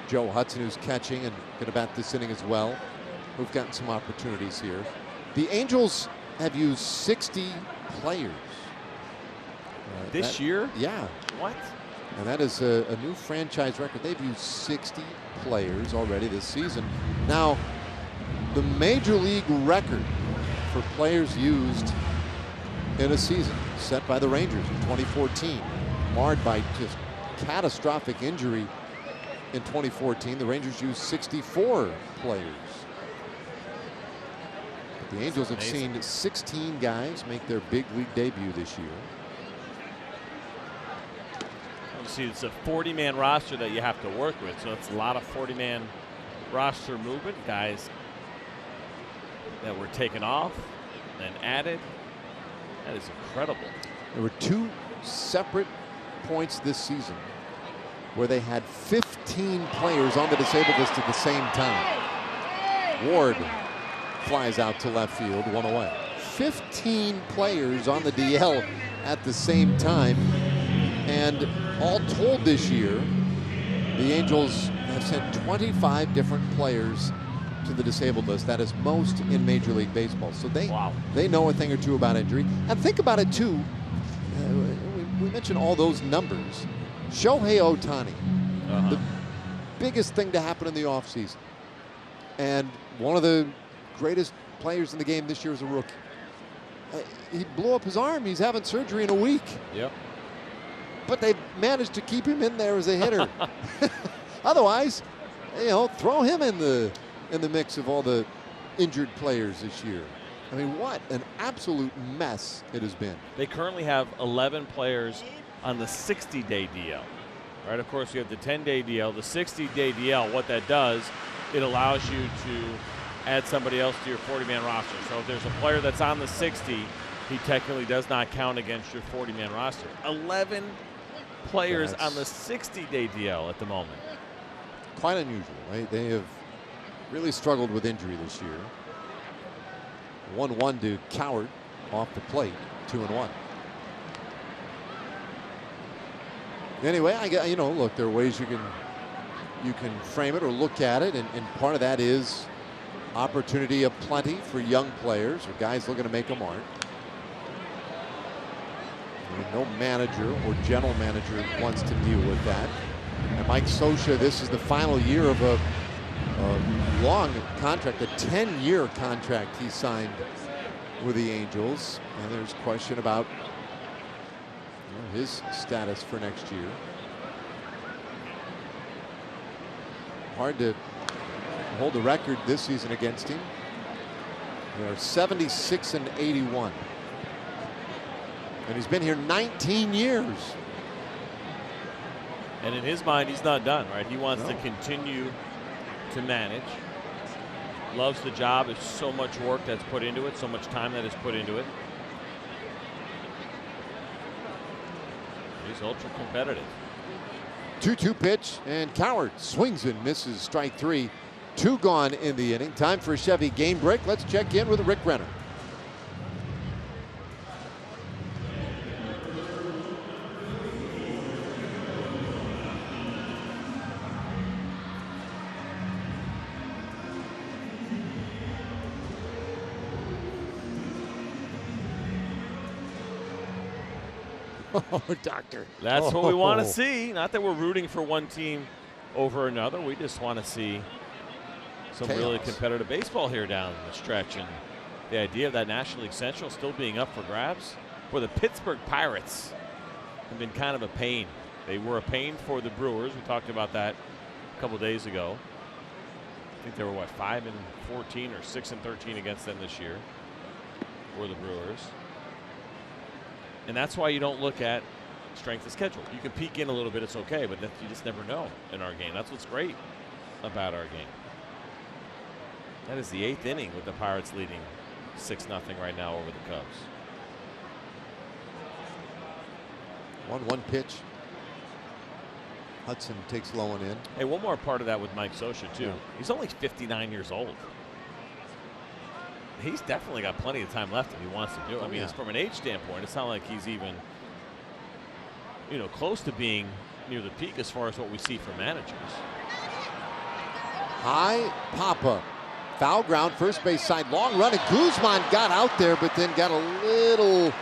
[SPEAKER 1] Joe Hudson, who's catching and going to bat this inning as well, who've gotten some opportunities here. The Angels have used 60 players.
[SPEAKER 4] This year?
[SPEAKER 1] Yeah.
[SPEAKER 4] What?
[SPEAKER 1] And that is a new franchise record. They've used 60 players already this season. Now, the Major League record for players used in a season set by the Rangers in 2014, marred by just catastrophic injury in 2014. The Rangers used 64 players. But the Angels have seen 16 guys make their big league debut this year.
[SPEAKER 4] See, it's a 40-man roster that you have to work with, so it's a lot of 40-man roster movement. Guys that were taken off and added. That is incredible.
[SPEAKER 1] There were 2 separate points this season where they had 15 players on the disabled list at the same time. Ward flies out to left field, 1 away. 15 players on the DL at the same time. And all told this year, the Angels have sent 25 different players to the disabled list. That is most in Major League Baseball. So they know a thing or two about injury. And think about it too. We mentioned all those numbers. Shohei Ohtani, the biggest thing to happen in the offseason, and one of the greatest players in the game this year as a rookie. He blew up his arm. He's having surgery in a week.
[SPEAKER 4] Yep.
[SPEAKER 1] But they managed to keep him in there as a hitter. Otherwise, throw him in the mix of all the injured players this year. I mean, what an absolute mess it has been.
[SPEAKER 4] They currently have 11 players on the 60-day DL. Right, of course, you have the 10-day DL. The 60-day DL, what that does, it allows you to add somebody else to your 40-man roster. So if there's a player that's on the 60, he technically does not count against your 40-man roster. 11 players on the 60-day DL at the moment.
[SPEAKER 1] Quite unusual, right? They have really struggled with injury this year. 1-1 to Coward off the plate, 2-1. Anyway, look, there are ways you can frame it or look at it, and part of that is opportunity aplenty for young players or guys looking to make a mark. No manager or general manager wants to deal with that. And Mike Scioscia, this is the final year of a long contract, a 10-year contract he signed with the Angels. And there's question about his status for next year. Hard to hold the record this season against him. They are 76-81. And he's been here 19 years.
[SPEAKER 4] And in his mind, he's not done, right? He wants to continue to manage. Loves the job. There's so much work that's put into it, so much time that is put into it. He's ultra competitive.
[SPEAKER 1] 2-2 pitch, and Coward swings and misses, strike 3. 2 gone in the inning. Time for a Chevy game break. Let's check in with Rick Renner.
[SPEAKER 6] Oh, doctor.
[SPEAKER 4] That's what we want to see. Not that we're rooting for one team over another. We just want to see some really competitive baseball here down the stretch. And the idea of that National League Central still being up for grabs. For the Pittsburgh Pirates have been kind of a pain. They were a pain for the Brewers. We talked about that a couple days ago. I think they were, what, 5-14 or 6-13 against them this year for the Brewers. And that's why you don't look at strength of schedule. You can peek in a little bit, it's okay, but you just never know in our game. That's what's great about our game. That is the 8th inning with the Pirates leading 6-0 right now over the Cubs.
[SPEAKER 1] 1-1 pitch. Hudson takes low and in.
[SPEAKER 4] Hey, one more part of that with Mike Scioscia, too. Yeah. He's only 59 years old. He's definitely got plenty of time left if he wants to do it. I mean, it's from an age standpoint, it's not like he's even, close to being near the peak as far as what we see from managers.
[SPEAKER 1] High pop-up. Foul ground, first base side, long run, and Guzman got out there, but then got a little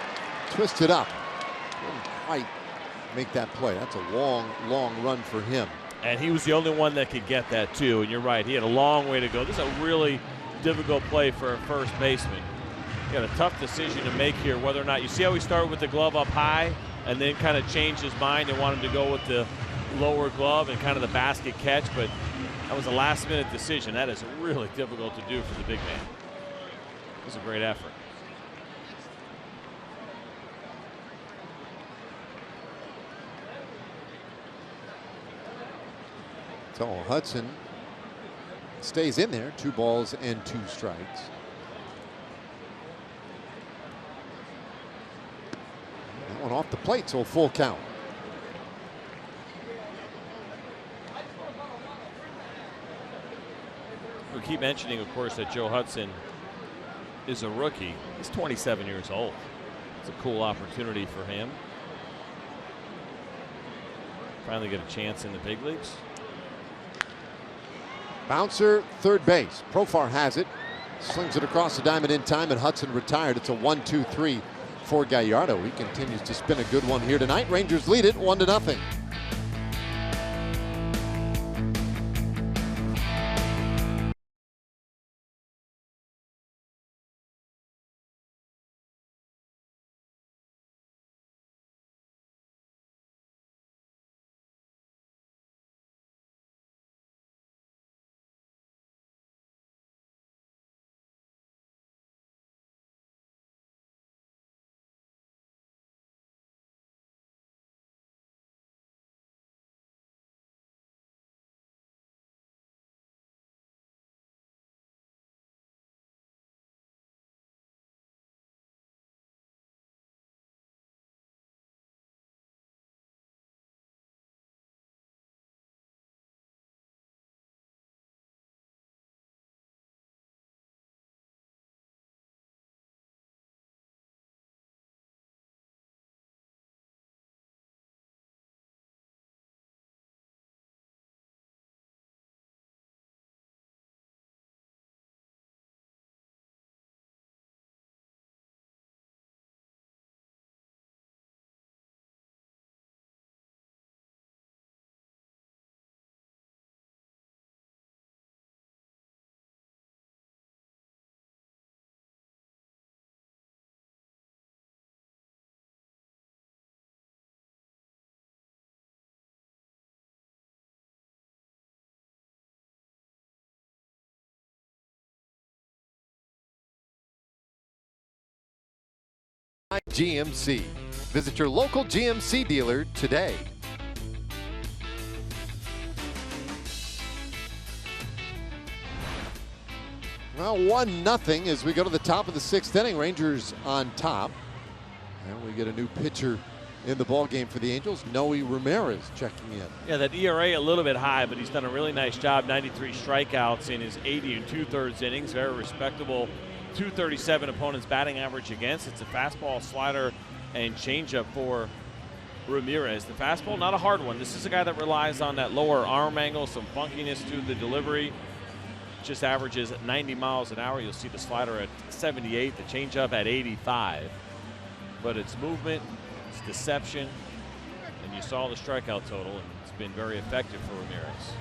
[SPEAKER 1] twisted up. Didn't quite make that play. That's a long, long run for him.
[SPEAKER 4] And he was the only one that could get that, too. And you're right, he had a long way to go. This is a really difficult play for a first baseman. He got a tough decision to make here, whether or not, you see how he started with the glove up high and then kind of changed his mind and wanted to go with the lower glove and kind of the basket catch, but that was a last-minute decision. That is really difficult to do for the big man. It was a great effort.
[SPEAKER 1] So Hudson stays in there, 2 balls and 2 strikes. That one off the plate, so a full count.
[SPEAKER 4] We keep mentioning, of course, that Joe Hudson is a rookie. He's 27 years old. It's a cool opportunity for him. Finally get a chance in the big leagues.
[SPEAKER 1] Bouncer, third base. Profar has it. Slings it across the diamond in time, and Hudson retired. It's a 1-2-3 for Gallardo. He continues to spin a good one here tonight. Rangers lead it 1-0. GMC. Visit your local GMC dealer today. Well, 1-0 as we go to the top of the 6th inning. Rangers on top. And we get a new pitcher in the ball game for the Angels. Noe Ramirez checking in.
[SPEAKER 4] Yeah, that ERA a little bit high, but he's done a really nice job. 93 strikeouts in his 80 and 2/3 innings. Very respectable. 237 opponent's batting average against. It's a fastball, slider, and changeup for Ramirez. The fastball, not a hard one. This is a guy that relies on that lower arm angle, some funkiness to the delivery. Just averages 90 miles an hour. You'll see the slider at 78, the changeup at 85. But it's movement, it's deception, and you saw the strikeout total, and it's been very effective for Ramirez.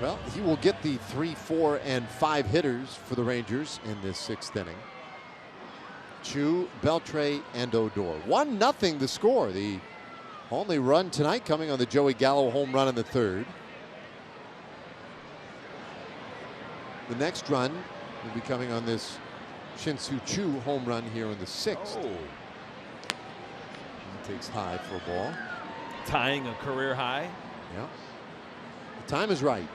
[SPEAKER 1] Well, he will get the 3, 4, and 5 hitters for the Rangers in this 6th inning. Chu, Beltre, and Odor. 1-0 the score. The only run tonight coming on the Joey Gallo home run in the 3rd. The next run will be coming on this Shin-Soo Choo home run here in the 6th.
[SPEAKER 4] Oh.
[SPEAKER 1] He takes high for a ball.
[SPEAKER 4] Tying a career high.
[SPEAKER 1] Yeah. The time is right.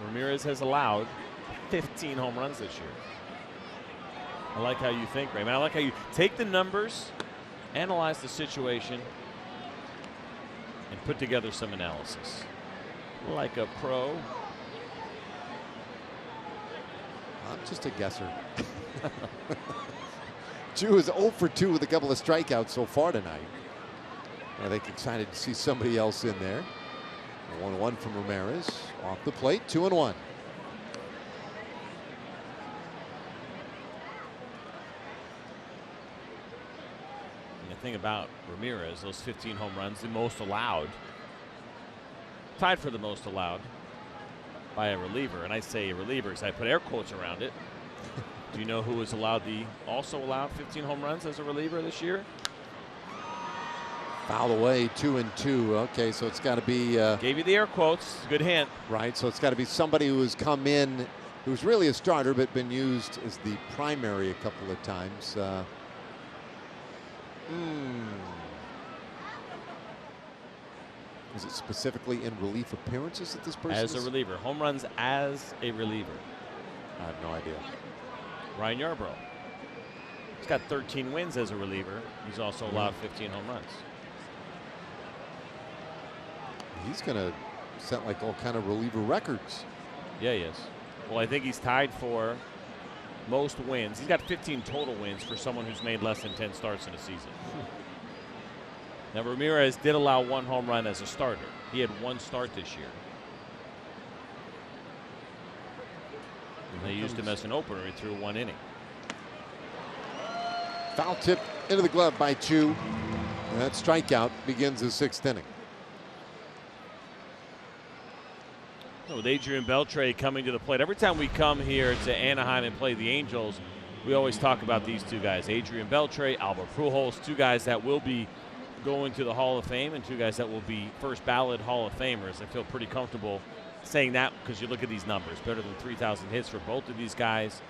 [SPEAKER 4] Ramirez has allowed 15 home runs this year. I like how you think, Raymond. I like how you take the numbers, analyze the situation, and put together some analysis. Like a pro.
[SPEAKER 1] I'm just a guesser. Chu is 0 for 2 with a couple of strikeouts so far tonight. I think excited to see somebody else in there. 1-1 from Ramirez. Off the plate, 2-1.
[SPEAKER 4] And the thing about Ramirez, those 15 home runs, the most allowed, tied for the most allowed by a reliever. And I say a reliever because I put air quotes around it. Do you know who was also allowed 15 home runs as a reliever this year?
[SPEAKER 1] Foul away, 2-2. Okay, so it's got to be.
[SPEAKER 4] Gave you the air quotes. Good hint.
[SPEAKER 1] Right, so it's got to be somebody who has come in, who's really a starter, but been used as the primary a couple of times. Is it specifically in relief appearances that this person
[SPEAKER 4] As a reliever. Home runs as a reliever.
[SPEAKER 1] I have no idea.
[SPEAKER 4] Ryan Yarbrough. He's got 13 wins as a reliever. He's also allowed 15 home runs.
[SPEAKER 1] He's going to set like all kind of reliever records.
[SPEAKER 4] Yeah, he is. Well, I think he's tied for most wins. He's got 15 total wins for someone who's made less than 10 starts in a season. Now, Ramirez did allow 1 home run as a starter. He had 1 start this year. And they used him as an opener. He threw 1 inning.
[SPEAKER 1] Foul tip into the glove by Chu. And that strikeout begins the 6th inning.
[SPEAKER 4] With Adrian Beltre coming to the plate. Every time we come here to Anaheim and play the Angels, we always talk about these 2 guys. Adrian Beltre, Albert Pujols, 2 guys that will be going to the Hall of Fame and 2 guys that will be first ballot Hall of Famers. I feel pretty comfortable saying that because you look at these numbers. Better than 3,000 hits for both of these guys.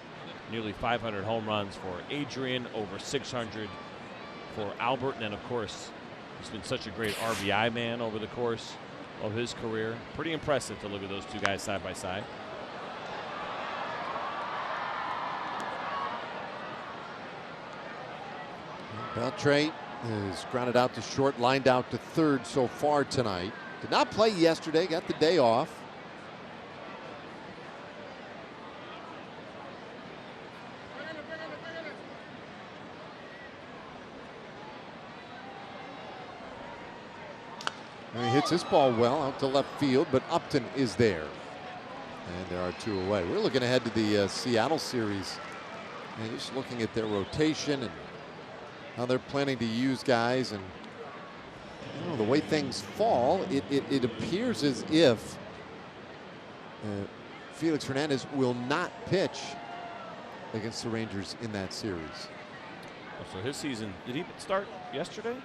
[SPEAKER 4] Nearly 500 home runs for Adrian, over 600 for Albert. And then, of course, he's been such a great RBI man over the course of his career. Pretty impressive to look at those 2 guys side by side.
[SPEAKER 1] Beltre is grounded out to short, lined out to 3rd so far tonight. Did not play yesterday, got the day off. And he hits this ball well out to left field, but Upton is there. And there are 2 away. We're looking ahead to the Seattle series. And just looking at their rotation and how they're planning to use guys. And you know, the way things fall, it appears as if Felix Hernandez will not pitch against the Rangers in that series.
[SPEAKER 4] So his season, did he start yesterday?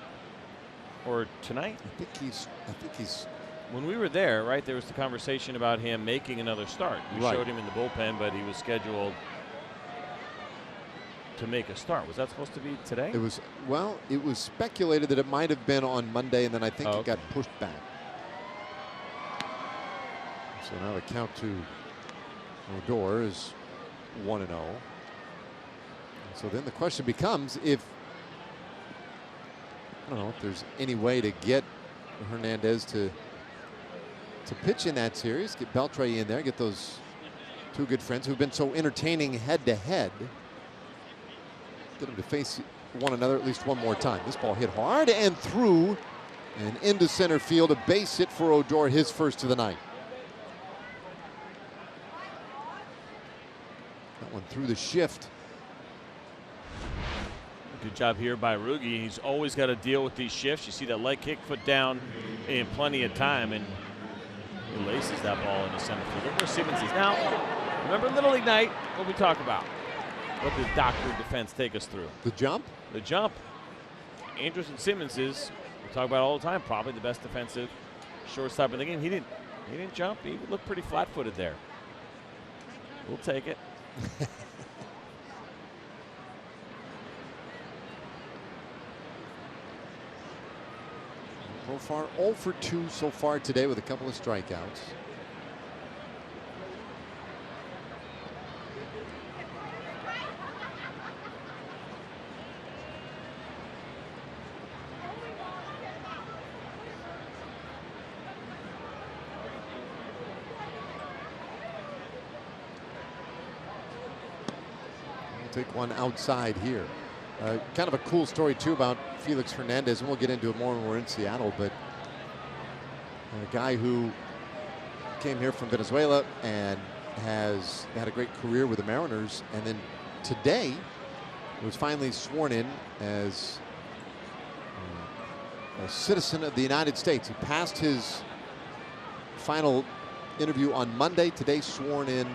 [SPEAKER 4] Or tonight?
[SPEAKER 1] I think he's.
[SPEAKER 4] When we were there, right, there was the conversation about him making another start. We showed him in the bullpen, but he was scheduled to make a start. Was that supposed to be today?
[SPEAKER 1] It was. Well, it was speculated that it might have been on Monday, and then I think it got pushed back. So now the count to Odor is 1-0. So then the question becomes if, I don't know if there's any way to get Hernandez to pitch in that series, get Beltre in there, get those two good friends who've been so entertaining head-to-head. Get them to face one another at least one more time. This ball hit hard and through and into center field. A base hit for Odor, his first of the night. That one through the shift.
[SPEAKER 4] Good job here by Rugi. He's always got to deal with these shifts. You see that leg kick, foot down in plenty of time, and he laces that ball into center field. Look where Simmons is. Now, remember Little League night, what we talk about. What did Doctor Defense take us through?
[SPEAKER 1] The jump?
[SPEAKER 4] The jump. Andrews and Simmons is, we talk about it all the time, probably the best defensive shortstop in the game. He didn't jump. He looked pretty flat-footed there. We'll take it.
[SPEAKER 1] Profar 0 for 2 so far today with a couple of strikeouts. We'll take one outside here. Kind of a cool story too about Felix Hernandez, and we'll get into it more when we're in Seattle, but a guy who came here from Venezuela and has had a great career with the Mariners, and then today was finally sworn in as a citizen of the United States. He passed his final interview on Monday, today sworn in.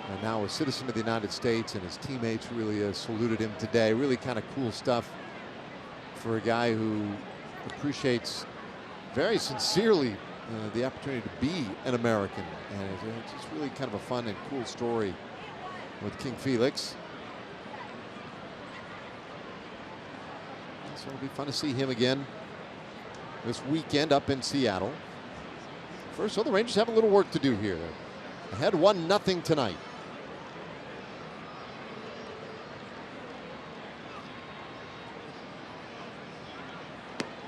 [SPEAKER 1] And now a citizen of the United States, and his teammates really saluted him today. Really kind of cool stuff for a guy who appreciates very sincerely the opportunity to be an American. And it's just really kind of a fun and cool story with King Felix. So it'll be fun to see him again this weekend up in Seattle. First, so the Rangers have a little work to do here. They're ahead 1-0 tonight.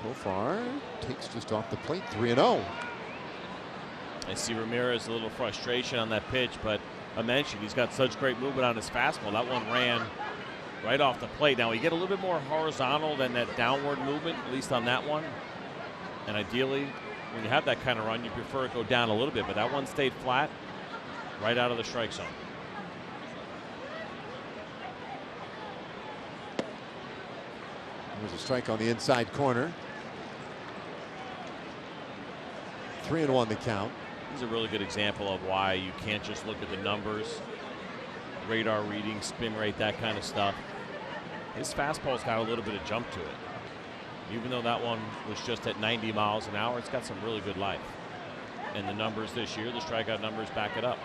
[SPEAKER 1] Profar takes just off the plate, 3-0.
[SPEAKER 4] I see Ramirez a little frustration on that pitch, but I mentioned he's got such great movement on his fastball. That one ran right off the plate. Now, we get a little bit more horizontal than that downward movement, at least on that one. And ideally, when you have that kind of run, you prefer it go down a little bit, but that one stayed flat right out of the strike zone.
[SPEAKER 1] There's a strike on the inside corner. 3-1 the count.
[SPEAKER 4] This is a really good example of why you can't just look at the numbers, radar reading, spin rate, that kind of stuff. His fastball's got a little bit of jump to it. Even though that one was just at 90 miles an hour, it's got some really good life. And the numbers this year, the strikeout numbers back it up.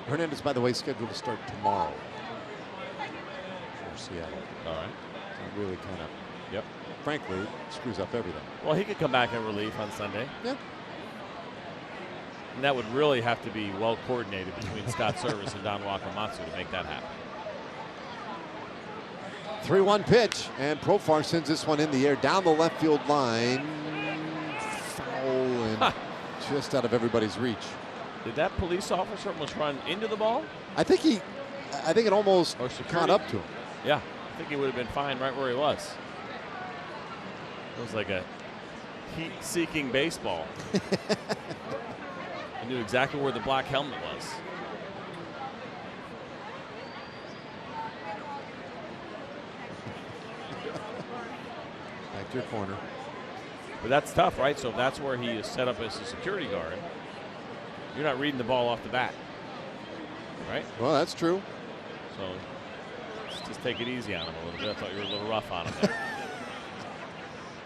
[SPEAKER 1] Hernandez, by the way, scheduled to start tomorrow for Seattle.
[SPEAKER 4] All right.
[SPEAKER 1] So really kind of,
[SPEAKER 4] yep,
[SPEAKER 1] frankly, screws up everything.
[SPEAKER 4] Well, he could come back in relief on Sunday.
[SPEAKER 1] Yeah.
[SPEAKER 4] And that would really have to be well coordinated between Scott Service and Don Wakamatsu to make that happen.
[SPEAKER 1] 3-1 pitch, and Profar sends this one in the air down the left field line. Foul and just out of everybody's reach.
[SPEAKER 4] Did that police officer almost run into the ball?
[SPEAKER 1] I think it almost caught up to him.
[SPEAKER 4] Yeah, I think he would have been fine right where he was. It was like a heat-seeking baseball. I knew exactly where the black helmet was.
[SPEAKER 1] Back to your corner.
[SPEAKER 4] But that's tough, right? So if that's where he is set up as a security guard, you're not reading the ball off the bat, right?
[SPEAKER 1] Well, that's true.
[SPEAKER 4] So let's just take it easy on him a little bit. I thought you were a little rough on him there.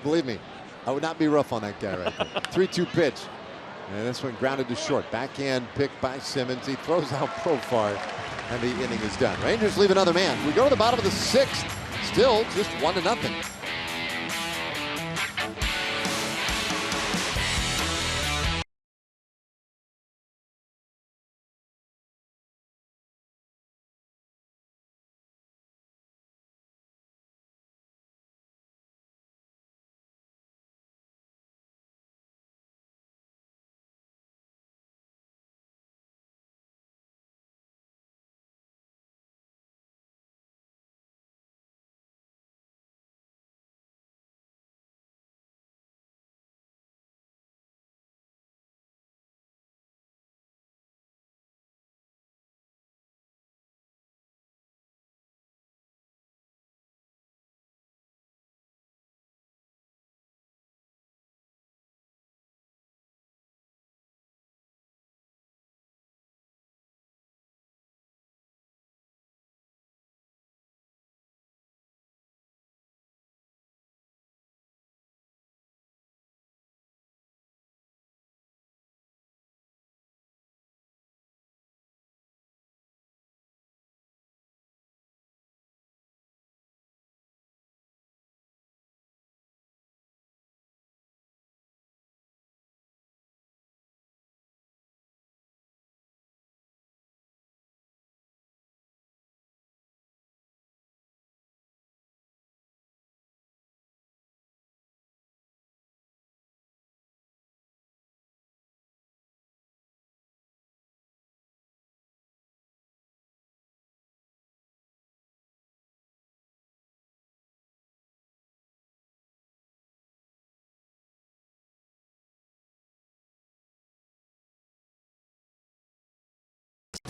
[SPEAKER 1] Believe me, I would not be rough on that guy right there. 3-2 pitch. And this one grounded to short. Backhand pick by Simmons. He throws out Profar, and the inning is done. Rangers leave another man. We go to the bottom of the 6th. Still just 1-0.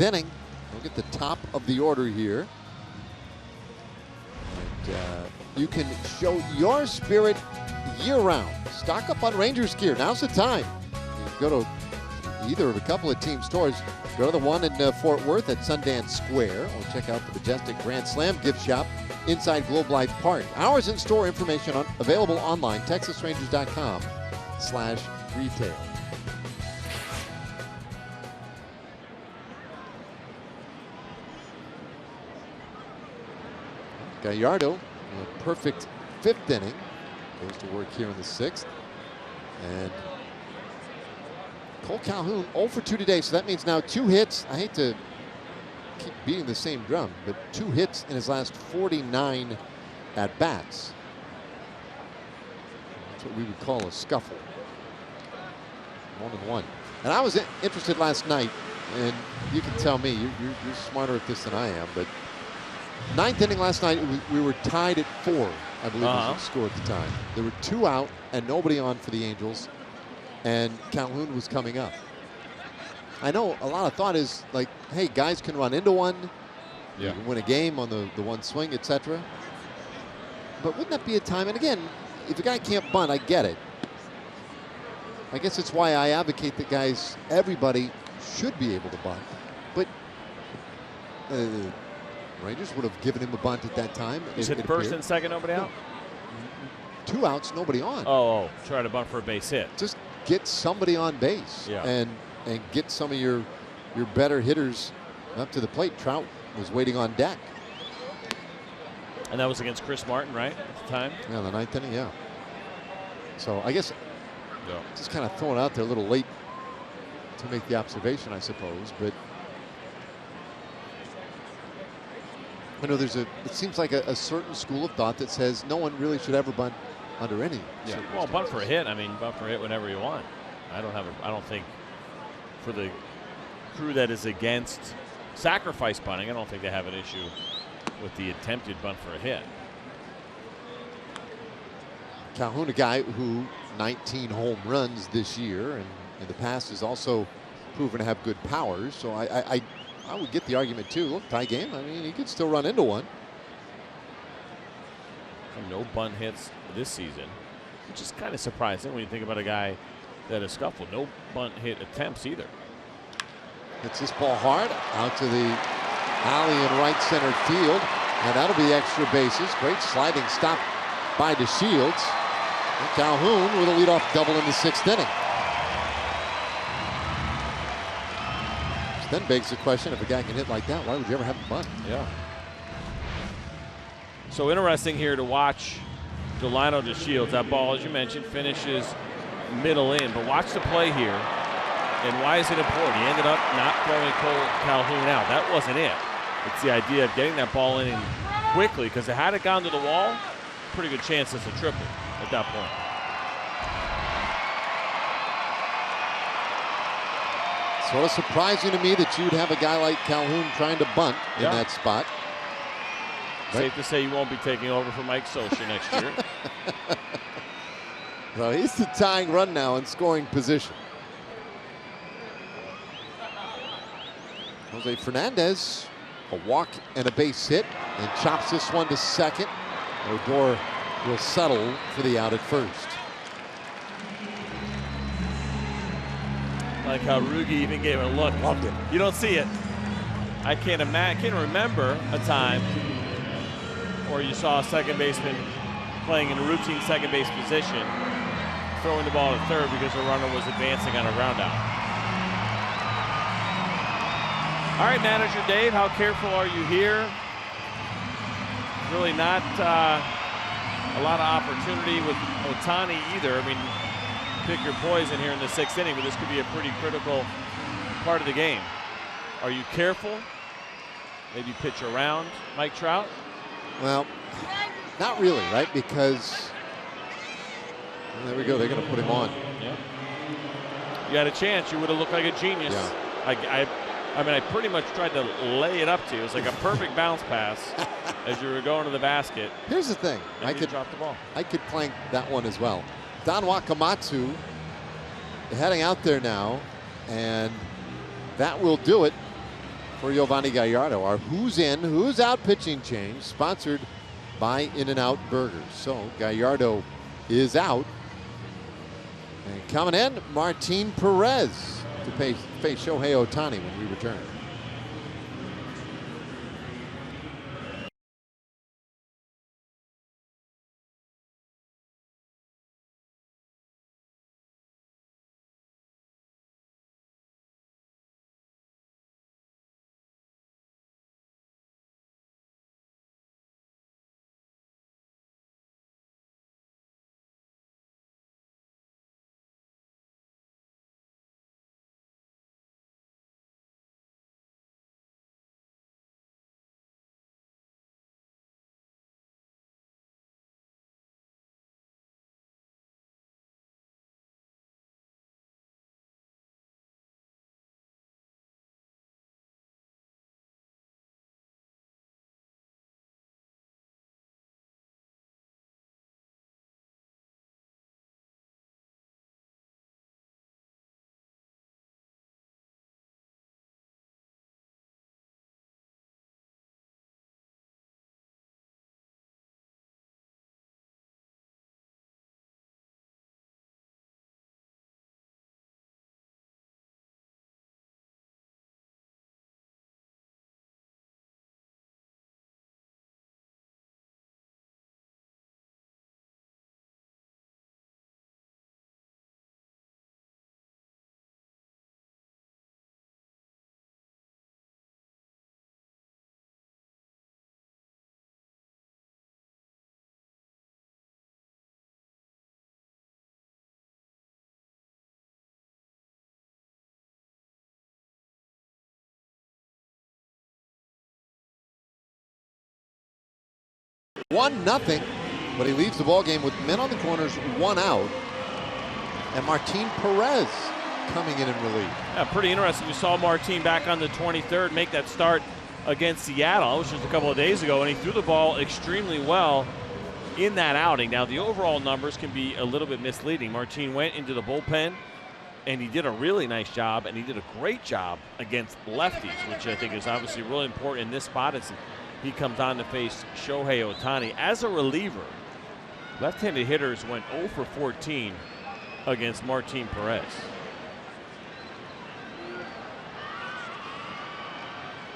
[SPEAKER 1] inning. Look at the top of the order here. And you can show your spirit year-round. Stock up on Rangers gear. Now's the time. You go to either of a couple of team stores. Go to the one in Fort Worth at Sundance Square, or check out the majestic Grand Slam gift shop inside Globe Life Park. Hours in store information available online, texasrangers.com/retail. Gallardo, a perfect 5th inning, goes to work here in the 6th. And Cole Calhoun 0 for 2 today, so that means now 2 hits. I hate to keep beating the same drum, but 2 hits in his last 49 at-bats. That's what we would call a scuffle. 1-1. And I was interested last night, and you can tell me, you're smarter at this than I am, but 9th inning last night, we were tied at 4, I believe was the score at the time. There were 2 out and nobody on for the Angels, and Calhoun was coming up. I know a lot of thought is like, hey, guys can run into one, you can win a game on the one swing, etc. But wouldn't that be a time? And again, if a guy can't bunt, I get it. I guess it's why I advocate that everybody should be able to bunt. But Rangers would have given him a bunt at that time.
[SPEAKER 4] Is it first and second, nobody out?
[SPEAKER 1] 2 outs, nobody on.
[SPEAKER 4] Oh, try to bunt for a base hit.
[SPEAKER 1] Just get somebody on base and get some of your better hitters up to the plate. Trout was waiting on deck.
[SPEAKER 4] And that was against Chris Martin, right, at the time?
[SPEAKER 1] Yeah, the 9th inning, yeah. So I guess just kind of throwing it out there a little late to make the observation, I suppose. But I know it seems like a certain school of thought that says no one really should ever bunt under any.
[SPEAKER 4] Yeah. Well, bunt for a hit. I mean, bunt for a hit whenever you want. I don't think for the crew that is against sacrifice bunting, I don't think they have an issue with the attempted bunt for a hit.
[SPEAKER 1] Calhoun, a guy who 19 home runs this year, and in the past has also proven to have good powers. So I would get the argument too. Look, tie game. I mean, he could still run into one.
[SPEAKER 4] No bunt hits this season, which is kind of surprising when you think about a guy that has scuffled. No bunt hit attempts either.
[SPEAKER 1] Hits this ball hard out to the alley in right center field, and that'll be extra bases. Great sliding stop by DeShields. And Calhoun with a leadoff double in the 6th inning. Which then begs the question, if a guy can hit like that, why would you ever have a bunt?
[SPEAKER 4] Yeah. So interesting here to watch Delino DeShields. That ball, as you mentioned, finishes middle in. But watch the play here. And why is it important? He ended up not throwing Cole Calhoun out. That wasn't it. It's the idea of getting that ball in quickly, because had it gone to the wall, pretty good chance it's a triple at that point.
[SPEAKER 1] Sort of surprising to me that you'd have a guy like Calhoun trying to bunt in that spot.
[SPEAKER 4] Safe to say you won't be taking over for Mike Scioscia next year.
[SPEAKER 1] Well, he's the tying run now in scoring position. Jose Fernandez, a walk and a base hit, and chops this one to second. Odor will settle for the out at first.
[SPEAKER 4] Like how Rugi even gave it a look.
[SPEAKER 1] Loved it.
[SPEAKER 4] You don't see it. I can't remember a time where you saw a second baseman playing in a routine second base position, throwing the ball to third because the runner was advancing on a ground out. All right, Manager Dave, how careful are you here? Really not a lot of opportunity with Ohtani either. I mean, pick your poison here in the 6th inning, but this could be a pretty critical part of the game. Are you careful? Maybe pitch around Mike Trout?
[SPEAKER 1] Well, not really, right? Because, well, there we go, they're going to put him on.
[SPEAKER 4] Yeah. You had a chance, you would have looked like a genius.
[SPEAKER 1] Yeah.
[SPEAKER 4] I mean, I pretty much tried to lay it up to you. It was like a perfect bounce pass as you were going to the basket.
[SPEAKER 1] Here's the thing.
[SPEAKER 4] I could drop the ball.
[SPEAKER 1] I could plank that one as well. Don Wakamatsu heading out there now, and that will do it for Giovanni Gallardo. Our Who's In, Who's Out pitching change, sponsored by In-N-Out Burgers. So Gallardo is out. And coming in, Martin Perez to face Shohei Ohtani when we return. One nothing, but he leaves the ball game with men on the corners, one out, and Martin Perez coming in relief.
[SPEAKER 4] Yeah, pretty interesting. We saw Martin back on the 23rd make that start against Seattle. It was just a couple of days ago, and he threw the ball extremely well in that outing. Now, the overall numbers can be a little bit misleading. Martin went into the bullpen, and he did a really nice job, and he did a great job against lefties, which I think is obviously really important in this spot. He comes on to face Shohei Ohtani. As a reliever, left-handed hitters went 0 for 14 against Martin Perez.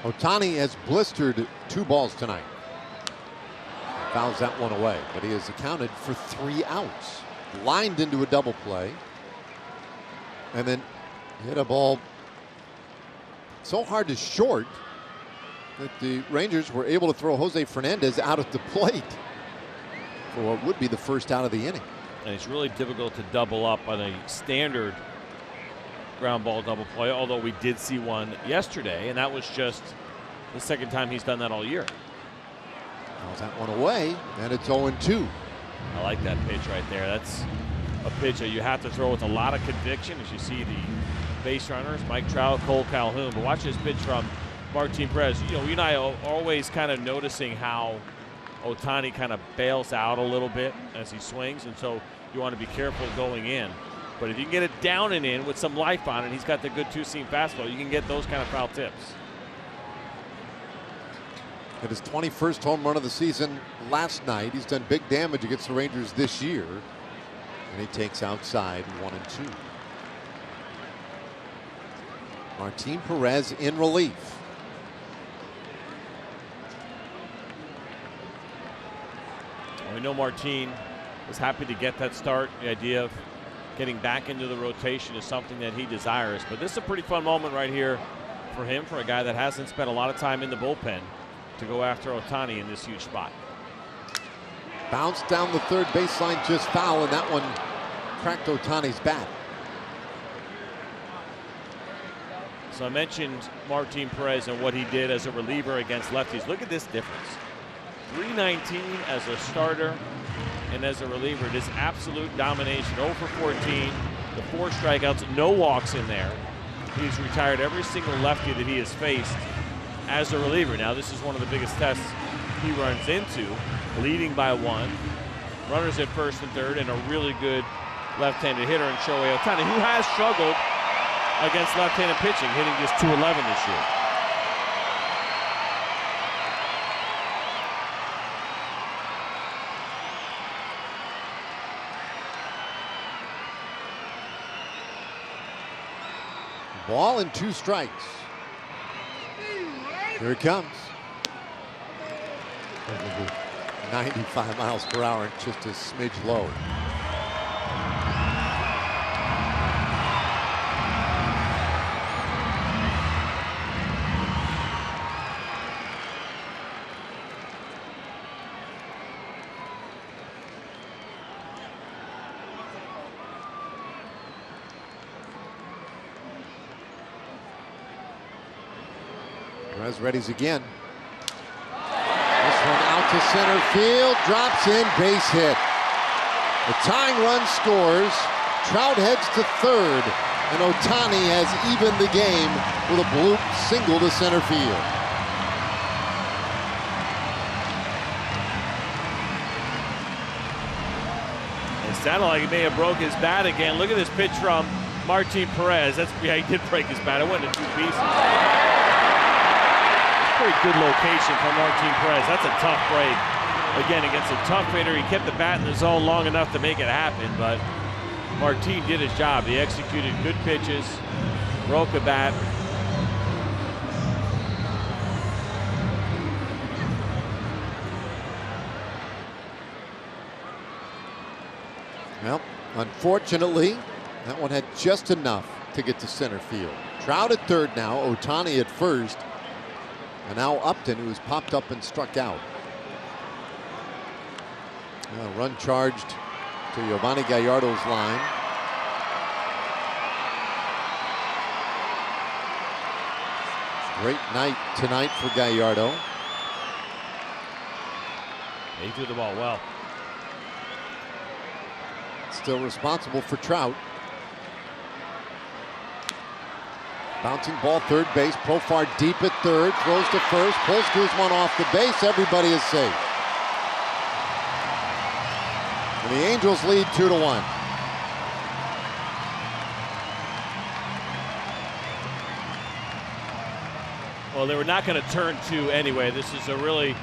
[SPEAKER 1] Ohtani has blistered 2 balls tonight. Fouls that one away, but he has accounted for 3 outs. Lined into a double play, and then hit a ball so hard to short that the Rangers were able to throw Jose Fernandez out at the plate for what would be the first out of the inning.
[SPEAKER 4] And it's really difficult to double up on a standard ground ball double play, although we did see one yesterday, and that was just the second time he's done that all year.
[SPEAKER 1] Fouls that one away, and it's 0-2.
[SPEAKER 4] I like that pitch right there. That's a pitch that you have to throw with a lot of conviction, as you see the base runners, Mike Trout, Cole Calhoun. But watch this pitch from Martin Perez. You know, you and I are always kind of noticing how Ohtani kind of bails out a little bit as he swings, and so you want to be careful going in. But if you can get it down and in with some life on it, he's got the good 2-seam fastball, you can get those kind of foul tips.
[SPEAKER 1] Hit his 21st home run of the season last night. He's done big damage against the Rangers this year, and he takes outside 1-2. Martin Perez in relief.
[SPEAKER 4] We know Martin was happy to get that start. The idea of getting back into the rotation is something that he desires. But this is a pretty fun moment right here for him, for a guy that hasn't spent a lot of time in the bullpen, to go after Ohtani in this huge spot.
[SPEAKER 1] Bounced down the third baseline, just foul, and that one cracked Ohtani's bat.
[SPEAKER 4] So I mentioned Martin Perez and what he did as a reliever against lefties. Look at this difference. 319 as a starter, and as a reliever, it is absolute domination. 0 for 14, the 4 strikeouts, no walks in there. He's retired every single lefty that he has faced as a reliever. Now, this is one of the biggest tests he runs into, leading by 1. Runners at first and third, and a really good left-handed hitter in Shohei Ohtani, who has struggled against left-handed pitching, hitting just .211 this year.
[SPEAKER 1] Ball and 2 strikes. Here it comes. 95 miles per hour, just a smidge low. Perez readies again. This one out to center field, drops in, base hit. The tying run scores. Trout heads to third, and Ohtani has evened the game with a bloop single to center field.
[SPEAKER 4] It sounded like he may have broke his bat again. Look at this pitch from Martin Perez. Yeah, he did break his bat. It went in 2 pieces. Very good location from Martin Perez. That's a tough break. Again, against a tough hitter, he kept the bat in the zone long enough to make it happen, but Martin did his job. He executed good pitches, broke a bat.
[SPEAKER 1] Well, unfortunately, that one had just enough to get to center field. Trout at third now, Ohtani at first. And now Upton, who was popped up and struck out. Run charged to Giovanni Gallardo's line. Great night tonight for Gallardo.
[SPEAKER 4] He threw the ball well.
[SPEAKER 1] Still responsible for Trout. Bouncing ball third base. Profar deep at third. Throws to first. Pulls Guzman off the base. Everybody is safe. And the Angels lead 2-1.
[SPEAKER 4] Well, they were not going to turn 2 anyway. This is a really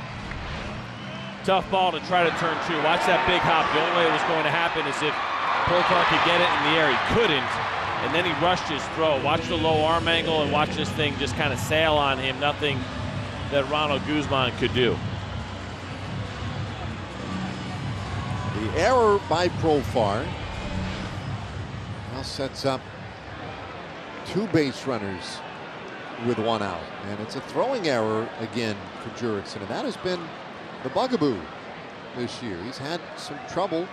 [SPEAKER 4] tough ball to try to turn 2. Watch that big hop. The only way it was going to happen is if Profar could get it in the air. He couldn't. And then he rushed his throw. Watch the low arm angle and watch this thing just kind of sail on him. Nothing that Ronald Guzman could do.
[SPEAKER 1] The error by Profar now sets up 2 base runners with 1 out. And it's a throwing error again for Jurickson. And that has been the bugaboo this year. He's had some trouble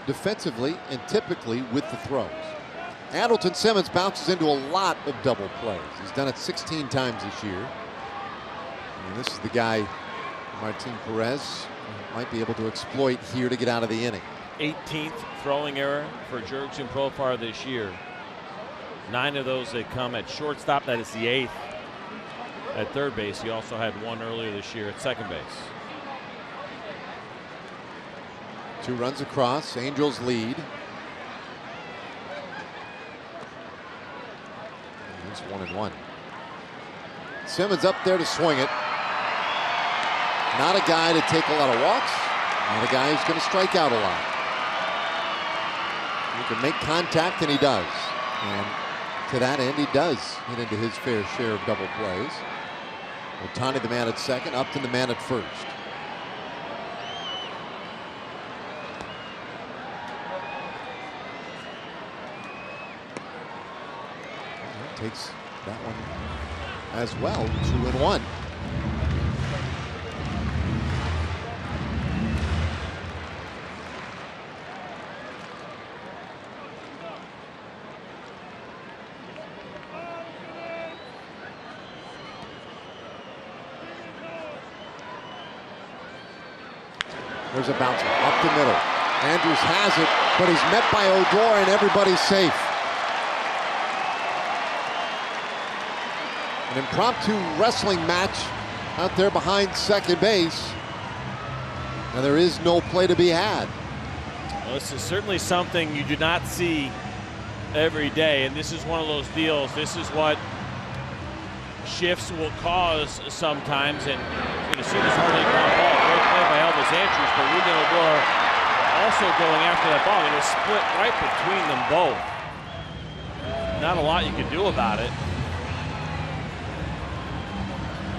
[SPEAKER 1] defensively and typically with the throws. Andrelton Simmons bounces into a lot of double plays. He's done it 16 times this year. And this is the guy, Martin Perez, might be able to exploit here to get out of the inning.
[SPEAKER 4] 18th throwing error for Jurickson Profar this year. 9 of those that come at shortstop. That is the 8th at third base. He also had 1 earlier this year at second base.
[SPEAKER 1] 2 runs across. Angels lead. It's 1-1. Simmons up there to swing it. Not a guy to take a lot of walks. Not a guy who's going to strike out a lot. He can make contact, and he does. And to that end, he does get into his fair share of double plays. Ohtani the man at second, Upton the man at first. Takes that one as well. 2-1. There's a bouncer up the middle. Andrews has it, but he's met by Odor, and everybody's safe. An impromptu wrestling match out there behind second base. And there is no play to be had.
[SPEAKER 4] Well, this is certainly something you do not see every day, and this is one of those deals. This is what shifts will cause sometimes, and you're going to see this hardly ground ball. Great play by Elvis Andrews, but Ruben Odor also going after that ball. It was split right between them both. Not a lot you can do about it.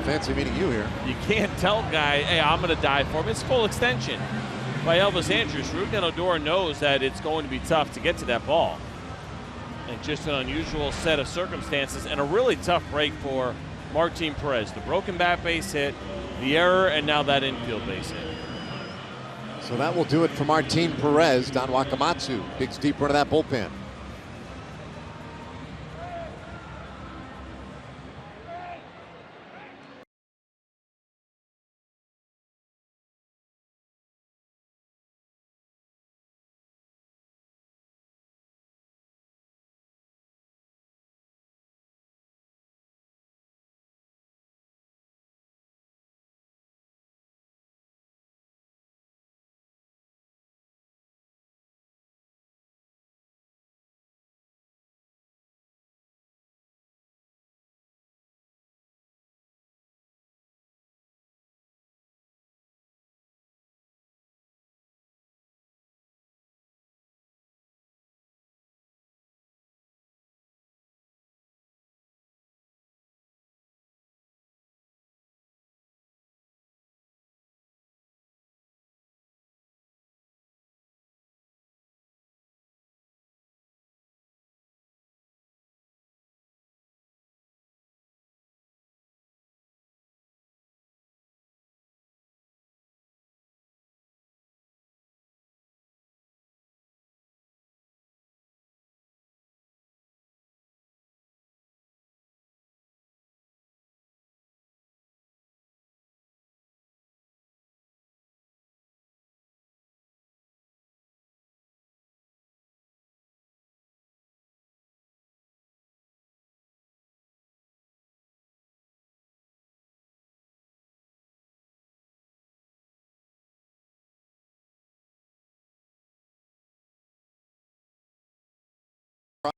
[SPEAKER 1] fancy meeting you here.
[SPEAKER 4] You can't tell a guy, hey, I'm going to dive for him. It's full extension by Elvis Andrews. Ruben Odor knows that it's going to be tough to get to that ball. And just an unusual set of circumstances and a really tough break for Martin Perez. The broken bat base hit, the error, and now that infield base hit.
[SPEAKER 1] So that will do it for Martin Perez. Don Wakamatsu digs deeper into that bullpen.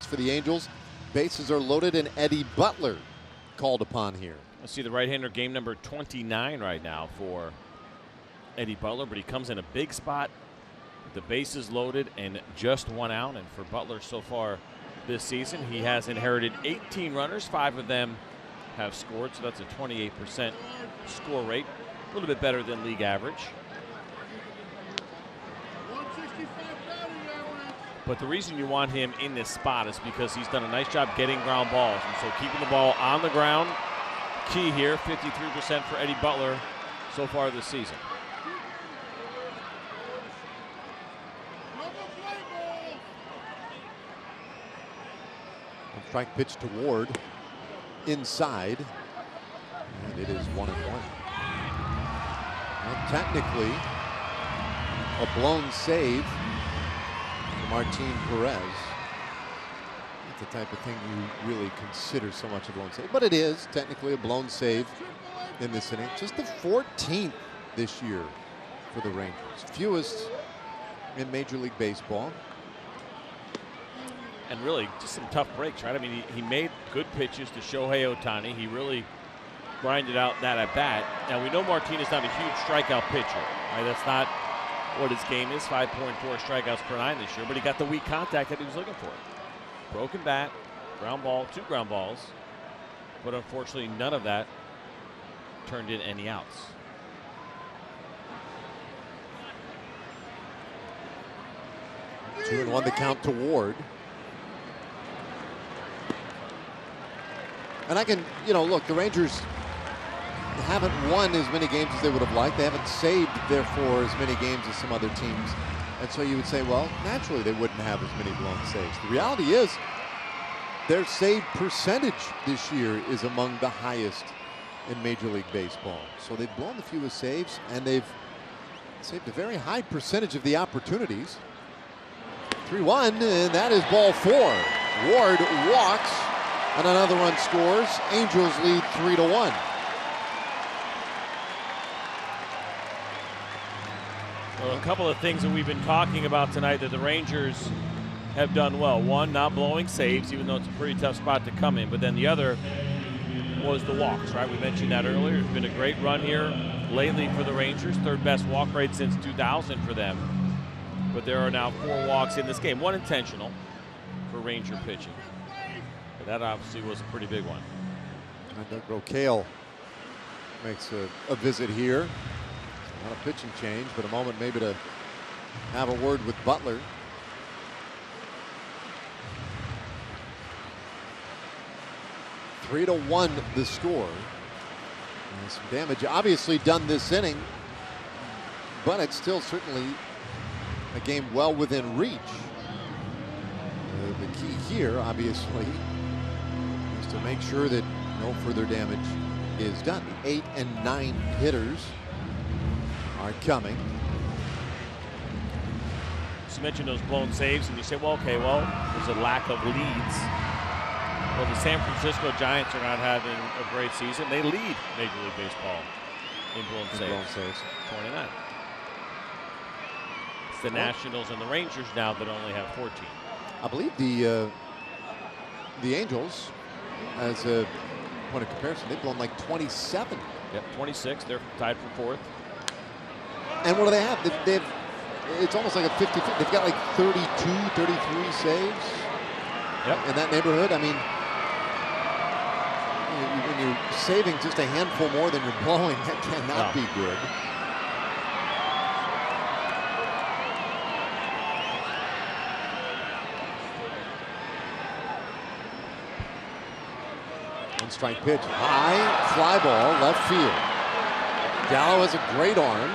[SPEAKER 1] For the Angels, bases are loaded and Eddie Butler called upon here.
[SPEAKER 4] I see the right-hander, game number 29 right now for Eddie Butler, but he comes in a big spot. The bases loaded and just 1 out. And for Butler so far this season, he has inherited 18 runners. 5 of them have scored, so that's a 28% score rate. A little bit better than league average. But the reason you want him in this spot is because he's done a nice job getting ground balls. And so keeping the ball on the ground, key here. 53% for Eddie Butler so far this season.
[SPEAKER 1] A strike pitch to Ward inside, and it is 1-1. And technically, a blown save. Martin Perez. That's the type of thing you really consider so much a blown save, but it is technically a blown save in this inning. Just the 14th this year for the Rangers, fewest in Major League Baseball.
[SPEAKER 4] And really just some tough breaks, right? I mean, he made good pitches to Shohei Ohtani. He really grinded out that at bat. Now we know Martin is not a huge strikeout pitcher, right? That's not what his game is, 5.4 strikeouts per 9 this year, but he got the weak contact that he was looking for. Broken bat, ground ball, 2 ground balls, but unfortunately none of that turned in any outs.
[SPEAKER 1] Two and one the count to Ward. And I can, look, the Rangers haven't won as many games as they would have liked. They haven't saved, therefore, as many games as some other teams. And so you would say, well, naturally they wouldn't have as many blown saves. The reality is their save percentage this year is among the highest in Major League Baseball. So they've blown the fewest saves, and they've saved a very high percentage of the opportunities. 3-1, and that is ball 4. Ward walks, and another run scores. Angels lead 3-1.
[SPEAKER 4] Well, a couple of things that we've been talking about tonight that the Rangers have done well. One, not blowing saves, even though it's a pretty tough spot to come in. But then the other was the walks, right? We mentioned that earlier. It's been a great run here lately for the Rangers. 3rd best walk rate since 2000 for them. But there are now 4 walks in this game. 1 intentional for Ranger pitching. But that obviously was a pretty big one.
[SPEAKER 1] And Doug Rocaille makes a visit here. Not a pitching change, but a moment maybe to have a word with Butler. Three to one the score. And some damage obviously done this inning, but it's still certainly a game well within reach. The key here, obviously, is to make sure that no further damage is done. The 8 and 9 hitters are coming.
[SPEAKER 4] So you mentioned those blown saves, and you say, well, okay, well, there's a lack of leads. Well, the San Francisco Giants are not having a great season. They lead Major League Baseball in blown saves. 29. It's the Nationals and the Rangers now that only have 14.
[SPEAKER 1] I believe the Angels, as a point of comparison, they've blown like 27.
[SPEAKER 4] Yep, 26. They're tied for fourth.
[SPEAKER 1] And what do they have? They've it's almost like a 50-50. They've got like 32, 33 saves.
[SPEAKER 4] Yep.
[SPEAKER 1] In that neighborhood. I mean, when you're saving just a handful more than you're blowing, that cannot be good. One strike pitch. High fly ball, left field. Gallo has a great arm.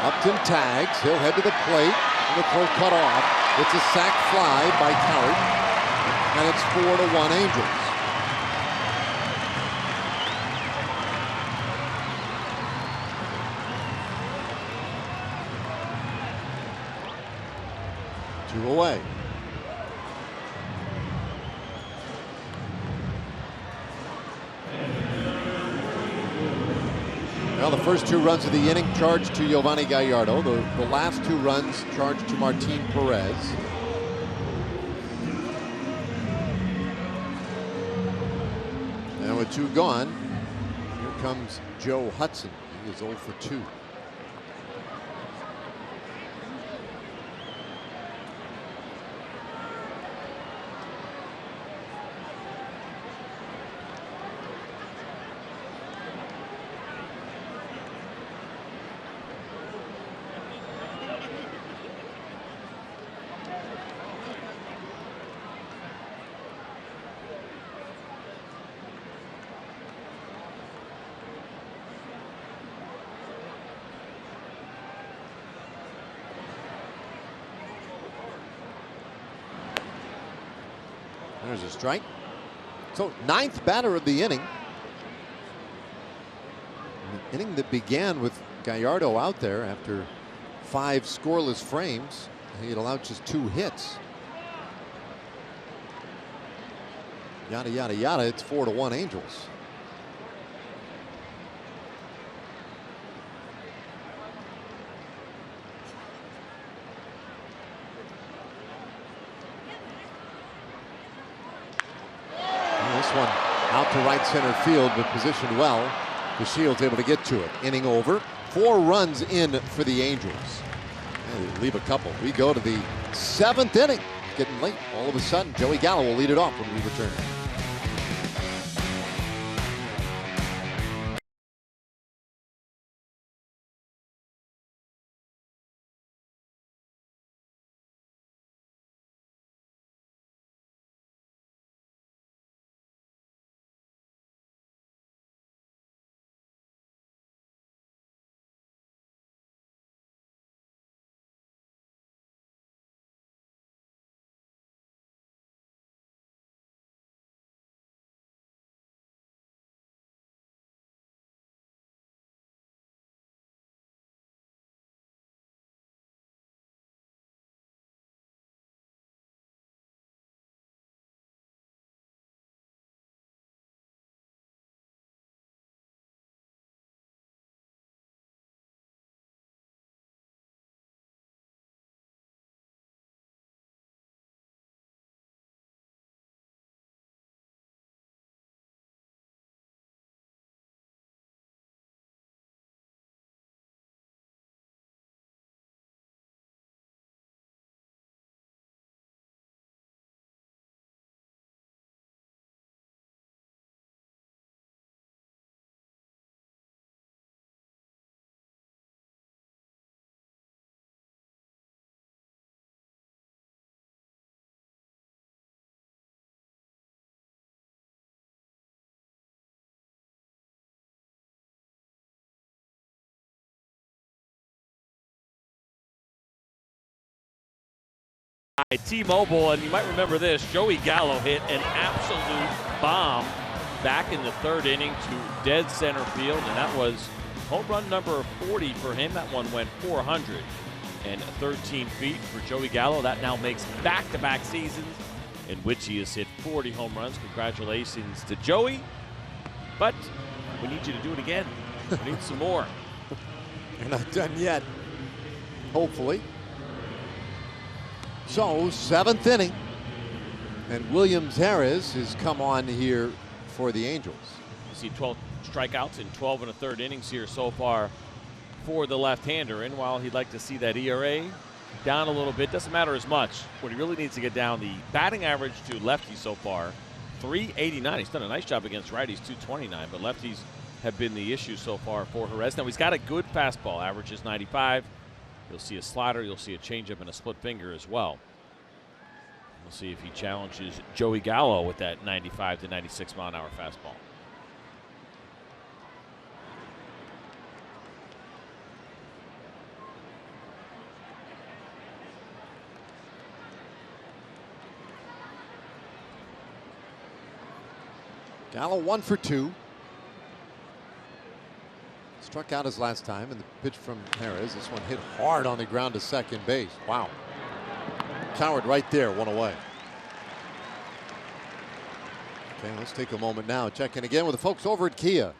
[SPEAKER 1] Upton tags. He'll head to the plate. And the throw cut off. It's a sac fly by Coward. And it's 4-1 Angels. Two away. Well, the first 2 runs of the inning charged to Giovanni Gallardo. The last 2 runs charged to Martin Perez. And with 2 gone, here comes Joe Hudson. He is 0 for 2. There's a strike. So 9th batter of the inning. An inning that began with Gallardo out there after 5 scoreless frames. He had allowed just 2 hits. Yada, yada, yada. It's 4-1 Angels. One out to right center field, but positioned well. The Shield's able to get to it. Inning over. 4 runs in for the Angels. And leave a couple. We go to the 7th inning. Getting late. All of a sudden, Joey Gallo will lead it off when we return.
[SPEAKER 4] T-Mobile, and you might remember this. Joey Gallo hit an absolute bomb back in the third inning to dead center field, and that was home run number 40 for him. That one went 413 feet for Joey Gallo. That now makes back-to-back seasons in which he has hit 40 home runs. Congratulations to Joey, but we need you to do it again. We need some more.
[SPEAKER 1] You're not done yet, hopefully. So, seventh inning, and Williams-Harris has come on here for the Angels.
[SPEAKER 4] You see 12 strikeouts in 12 and a third innings here so far for the left-hander. And while he'd like to see that ERA down a little bit, doesn't matter as much. What he really needs to get down, the batting average to lefties so far, 389. He's done a nice job against righties, 229, but lefties have been the issue so far for Jerez. Now, he's got a good fastball, averages 95. You'll see a slider, you'll see a changeup, and a split finger as well. We'll see if he challenges Joey Gallo with that 95 to 96 mile an hour fastball.
[SPEAKER 1] Gallo 1 for 2. Struck out his last time, and the pitch from Harris. This one hit hard on the ground to second base. Wow. Coward right there, one away. Okay, let's take a moment now. Check in again with the folks over at Kia.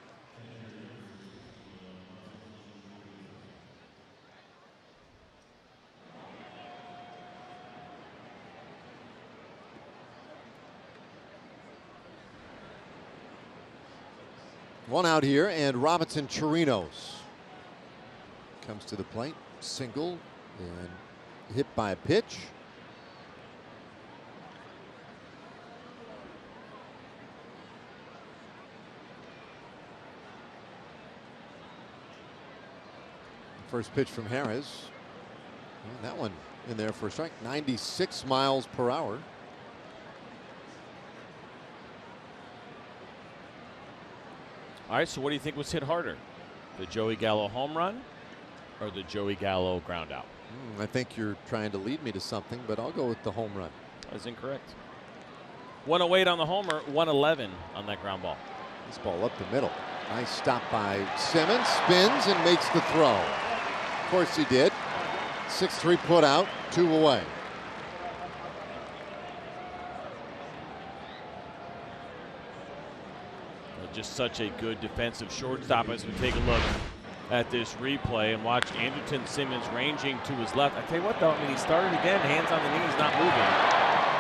[SPEAKER 1] One out here, and Robinson Chirinos comes to the plate, single, and hit by a pitch. First pitch from Harris. And that one in there for a strike. 96 miles per hour.
[SPEAKER 4] All right, so what do you think was hit harder? The Joey Gallo home run or the Joey Gallo ground out?
[SPEAKER 1] I think you're trying to lead me to something, but I'll go with the home run.
[SPEAKER 4] That's incorrect. 108 on the homer, 111 on that ground ball.
[SPEAKER 1] This ball up the middle. Nice stop by Simmons. Spins and makes the throw. Of course he did. 6-3 put out, 2 away.
[SPEAKER 4] Just such a good defensive shortstop as we take a look at this replay and watch Andrelton Simmons ranging to his left. I tell you what, though, I mean, he started again, hands on the knees, not moving.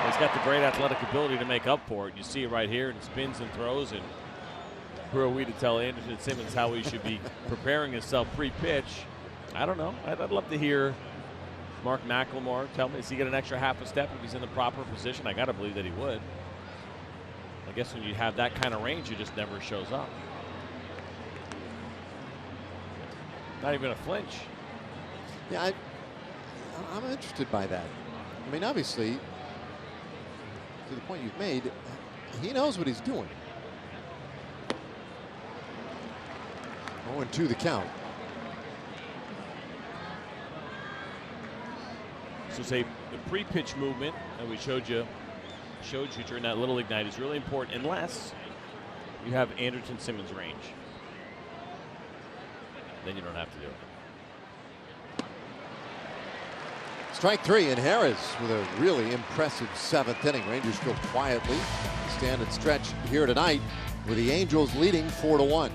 [SPEAKER 4] He's got the great athletic ability to make up for it. You see it right here, and spins and throws. And who are we to tell Andrelton Simmons how he should be preparing himself pre-pitch? I don't know. I'd love to hear Mark McLemore tell me, does he get an extra half a step if he's in the proper position? I got to believe that he would. I guess when you have that kind of range, it just never shows up. Not even a flinch.
[SPEAKER 1] Yeah, I'm interested by that. I mean, obviously, to the point you've made, he knows what he's doing. 0-2 the count.
[SPEAKER 4] So say the pre-pitch movement that we showed you during that Little League night is really important unless you have Andrelton Simmons range. Then you don't have to do it.
[SPEAKER 1] Strike 3, and Harris with a really impressive 7th inning. Rangers go quietly, stand and stretch here tonight with the Angels leading 4-1.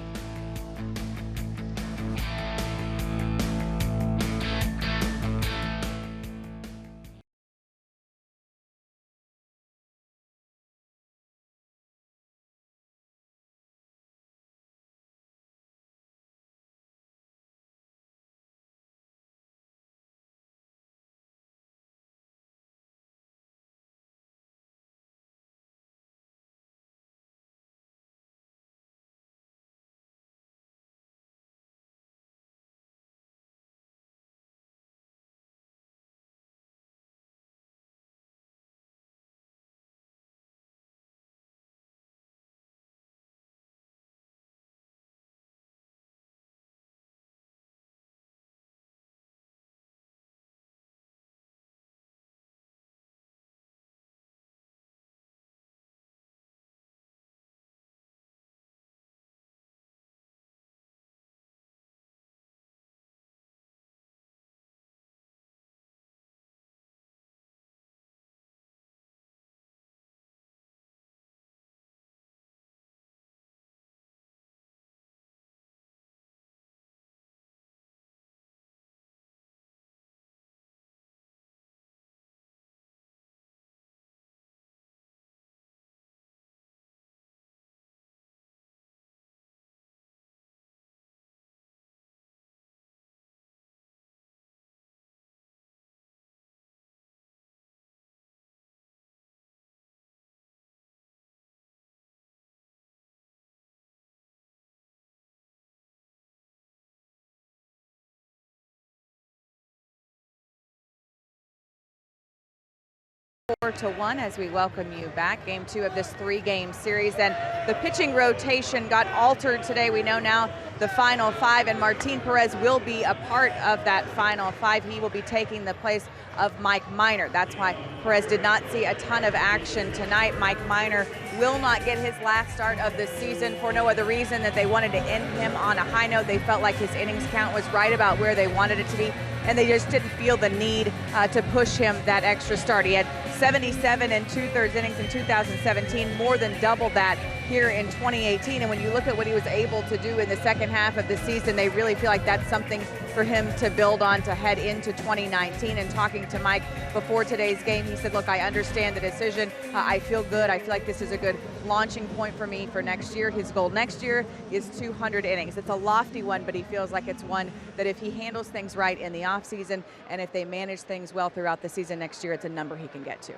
[SPEAKER 3] 4-1 as we welcome you back. Game 2 of this 3-game series. And the pitching rotation got altered today. We know now the final 5, and Martin Perez will be a part of that final 5. He will be taking the place of Mike Minor. That's why Perez did not see a ton of action tonight. Mike Minor will not get his last start of the season for no other reason that they wanted to end him on a high note. They felt like his innings count was right about where they wanted it to be, and they just didn't feel the need to push him that extra start. He had 77 and 2/3 innings in 2017, more than double that here in 2018. And when you look at what he was able to do in the second half of the season, they really feel like that's something for him to build on to head into 2019. And talking to Mike before today's game, he said, look, I understand the decision. I feel good. I feel like this is a good launching point for me for next year. His goal next year is 200 innings. It's a lofty one, but he feels like it's one that if he handles things right in the offseason and if they manage things well throughout the season next year, it's a number he can get to.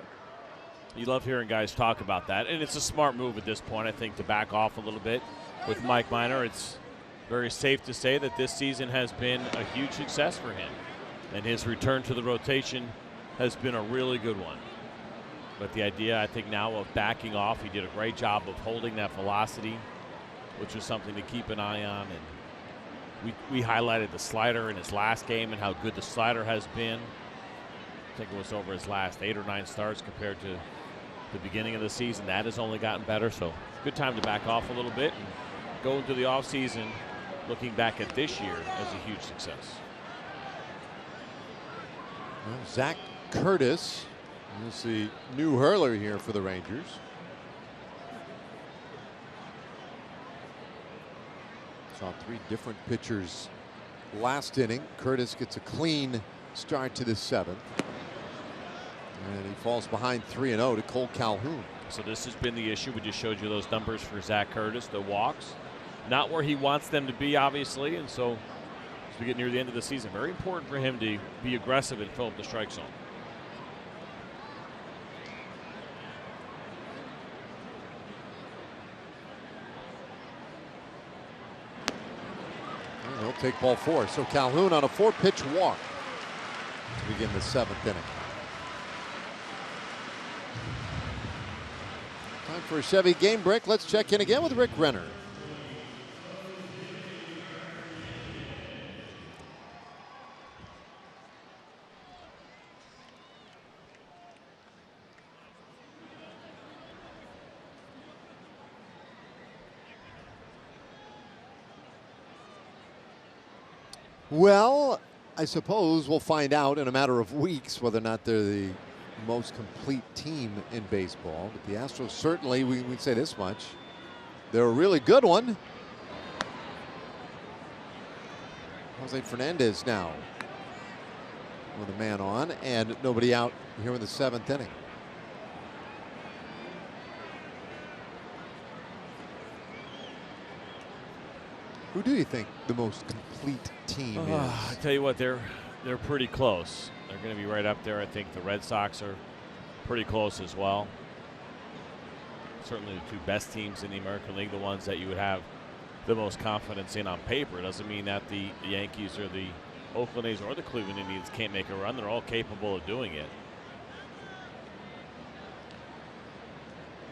[SPEAKER 4] You love hearing guys talk about that, and it's a smart move at this point, I think, to back off a little bit with Mike Minor. It's very safe to say that this season has been a huge success for him, and his return to the rotation has been a really good one. But the idea, I think, now of backing off, he did a great job of holding that velocity, which was something to keep an eye on. And we highlighted the slider in his last game and how good the slider has been. I think it was over his last 8 or 9 starts compared to the beginning of the season. That has only gotten better, so good time to back off a little bit and go into the offseason looking back at this year as a huge success.
[SPEAKER 1] Well, Zach Curtis is the new hurler here for the Rangers. Saw 3 different pitchers last inning. Curtis gets a clean start to the 7th. And he falls behind 3-0 to Cole Calhoun.
[SPEAKER 4] So this has been the issue. We just showed you those numbers for Zach Curtis, the walks. Not where he wants them to be, obviously. And so as we get near the end of the season, very important for him to be aggressive and fill up the strike zone.
[SPEAKER 1] And he'll take ball 4. So Calhoun on a 4-pitch walk to begin the 7th inning. Time for a Chevy game break. Let's check in again with Rick Renner. Well, I suppose we'll find out in a matter of weeks whether or not they're the most complete team in baseball. But the Astros certainly, we'd say this much, they're a really good one. Jose Fernandez now with a man on and nobody out here in the 7th inning. Who do you think the most complete team is?
[SPEAKER 4] I tell you what, they're pretty close. They're going to be right up there. I think the Red Sox are pretty close as well. Certainly the 2 best teams in the American League, the ones that you would have the most confidence in on paper. It doesn't mean that the Yankees or the Oakland A's or the Cleveland Indians can't make a run. They're all capable of doing it.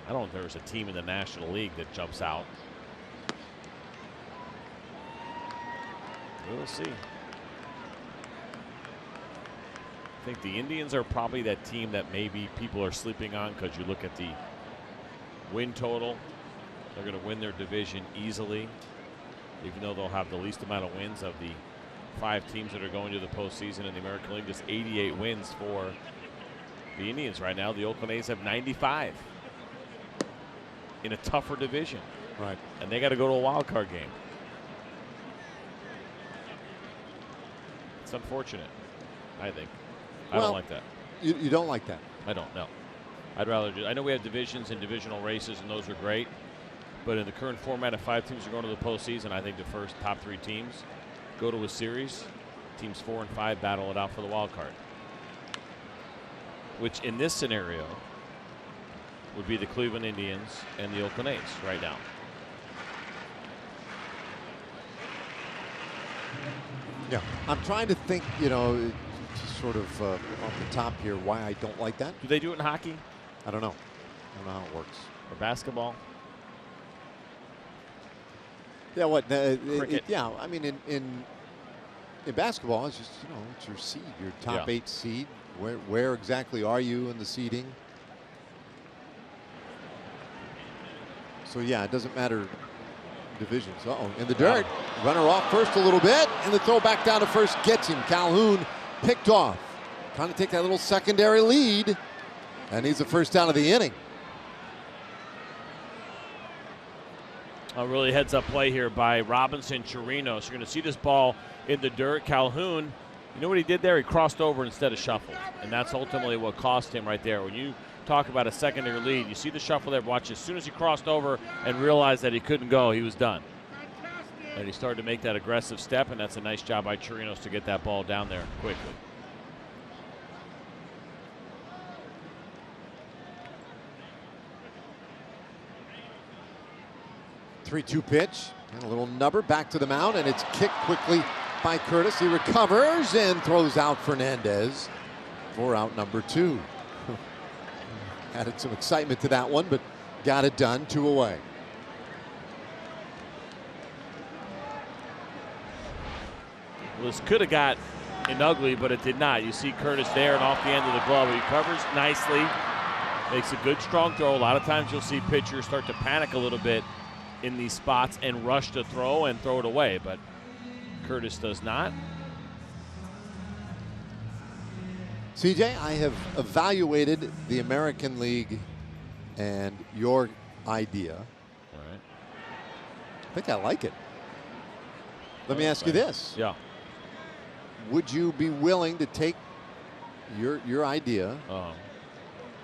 [SPEAKER 4] I don't know if there's a team in the National League that jumps out. We'll see. I think the Indians are probably that team that maybe people are sleeping on because you look at the win total. They're going to win their division easily, even though they'll have the least amount of wins of the 5 teams that are going to the postseason in the American League. Just 88 wins for the Indians right now. The Oakland A's have 95 in a tougher division.
[SPEAKER 1] Right.
[SPEAKER 4] And they got to go to a wild card game. It's unfortunate, I think. I don't like that.
[SPEAKER 1] You don't like that?
[SPEAKER 4] I don't, no. I'd rather I know we have divisions and divisional races, and those are great. But in the current format of 5 teams are going to the postseason, I think the first top 3 teams go to a series. Teams 4 and 5 battle it out for the wild card. Which in this scenario would be the Cleveland Indians and the Oakland A's right now.
[SPEAKER 1] Yeah. I'm trying to think, you know, sort of off the top here why I don't like that.
[SPEAKER 4] Do they do it in hockey
[SPEAKER 1] I don't know. I don't know how it works.
[SPEAKER 4] or basketball?
[SPEAKER 1] Yeah, what?
[SPEAKER 4] Cricket.
[SPEAKER 1] Yeah, I mean, in basketball, it's just, it's your seed, your top
[SPEAKER 4] Yeah.
[SPEAKER 1] 8 seed. Where exactly are you in the seeding? So yeah, it doesn't matter divisions. Uh-oh, in the dirt. Runner off first a little bit, and the throw back down to first gets him. Calhoun picked off. Trying to take that little secondary lead, and he's the first down of the inning.
[SPEAKER 4] A really heads-up play here by Robinson Chirinos. You're going to see this ball in the dirt. Calhoun, you know what he did there? He crossed over instead of shuffled, and that's ultimately what cost him right there. When you talk about a secondary lead, you see the shuffle there. Watch, as soon as he crossed over and realized that he couldn't go, he was done. And he started to make that aggressive step, and that's a nice job by Chirinos to get that ball down there quickly.
[SPEAKER 1] Three-two pitch and a little nubber back to the mound, and it's kicked quickly by Curtis. He recovers and throws out Fernandez for out number 2. Added some excitement to that one, but got it done. 2 away.
[SPEAKER 4] Well, this could have got an ugly, but it did not. You see Curtis there and off the end of the glove. He recovers nicely, makes a good strong throw. A lot of times you'll see pitchers start to panic a little bit in these spots and rush to throw and throw it away, but Curtis does not.
[SPEAKER 1] CJ, I have evaluated the American League and your idea.
[SPEAKER 4] All right.
[SPEAKER 1] I think I like it. Let me ask you this.
[SPEAKER 4] Yeah.
[SPEAKER 1] Would you be willing to take your idea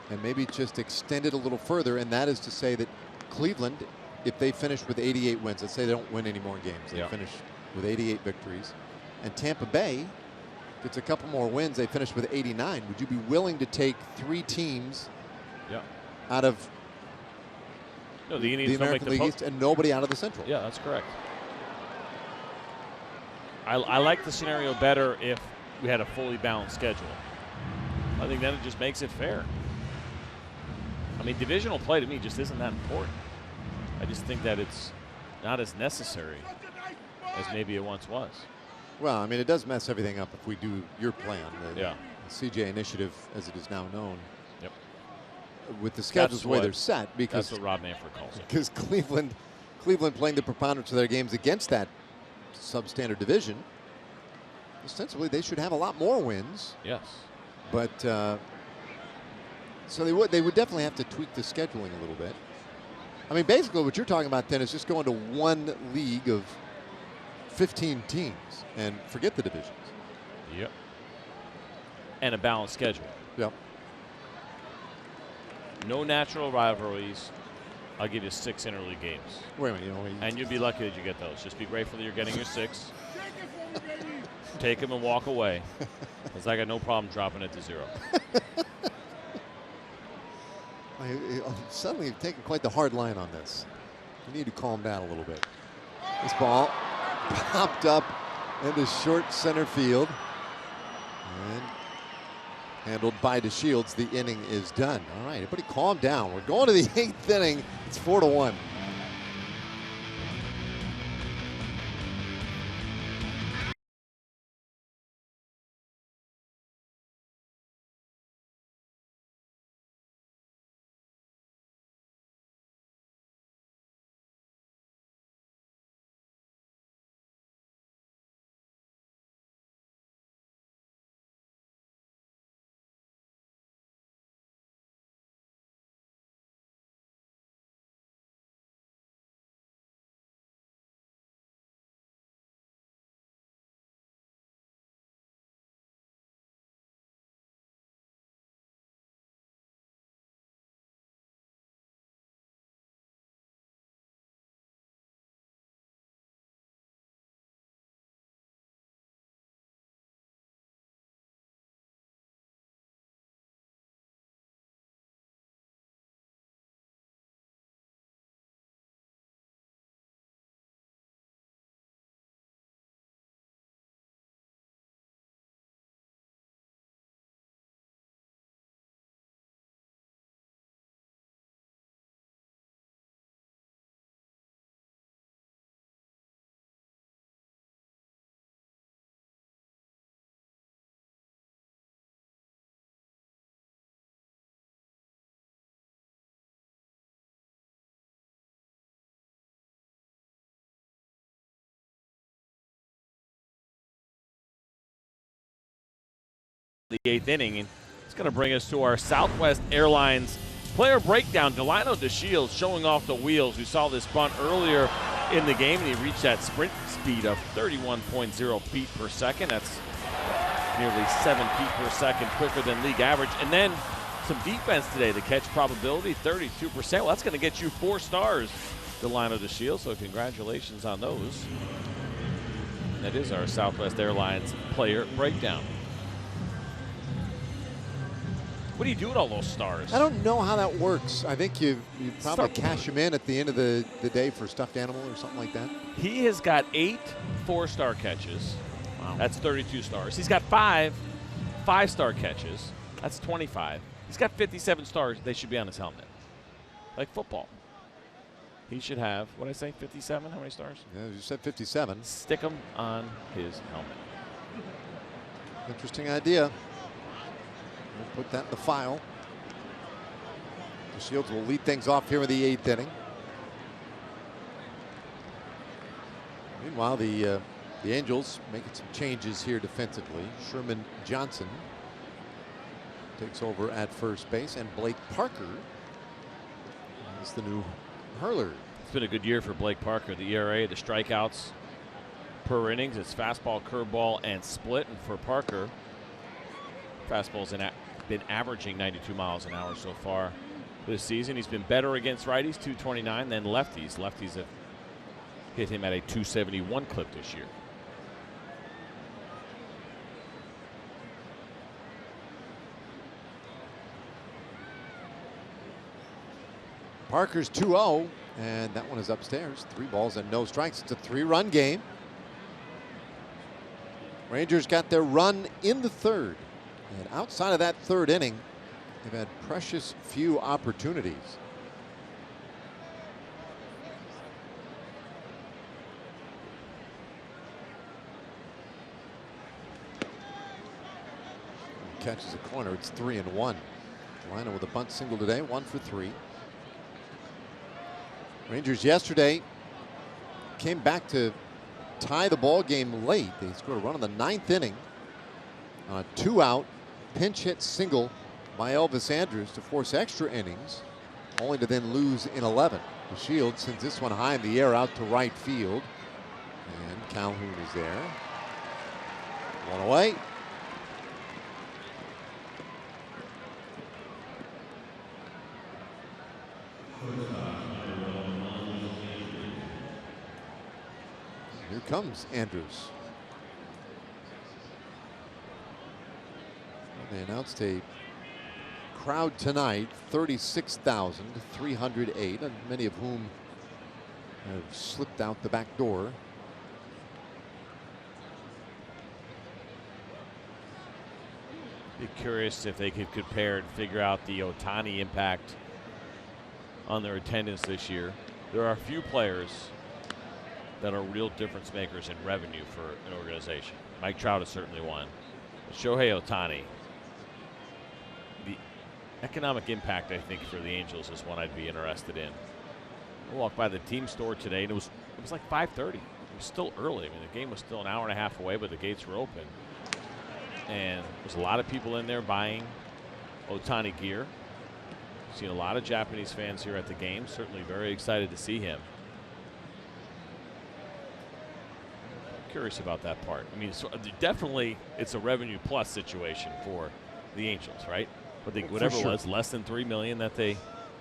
[SPEAKER 1] and maybe just extend it a little further, and that is to say that Cleveland, if they finish with 88 wins, let's say they don't win any more games, they finish with 88 victories, and Tampa Bay gets a couple more wins, they finish with 89, would you be willing to take 3 teams out of
[SPEAKER 4] the
[SPEAKER 1] the American League East and nobody out of the Central?
[SPEAKER 4] Yeah, that's correct. I like the scenario better if we had a fully balanced schedule. I think then it just makes it fair. I mean, divisional play to me just isn't that important. I just think that it's not as necessary as maybe it once was.
[SPEAKER 1] Well, I mean, it does mess everything up if we do your plan, the
[SPEAKER 4] Yeah.
[SPEAKER 1] CJ initiative, as it is now known.
[SPEAKER 4] Yep.
[SPEAKER 1] With the schedules the way
[SPEAKER 4] what-
[SPEAKER 1] they're set, because
[SPEAKER 4] That's what Rob Manfred calls it.
[SPEAKER 1] because Cleveland playing the preponderance of their games against that substandard division, ostensibly they should have a lot more wins.
[SPEAKER 4] Yes.
[SPEAKER 1] But so they would definitely have to tweak the scheduling a little bit. I mean, basically what you're talking about then is just going to one league of 15 teams and forget the divisions.
[SPEAKER 4] Yep. And a balanced schedule.
[SPEAKER 1] Yep.
[SPEAKER 4] No natural rivalries. I'll give you 6 interleague games.
[SPEAKER 1] Wait a minute,
[SPEAKER 4] And you'd be lucky that you get those. Just be grateful that you're getting your 6. Take them and walk away. Because I got no problem dropping it to 0.
[SPEAKER 1] Suddenly you've taken quite the hard line on this. You need to calm down a little bit. This ball popped up into short center field. And handled by DeShields. The inning is done. All right, everybody calm down. We're going to the 8th inning. It's 4-1.
[SPEAKER 4] the 8th inning. And it's going to bring us to our Southwest Airlines player breakdown. Delino DeShields showing off the wheels. We saw this bunt earlier in the game, and he reached that sprint speed of 31.0 feet per second. That's nearly 7 feet per second quicker than league average. And then some defense today. The catch probability, 32%. Well, that's going to get you 4 stars, Delino DeShields, so congratulations on those. And that is our Southwest Airlines player breakdown. What do you do with all those stars?
[SPEAKER 1] I don't know how that works. I think you probably cash them in at the end of the day for stuffed animal or something like that.
[SPEAKER 4] He has got 8 4-star catches. Wow. That's 32 stars. He's got 5 5-star catches. That's 25. He's got 57 stars. They should be on his helmet. Like football. He should have, what did I say, 57? How many stars?
[SPEAKER 1] Yeah, you said 57.
[SPEAKER 4] Stick them on his helmet.
[SPEAKER 1] Interesting idea. We'll put that in the file. DeShields will lead things off here in the 8th inning. Meanwhile, the Angels making some changes here defensively. Sherman Johnson takes over at first base, and Blake Parker is the new hurler.
[SPEAKER 4] It's been a good year for Blake Parker. The ERA, the strikeouts per innings, it's fastball, curveball, and split. And for Parker, fastball's been averaging 92 miles an hour so far this season. He's been better against righties, 229, than lefties. Lefties have hit him at a 271 clip this year.
[SPEAKER 1] Parker's 2-0, and that one is upstairs. 3 balls and no strikes. It's a 3-run game. Rangers got their run in the 3rd. And outside of that 3rd inning, they've had precious few opportunities. Catches a corner. It's 3-1. Delino with a bunt single today, 1 for 3. Rangers yesterday came back to tie the ball game late. They scored a run in the 9th inning on a 2-out pinch hit single by Elvis Andrus to force extra innings, only to then lose in 11. DeShields sends this one high in the air out to right field, and Calhoun is there. One away. Here comes Andrus. They announced a crowd tonight, 36,308, and many of whom have slipped out the back door.
[SPEAKER 4] Be curious if they could compare and figure out the Ohtani impact on their attendance this year. There are a few players that are real difference makers in revenue for an organization. Mike Trout is certainly one. But Shohei Ohtani, the economic impact, I think, for the Angels is one I'd be interested in. I walked by the team store today, and it was like 5:30. It was still early. I mean, the game was still an hour and a half away, but the gates were open. And there's a lot of people in there buying Ohtani gear. Seen a lot of Japanese fans here at the game. Certainly very excited to see him. Curious about that part. I mean, so definitely it's a revenue plus situation for the Angels, right? But whatever it was, less than $3 million that they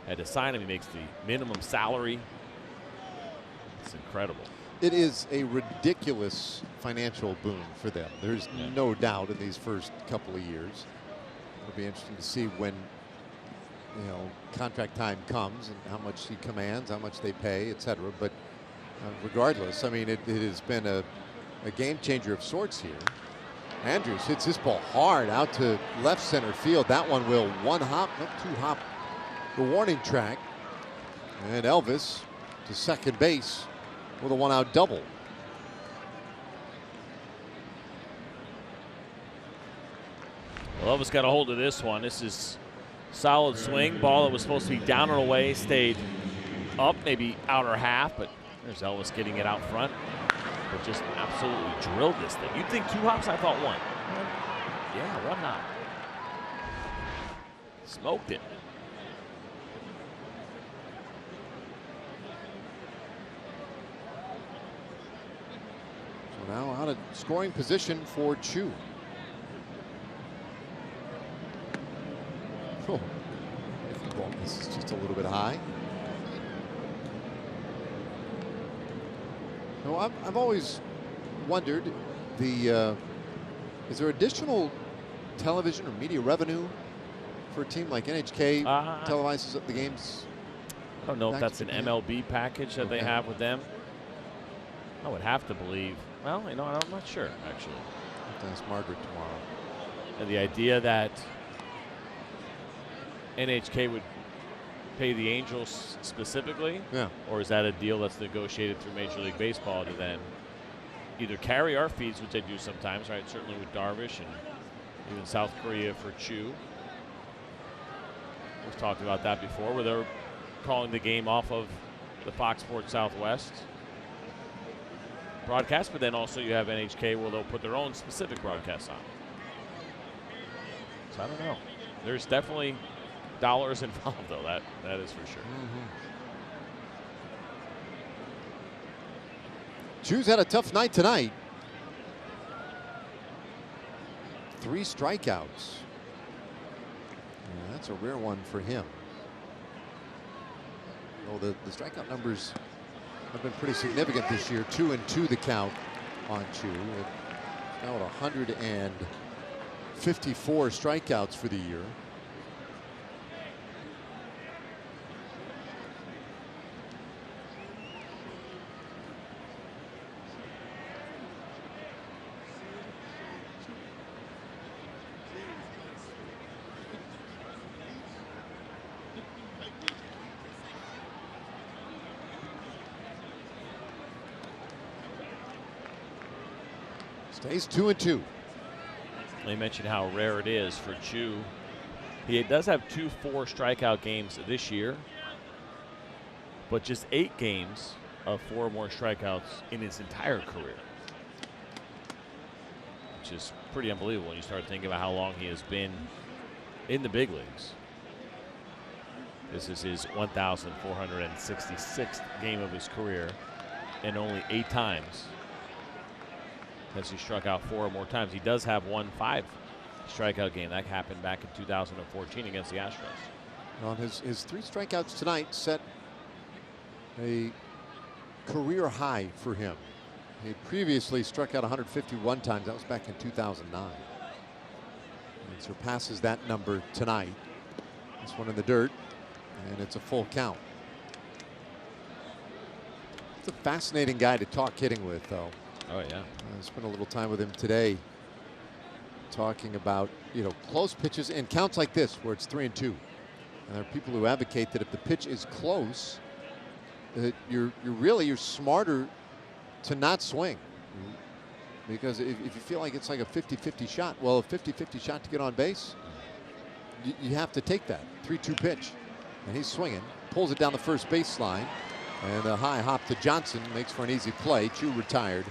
[SPEAKER 4] had to sign him. He makes the minimum salary. It's incredible.
[SPEAKER 1] It is a ridiculous financial boon for them. There's no doubt in these first couple of years. It'll be interesting to see when, contract time comes and how much he commands, how much they pay, etc. But regardless, I mean, it has been a game changer of sorts here. Andrus hits this ball hard out to left center field. That one will 2-hop the warning track. And Elvis to second base with a 1-out double.
[SPEAKER 4] Well, Elvis got a hold of this one. This is solid swing. Ball that was supposed to be down and away stayed up, maybe outer half, but there's Elvis getting it out front. But just absolutely drilled this thing. You'd think 2 hops, I thought 1. Yeah, what not? Smoked it.
[SPEAKER 1] So now out of scoring position for Chu. Oh, this is just a little bit high. No, I've always wondered is there additional television or media revenue for a team like NHK televises the games?
[SPEAKER 4] I don't know if that's an MLB package that they have with them. I would have to believe. Well, you know, I'm not sure, actually.
[SPEAKER 1] I'll have to ask Margaret tomorrow.
[SPEAKER 4] And the idea that NHK would pay the Angels specifically?
[SPEAKER 1] Yeah.
[SPEAKER 4] Or is that a deal that's negotiated through Major League Baseball to then either carry our feeds, which they do sometimes, right? Certainly with Darvish and even South Korea for Chu. We've talked about that before, where they're calling the game off of the Fox Sports Southwest broadcast, but then also you have NHK where they'll put their own specific broadcasts on. So I don't know. There's definitely dollars involved, though. That is for sure.
[SPEAKER 1] Chu's had a tough night tonight. 3 strikeouts. Yeah, that's a rare one for him. Well, the strikeout numbers have been pretty significant this year. 2-2 the count on Chu. Now at 154 strikeouts for the year. Stays 2-2.
[SPEAKER 4] They mentioned how rare it is for Chu. He does have 2 4-strikeout games this year, but just 8 games of 4 or more strikeouts in his entire career, which is pretty unbelievable when you start thinking about how long he has been in the big leagues. This is his 1,466th game of his career, and only 8 times has he struck out 4 or more times. He does have 1 5-strikeout game. That happened back in 2014 against the Astros.
[SPEAKER 1] On his 3 strikeouts tonight set a career high for him. He previously struck out 151 times. That was back in 2009. And surpasses that number tonight. This one in the dirt, and it's a full count. It's a fascinating guy to talk hitting with, though.
[SPEAKER 4] Oh, yeah.
[SPEAKER 1] I spent a little time with him today talking about, close pitches and counts like this where it's 3-2. And there are people who advocate that if the pitch is close, that you're smarter to not swing. Because if you feel like it's like a 50-50 shot, well, a 50-50 shot to get on base, you have to take that 3-2 pitch. And he's swinging, pulls it down the first baseline, and a high hop to Johnson makes for an easy play. Chu retired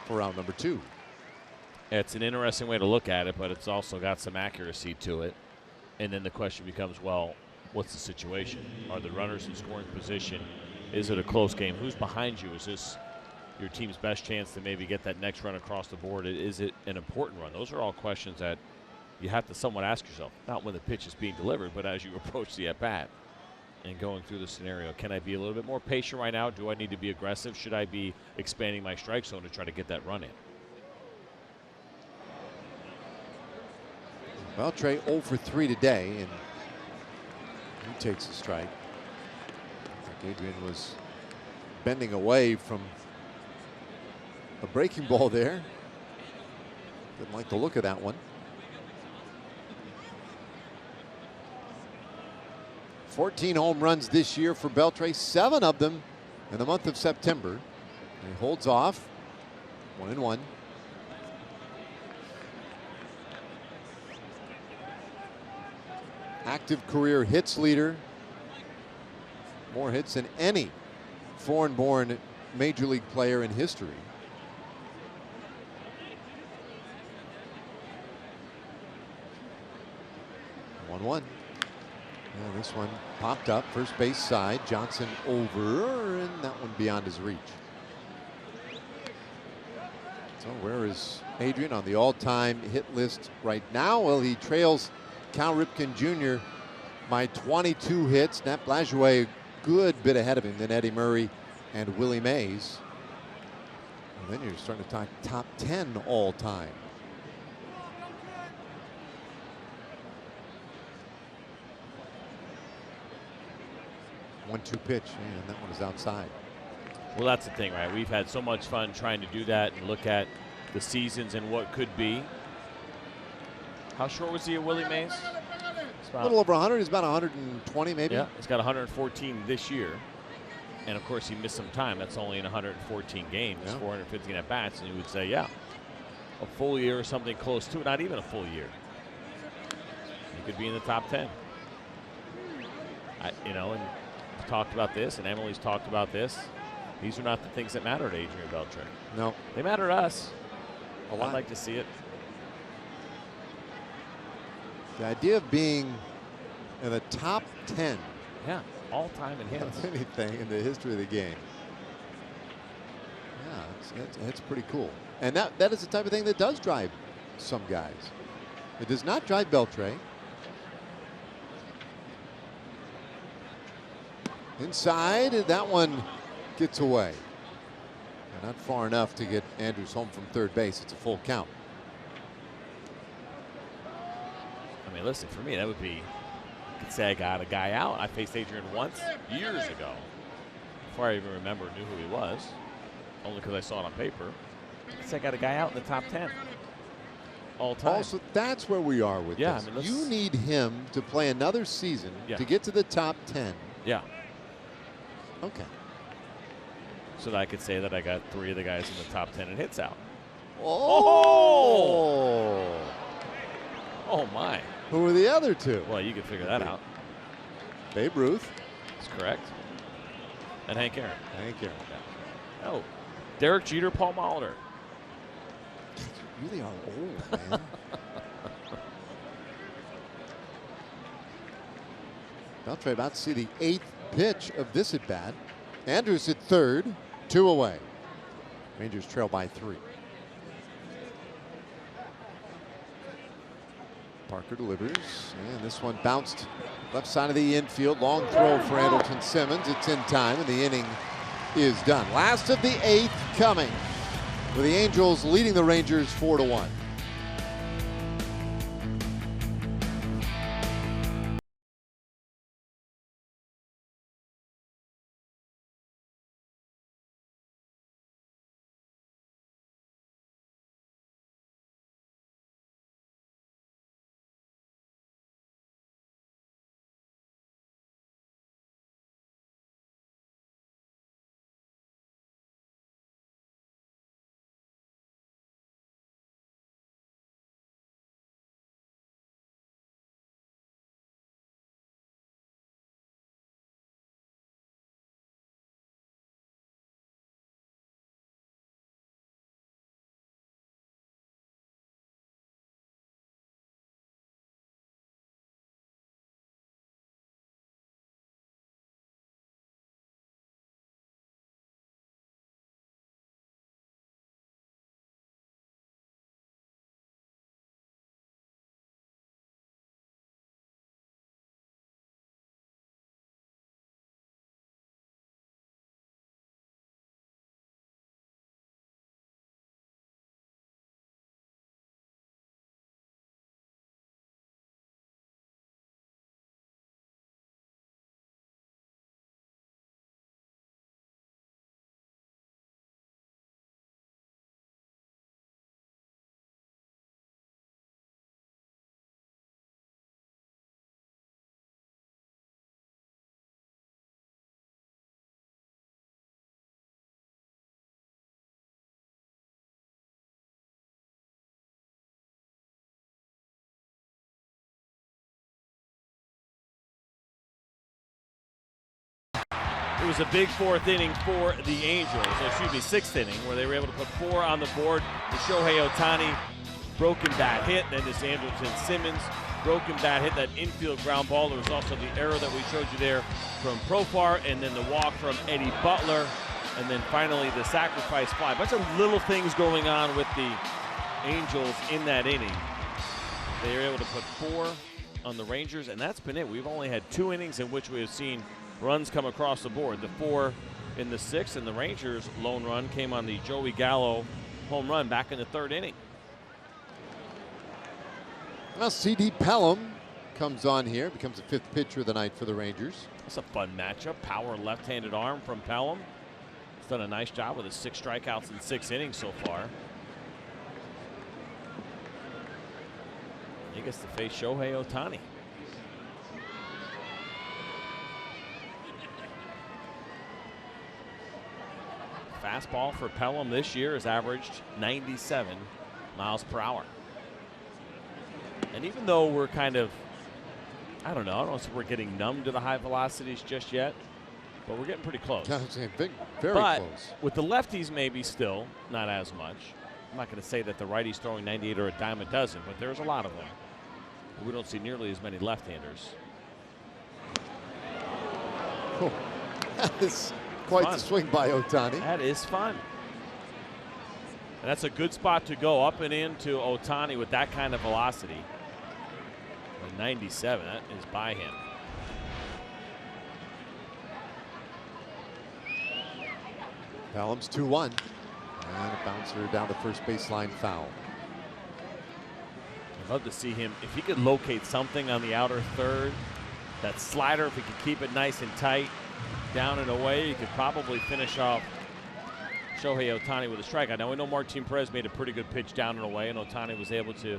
[SPEAKER 1] for round number 2.
[SPEAKER 4] It's an interesting way to look at it, but it's also got some accuracy to it. And then the question becomes, well, what's the situation? Are the runners in scoring position? Is it a close game? Who's behind you? Is this your team's best chance to maybe get that next run across the board? Is it an important run? Those are all questions that you have to somewhat ask yourself, not when the pitch is being delivered, but as you approach the at-bat and going through the scenario. Can I be a little bit more patient right now? Do I need to be aggressive? Should I be expanding my strike zone to try to get that run in?
[SPEAKER 1] Well, Trey 0 for 3 today, and he takes a strike. I think Adrian was bending away from a breaking ball there. Didn't like the look of that one. 14 home runs this year for Beltre, 7 of them in the month of September. And he holds off 1-1. Active career hits leader. More hits than any foreign-born major league player in history. 1-1. Yeah, this one popped up, first base side. Johnson over, and that one beyond his reach. So where is Adrian on the all-time hit list right now? Well, he trails Cal Ripken Jr. by 22 hits. Nat Lajoie a good bit ahead of him than Eddie Murray and Willie Mays. And then you're starting to talk top 10 all-time. One-two pitch, and that one is outside.
[SPEAKER 4] Well, that's the thing, right? We've had so much fun trying to do that and look at the seasons and what could be. How short was he at Willie Mays?
[SPEAKER 1] A little over 100. He's about 120, maybe.
[SPEAKER 4] Yeah, he's got 114 this year. And, of course, he missed some time. That's only in 114 games,
[SPEAKER 1] Yeah.
[SPEAKER 4] 415 at-bats. And you would say, yeah, a full year or something close to it, not even a full year. He could be in the top 10. You know, and we've talked about this, and Emily's talked about this. These are not the things that matter to Adrian Beltre.
[SPEAKER 1] No.
[SPEAKER 4] They matter to us.
[SPEAKER 1] A lot.
[SPEAKER 4] I'd like to see it.
[SPEAKER 1] The idea of being in the top 10
[SPEAKER 4] Yeah, all time in hits.
[SPEAKER 1] of anything in the history of the game. Yeah, that's pretty cool. And that is the type of thing that does drive some guys. It does not drive Beltre. Inside, that one gets away. Not far enough to get Andrews home from third base. It's a full count.
[SPEAKER 4] I mean, listen, for me, that would be, you could say I got a guy out. I faced Adrian once years ago, before I even remember knew who he was, only because I saw it on paper. I could say I got a guy out in the top 10 all time.
[SPEAKER 1] Also, that's where we are with
[SPEAKER 4] Yeah,
[SPEAKER 1] this.
[SPEAKER 4] I mean,
[SPEAKER 1] you need him to play another season to get to the top 10.
[SPEAKER 4] Yeah.
[SPEAKER 1] Okay.
[SPEAKER 4] So that I could say that I got 3 of the guys in the top 10 in hits out.
[SPEAKER 1] Oh!
[SPEAKER 4] Oh, my.
[SPEAKER 1] Who are the other two?
[SPEAKER 4] Well, you can figure that out.
[SPEAKER 1] Babe Ruth.
[SPEAKER 4] That's correct. And Hank Aaron.
[SPEAKER 1] Hank Aaron.
[SPEAKER 4] Yeah. Oh, Derek Jeter, Paul Molitor.
[SPEAKER 1] You really are old, man. Beltre about to see the 8th pitch of this at bat. Andrews at third, 2 away. Rangers trail by 3. Parker delivers, and this one bounced left side of the infield. Long throw for Andrelton Simmons. It's in time, and the inning is done. Last of the 8th coming, with the Angels leading the Rangers 4-1.
[SPEAKER 4] It was a big 4th inning for the Angels, excuse me, 6th inning, where they were able to put 4 on the board. The Shohei Ohtani broken bat hit, then this Andrelton Simmons broken bat hit that infield ground ball. There was also the error that we showed you there from Profar, and then the walk from Eddie Butler, and then finally the sacrifice fly. A bunch of little things going on with the Angels in that inning. They were able to put 4 on the Rangers, and that's been it. We've only had 2 innings in which we have seen runs come across the board. The 4 in the 6th, and the Rangers' lone run came on the Joey Gallo home run back in the 3rd inning.
[SPEAKER 1] Well, C.D. Pelham comes on here, becomes the 5th pitcher of the night for the Rangers.
[SPEAKER 4] It's a fun matchup. Power left-handed arm from Pelham. He's done a nice job with his 6 strikeouts in 6 innings so far. He gets to face Shohei Ohtani. Fastball for Pelham this year has averaged 97 miles per hour. And even though we're kind of, I don't know if we're getting numb to the high velocities just yet, but we're getting pretty close.
[SPEAKER 1] Very
[SPEAKER 4] but
[SPEAKER 1] close.
[SPEAKER 4] With the lefties maybe still not as much. I'm not going to say that the righties throwing 98 are a dime a dozen, but there's a lot of them. We don't see nearly as many left-handers.
[SPEAKER 1] Oh, that is quite the swing by Ohtani.
[SPEAKER 4] That is fun. And that's a good spot to go up and into Ohtani with that kind of velocity. 97, that is by him.
[SPEAKER 1] Pelham's 2-1. And a bouncer down the first baseline foul.
[SPEAKER 4] I'd love to see him, if he could locate something on the outer third, that slider, if he could keep it nice and tight, down and away, he could probably finish off Shohei Ohtani with a strikeout. Now we know Martin Perez made a pretty good pitch down and away, and Ohtani was able to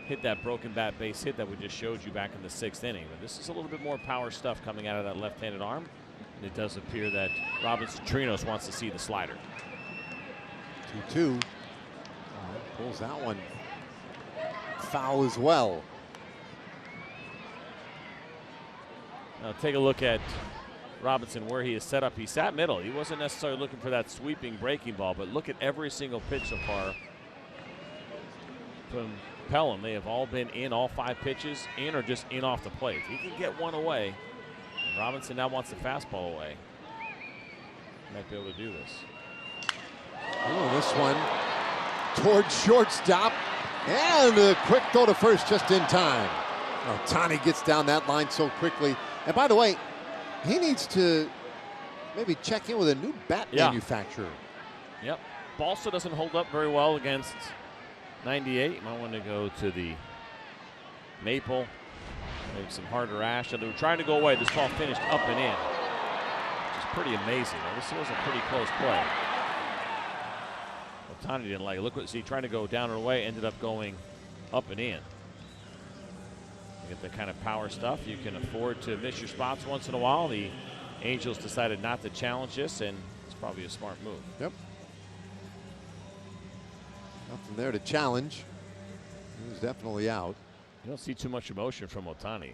[SPEAKER 4] hit that broken bat base hit that we just showed you back in the 6th inning. But this is a little bit more power stuff coming out of that left-handed arm, and it does appear that Robinson Trinos wants to see the slider.
[SPEAKER 1] 2-2. Pulls that one foul as well.
[SPEAKER 4] Now take a look at Robinson where he is set up. He sat middle. He wasn't necessarily looking for that sweeping breaking ball, but look at every single pitch so far from Pelham. They have all been in, all 5 pitches, in or just in off the plate. He can get one away. Robinson now wants the fastball away. Might be able to do this.
[SPEAKER 1] Oh, this one towards shortstop. And a quick throw to first just in time. Ohtani gets down that line so quickly. And by the way, he needs to maybe check in with a new bat manufacturer.
[SPEAKER 4] Yep. Balsa doesn't hold up very well against 98. You might want to go to the maple, maybe some harder ash. And they were trying to go away. This ball finished up and in, which is pretty amazing. This was a pretty close play. Ohtani didn't like it. Look what, see, trying to go down and away, ended up going up and in. You get that kind of power stuff. You can afford to miss your spots once in a while. The Angels decided not to challenge this, and it's probably a smart move.
[SPEAKER 1] Yep. Nothing there to challenge. He was definitely out.
[SPEAKER 4] You don't see too much emotion from Ohtani.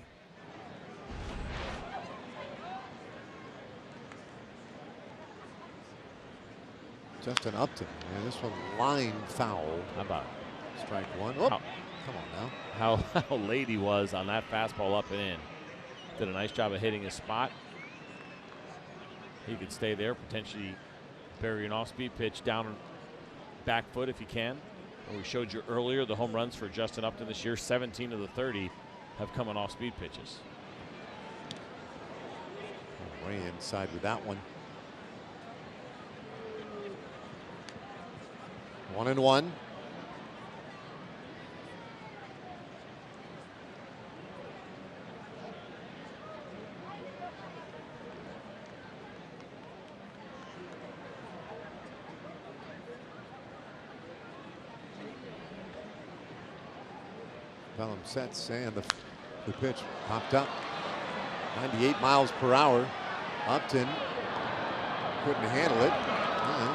[SPEAKER 1] Justin Upton. And this one line foul.
[SPEAKER 4] How about
[SPEAKER 1] strike one? Oh, come on now.
[SPEAKER 4] How late he was on that fastball up and in. Did a nice job of hitting his spot. He could stay there, potentially bury an off-speed pitch down back foot if he can. And we showed you earlier the home runs for Justin Upton this year. 17 of the 30 have come on off-speed pitches.
[SPEAKER 1] Way inside with that one. 1-1. Pelham sets and the pitch popped up. 98 miles per hour. Upton couldn't handle it.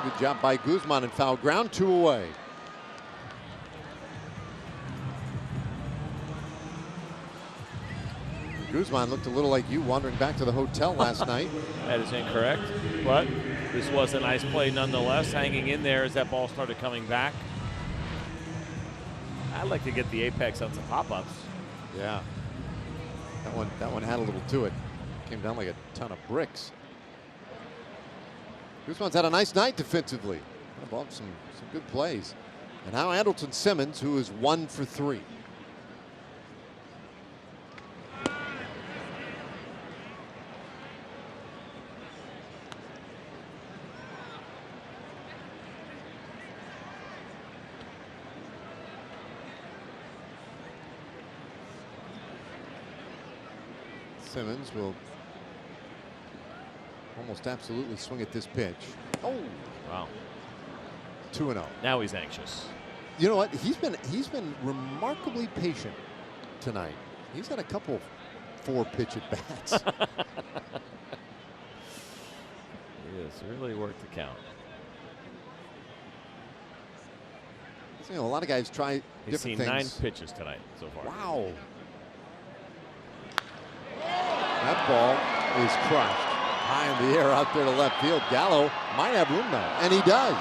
[SPEAKER 1] Good job by Guzman and foul ground, 2 away. Guzman looked a little like you wandering back to the hotel last night.
[SPEAKER 4] That is incorrect, but this was a nice play nonetheless. Hanging in there as that ball started coming back. I'd like to get the apex on some pop-ups.
[SPEAKER 1] Yeah. That one had a little to it. Came down like a ton of bricks. Guzman's had a nice night defensively. Involved some good plays. And now Andrelton Simmons, who is 1 for 3. Simmons will almost absolutely swing at this pitch. Oh,
[SPEAKER 4] wow.
[SPEAKER 1] 2-0.
[SPEAKER 4] Now he's anxious.
[SPEAKER 1] You know what? He's been remarkably patient tonight. He's had a couple 4-pitch at bats.
[SPEAKER 4] Yes, really worked the count.
[SPEAKER 1] You know, a lot of guys try
[SPEAKER 4] He's
[SPEAKER 1] different
[SPEAKER 4] seen
[SPEAKER 1] things.
[SPEAKER 4] 9 pitches tonight so far.
[SPEAKER 1] Wow. That ball is crushed high in the air out there to left field. Gallo might have room though, and he does.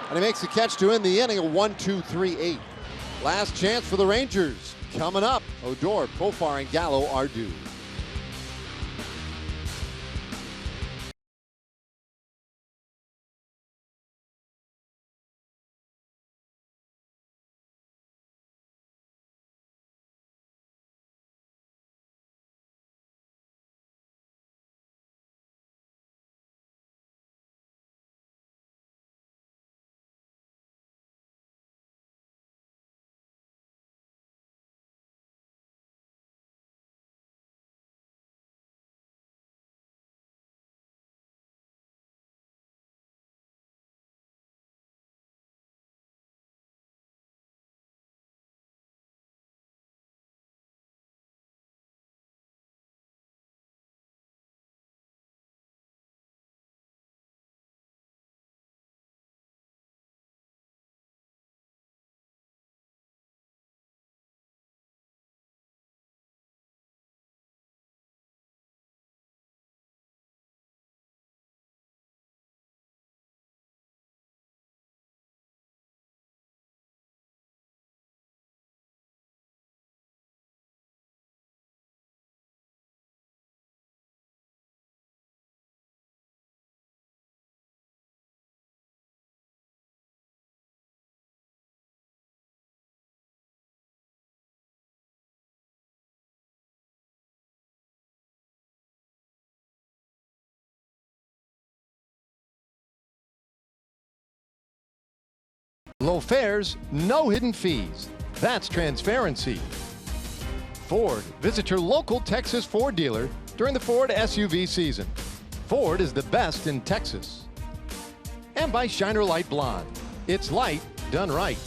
[SPEAKER 1] And he makes the catch to end the inning, a 1-2-3-8. Last chance for the Rangers coming up. Odor, Profar, and Gallo are due. Low fares, no hidden fees. That's transparency. Ford. Visit your local Texas Ford dealer during the Ford SUV season. Ford is the best in Texas. And by Shiner Light Blonde. It's light done right.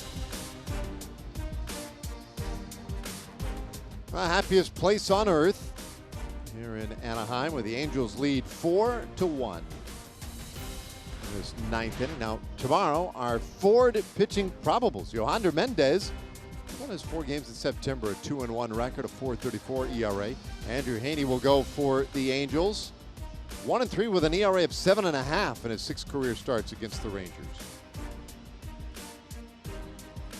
[SPEAKER 1] The happiest place on earth here in Anaheim, where the Angels lead 4-1. This 9th inning. Now, tomorrow, our Ford pitching probables. Yohander Mendez won his 4 games in September, a 2-1 record, a 4.34 ERA. Andrew Haney will go for the Angels. 1-3 with an ERA of 7.5 in his 6 career starts against the Rangers.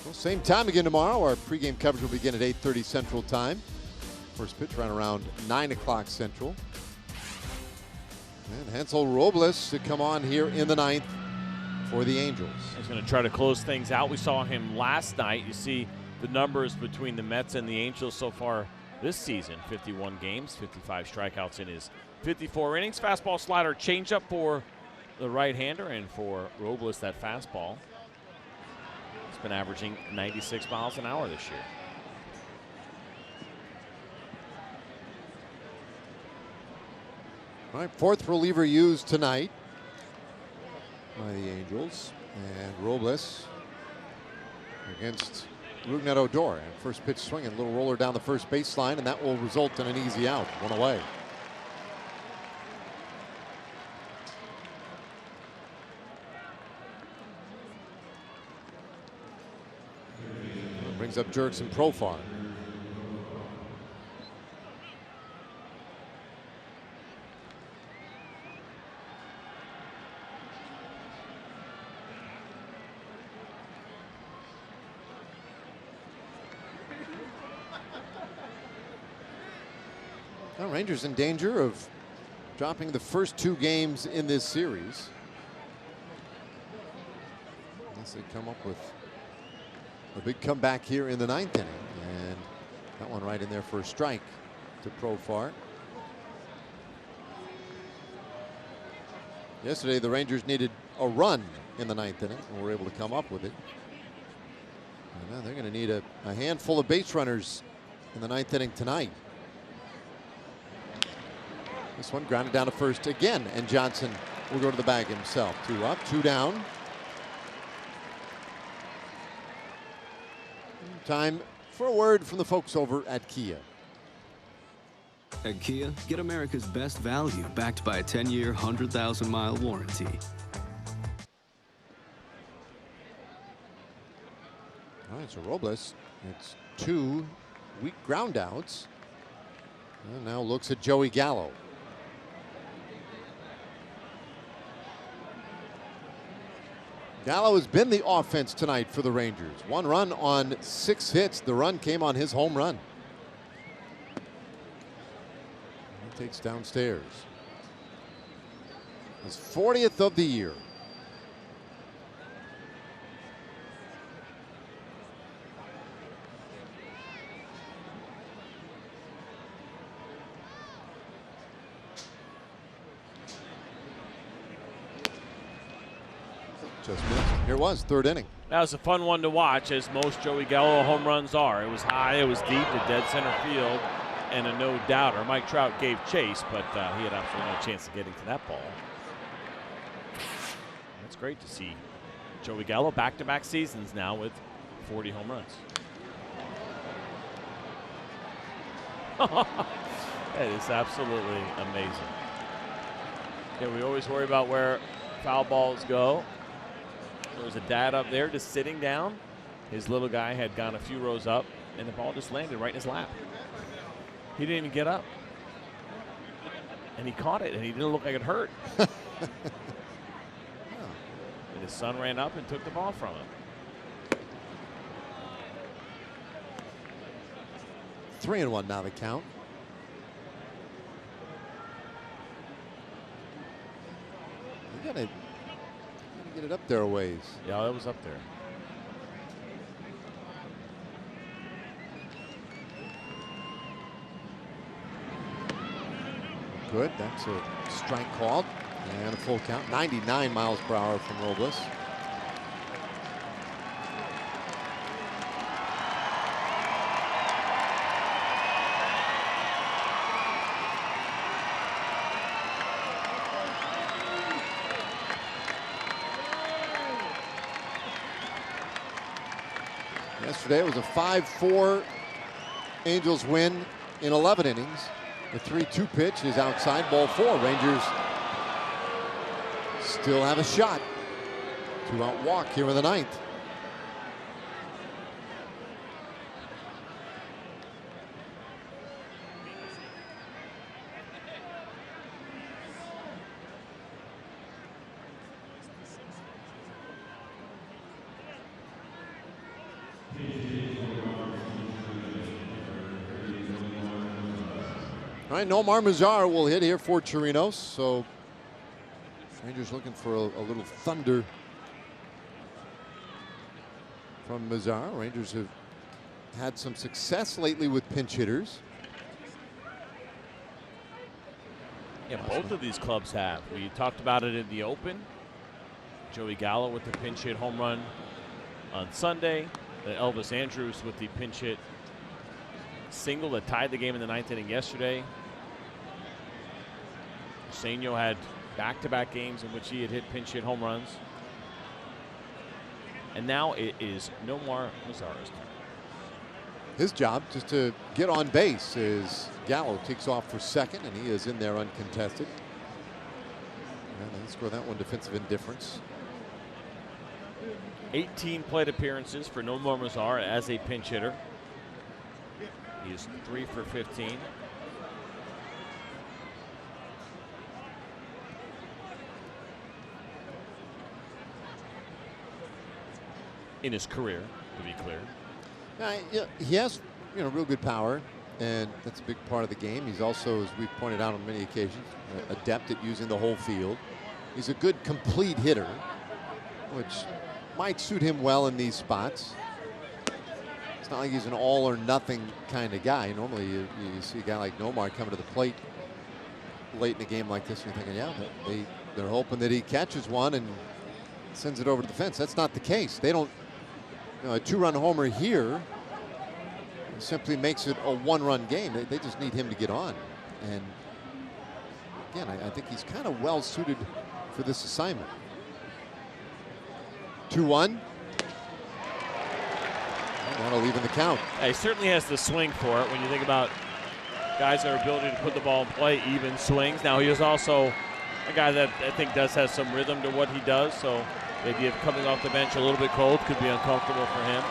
[SPEAKER 1] Well, same time again tomorrow. Our pregame coverage will begin at 8:30 Central Time. First pitch right around 9 o'clock Central. And Hansel Robles to come on here in the 9th for the Angels.
[SPEAKER 4] He's going to try to close things out. We saw him last night. You see the numbers between the Mets and the Angels so far this season. 51 games, 55 strikeouts in his 54 innings. Fastball, slider, changeup for the right-hander, and for Robles, that fastball. He's been averaging 96 miles an hour this year.
[SPEAKER 1] All right, 4th reliever used tonight by the Angels. And Robles against Rougned Odor. And first pitch swinging, a little roller down the first baseline, and that will result in an easy out. 1 away. Brings up Jurickson Profar. Now Rangers in danger of dropping the first 2 games in this series, unless they come up with a big comeback here in the 9th inning. And that one right in there for a strike to Profar. Yesterday, the Rangers needed a run in the 9th inning and were able to come up with it. And now they're going to need a handful of base runners in the 9th inning tonight. This one grounded down to first again, and Johnson will go to the bag himself. 2 up, 2 down. Time for a word from the folks over at Kia.
[SPEAKER 7] At Kia, get America's best value backed by a 10-year, 100,000-mile warranty.
[SPEAKER 1] All right, so Robles, it's 2 weak ground outs. And now looks at Joey Gallo. Gallo has been the offense tonight for the Rangers. 1 run on 6 hits. The run came on his home run. He takes downstairs. His 40th of the year. Just missed. Here was 3rd inning.
[SPEAKER 4] That was a fun one to watch, as most Joey Gallo home runs are. It was high, it was deep to dead center field, and a no-doubter. Mike Trout gave chase, but he had absolutely no chance of getting to that ball. That's great to see Joey Gallo back-to-back seasons now with 40 home runs. That is absolutely amazing. Yeah, we always worry about where foul balls go. There was a dad up there just sitting down. His little guy had gone a few rows up, and the ball just landed right in his lap. He didn't even get up. And he caught it, and he didn't look like it hurt. And his son ran up and took the ball from him.
[SPEAKER 1] 3-1 now the count. You gotta get it up there a ways.
[SPEAKER 4] Yeah, that was up there.
[SPEAKER 1] Good. That's a strike called. And a full count. 99 miles per hour from Robles. Yesterday it was a 5-4 Angels win in 11 innings. The 3-2 pitch is outside, ball 4. Rangers still have a shot to outwalk here in the 9th. All right, Nomar Mazar will hit here for Chirinos. So Rangers looking for a little thunder from Mazar. Rangers have had some success lately with pinch hitters.
[SPEAKER 4] Yeah, both of these clubs have. We talked about it in the open. Joey Gallo with the pinch hit home run on Sunday. Elvis Andrus with the pinch hit single that tied the game in the 9th inning yesterday. Senio had back-to-back games in which he had hit pinch hit home runs. And now it is Nomar Mazar's turn.
[SPEAKER 1] His job just to get on base as Gallo takes off for second, and he is in there uncontested. And they score that one, defensive indifference.
[SPEAKER 4] 18 plate appearances for Nomar Mazar as a pinch hitter. He is 3 for 15. In his career, to be clear.
[SPEAKER 1] Now, he has, real good power. and that's a big part of the game. He's also, as we've pointed out on many occasions, adept at using the whole field. He's a good complete hitter, which might suit him well in these spots. It's not like he's an all or nothing kind of guy. Normally you see a guy like Nomar coming to the plate late in a game like this, and you're thinking, yeah, they're hoping that he catches one and sends it over to the fence. That's not the case. They don't, a 2-run homer here simply makes it a 1-run game. They just need him to get on. And again, I think he's kind of well suited for this assignment. 2-1. That'll even the count.
[SPEAKER 4] He certainly has the swing for it when you think about guys' their ability to put the ball in play, even swings. Now, he is also a guy that I think does have some rhythm to what he does, so the idea of coming off the bench a little bit cold could be uncomfortable for him.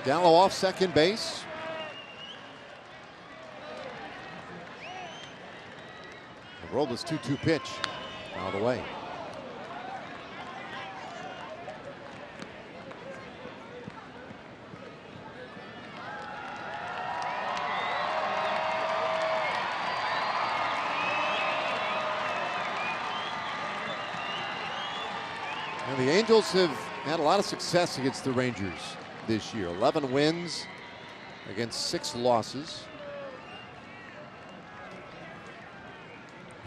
[SPEAKER 1] Gallo off second base. The Robles 2-2 pitch out of the way. And the Angels have had a lot of success against the Rangers this year. 11 wins against 6 losses.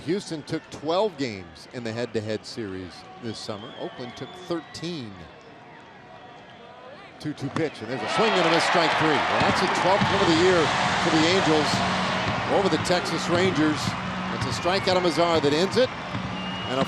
[SPEAKER 1] Houston took 12 games in the head-to-head series this summer. Oakland took 13. 2-2 pitch, and there's a swing and a miss, strike 3. Well, that's a 12th win of the year for the Angels over the Texas Rangers. It's a strikeout of Mazar that ends it, and a